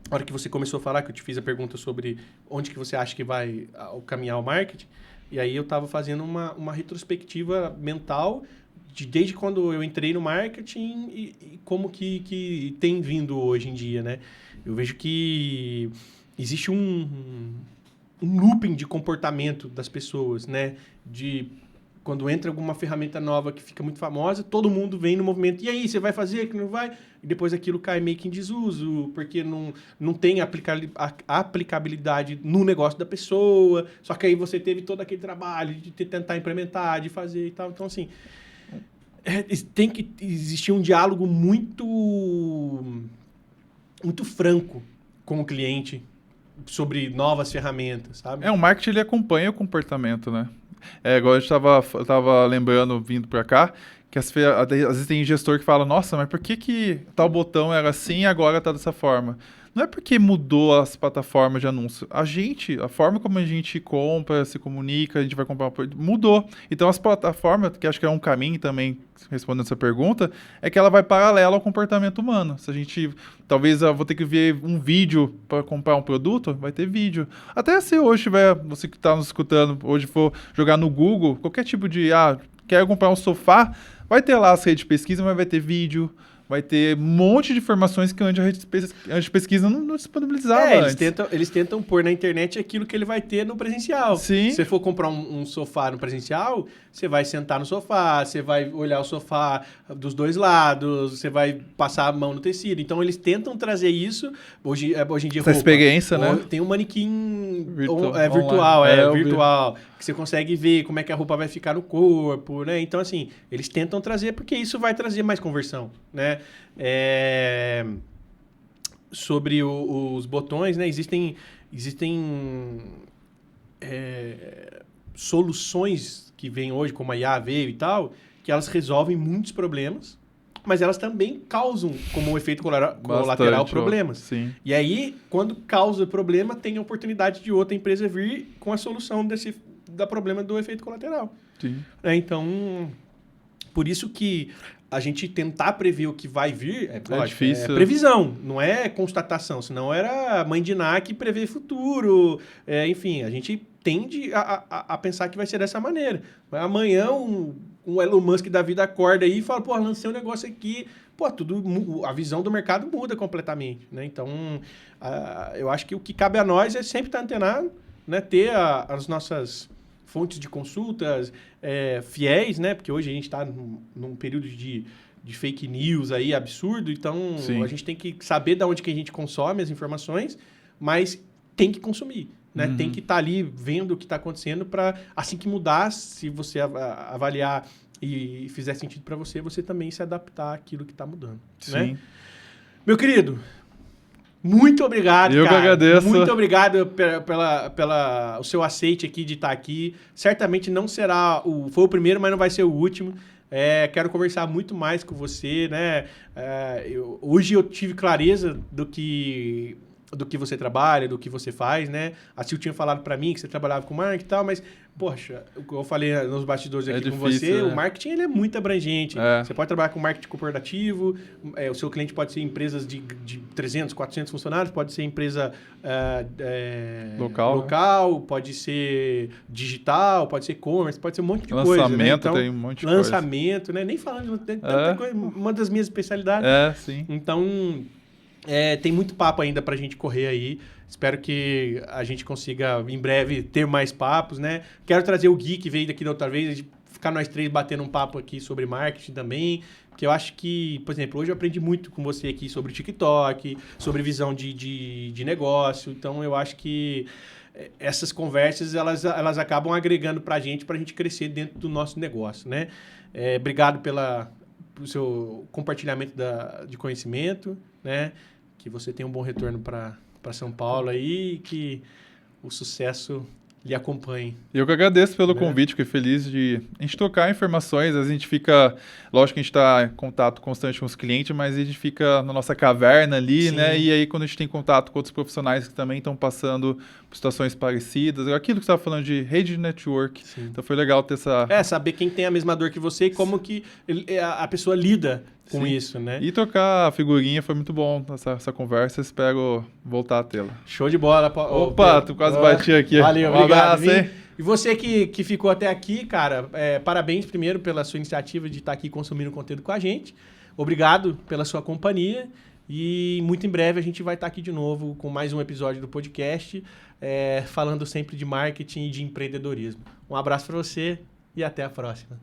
A hora que você começou a falar, que eu te fiz a pergunta sobre onde que você acha que vai caminhar o marketing, e aí eu estava fazendo uma retrospectiva mental desde quando eu entrei no marketing e como que tem vindo hoje em dia, né? Eu vejo que existe um looping de comportamento das pessoas, né? Quando entra alguma ferramenta nova que fica muito famosa, todo mundo vem no movimento. E aí, você vai fazer, que não vai? E depois aquilo cai meio que em desuso, porque não tem aplicabilidade no negócio da pessoa. Só que aí você teve todo aquele trabalho de tentar implementar, de fazer e tal. Então, assim, tem que existir um diálogo muito franco com o cliente sobre novas ferramentas, sabe? O marketing, ele acompanha o comportamento, né? Igual eu tava lembrando, vindo pra cá, que às vezes tem gestor que fala, nossa, mas por que tal botão era assim e agora tá dessa forma? Não é porque mudou as plataformas de anúncio. A forma como a gente compra, se comunica, a gente vai comprar mudou. Então as plataformas, que acho que é um caminho também, respondendo essa pergunta, é que ela vai paralelo ao comportamento humano. Se a gente, talvez eu vou ter que ver um vídeo para comprar um produto, vai ter vídeo. Até se hoje tiver, você que está nos escutando, hoje for jogar no Google, qualquer tipo de, quero comprar um sofá, vai ter lá as redes de pesquisa, mas vai ter vídeo. vai ter um monte de informações que antes de pesquisa não disponibilizava eles tentam pôr na internet aquilo que ele vai ter no presencial. Sim. Se você for comprar um sofá no presencial, você vai sentar no sofá, você vai olhar o sofá dos dois lados, você vai passar a mão no tecido. Então, eles tentam trazer isso. Hoje em dia, essa experiência, né? Tem um manequim virtual, virtual, que você consegue ver como é que a roupa vai ficar no corpo, né? Então, assim, eles tentam trazer, porque isso vai trazer mais conversão, né? Sobre os botões, né? Existem soluções que vêm hoje, como a IA veio e tal, que elas resolvem muitos problemas, mas elas também causam, como um efeito colateral, problemas. Sim. E aí, quando causa problema, tem a oportunidade de outra empresa vir com a solução da problema do efeito colateral. Sim. Então, por isso que a gente tentar prever o que vai vir é difícil. É previsão, não é constatação. Senão era mãe de Ná que prevê futuro. Enfim, a gente tende a pensar que vai ser dessa maneira. Mas amanhã um Elon Musk da vida acorda aí e fala, pô, lancei um negócio aqui. Pô, a visão do mercado muda completamente, né? Então, eu acho que o que cabe a nós é sempre estar antenado, né? Ter as nossas fontes de consultas fiéis, né? Porque hoje a gente está num período de fake news aí absurdo, então Sim. a gente tem que saber de onde que a gente consome as informações, mas tem que consumir, né? Tem que estar ali vendo o que está acontecendo para, assim que mudar, se você avaliar e fizer sentido para você, você também se adaptar àquilo que está mudando. Sim. Né? Meu querido, muito obrigado, Eu cara. Que agradeço. Muito obrigado pela o seu aceite aqui de estar aqui. Certamente não será foi o primeiro, mas não vai ser o último. Quero conversar muito mais com você, né? Hoje eu tive clareza do que você trabalha, do que você faz, né? A Sil tinha falado para mim que você trabalhava com marketing e tal, mas, poxa, eu falei nos bastidores aqui com você, o marketing ele é muito abrangente. Você pode trabalhar com marketing corporativo, o seu cliente pode ser empresas de 300, 400 funcionários, pode ser empresa local, pode ser digital, pode ser e-commerce, pode ser um monte de coisa. Né? Então, tem um monte de lançamento, né? Nem falando, tem tanta coisa, uma das minhas especialidades. Sim. Então, tem muito papo ainda pra gente correr aí. Espero que a gente consiga, em breve, ter mais papos, né? Quero trazer o Gui, que veio daqui da outra vez, ficar nós três batendo um papo aqui sobre marketing também, porque eu acho que, por exemplo, hoje eu aprendi muito com você aqui sobre TikTok, sobre visão de negócio, então eu acho que essas conversas, elas acabam agregando pra gente crescer dentro do nosso negócio, né? Obrigado pelo seu compartilhamento de conhecimento, né? Que você tenha um bom retorno para São Paulo aí e que o sucesso lhe acompanhe. Eu que agradeço pelo convite, fiquei feliz de a gente trocar informações, a gente fica, lógico que a gente está em contato constante com os clientes, mas a gente fica na nossa caverna ali, né? E aí quando a gente tem contato com outros profissionais que também estão passando por situações parecidas, aquilo que você estava falando de rede de network, então foi legal ter essa... saber quem tem a mesma dor que você e como que a pessoa lida com isso, né? E trocar a figurinha foi muito bom essa conversa, espero voltar a tê-la. Show de bola. Opa, tu quase bati aqui. Valeu, obrigado. Abraço, hein? E você que ficou até aqui, cara, parabéns primeiro pela sua iniciativa de estar aqui consumindo conteúdo com a gente. Obrigado pela sua companhia e muito em breve a gente vai estar aqui de novo com mais um episódio do podcast, falando sempre de marketing e de empreendedorismo. Um abraço para você e até a próxima.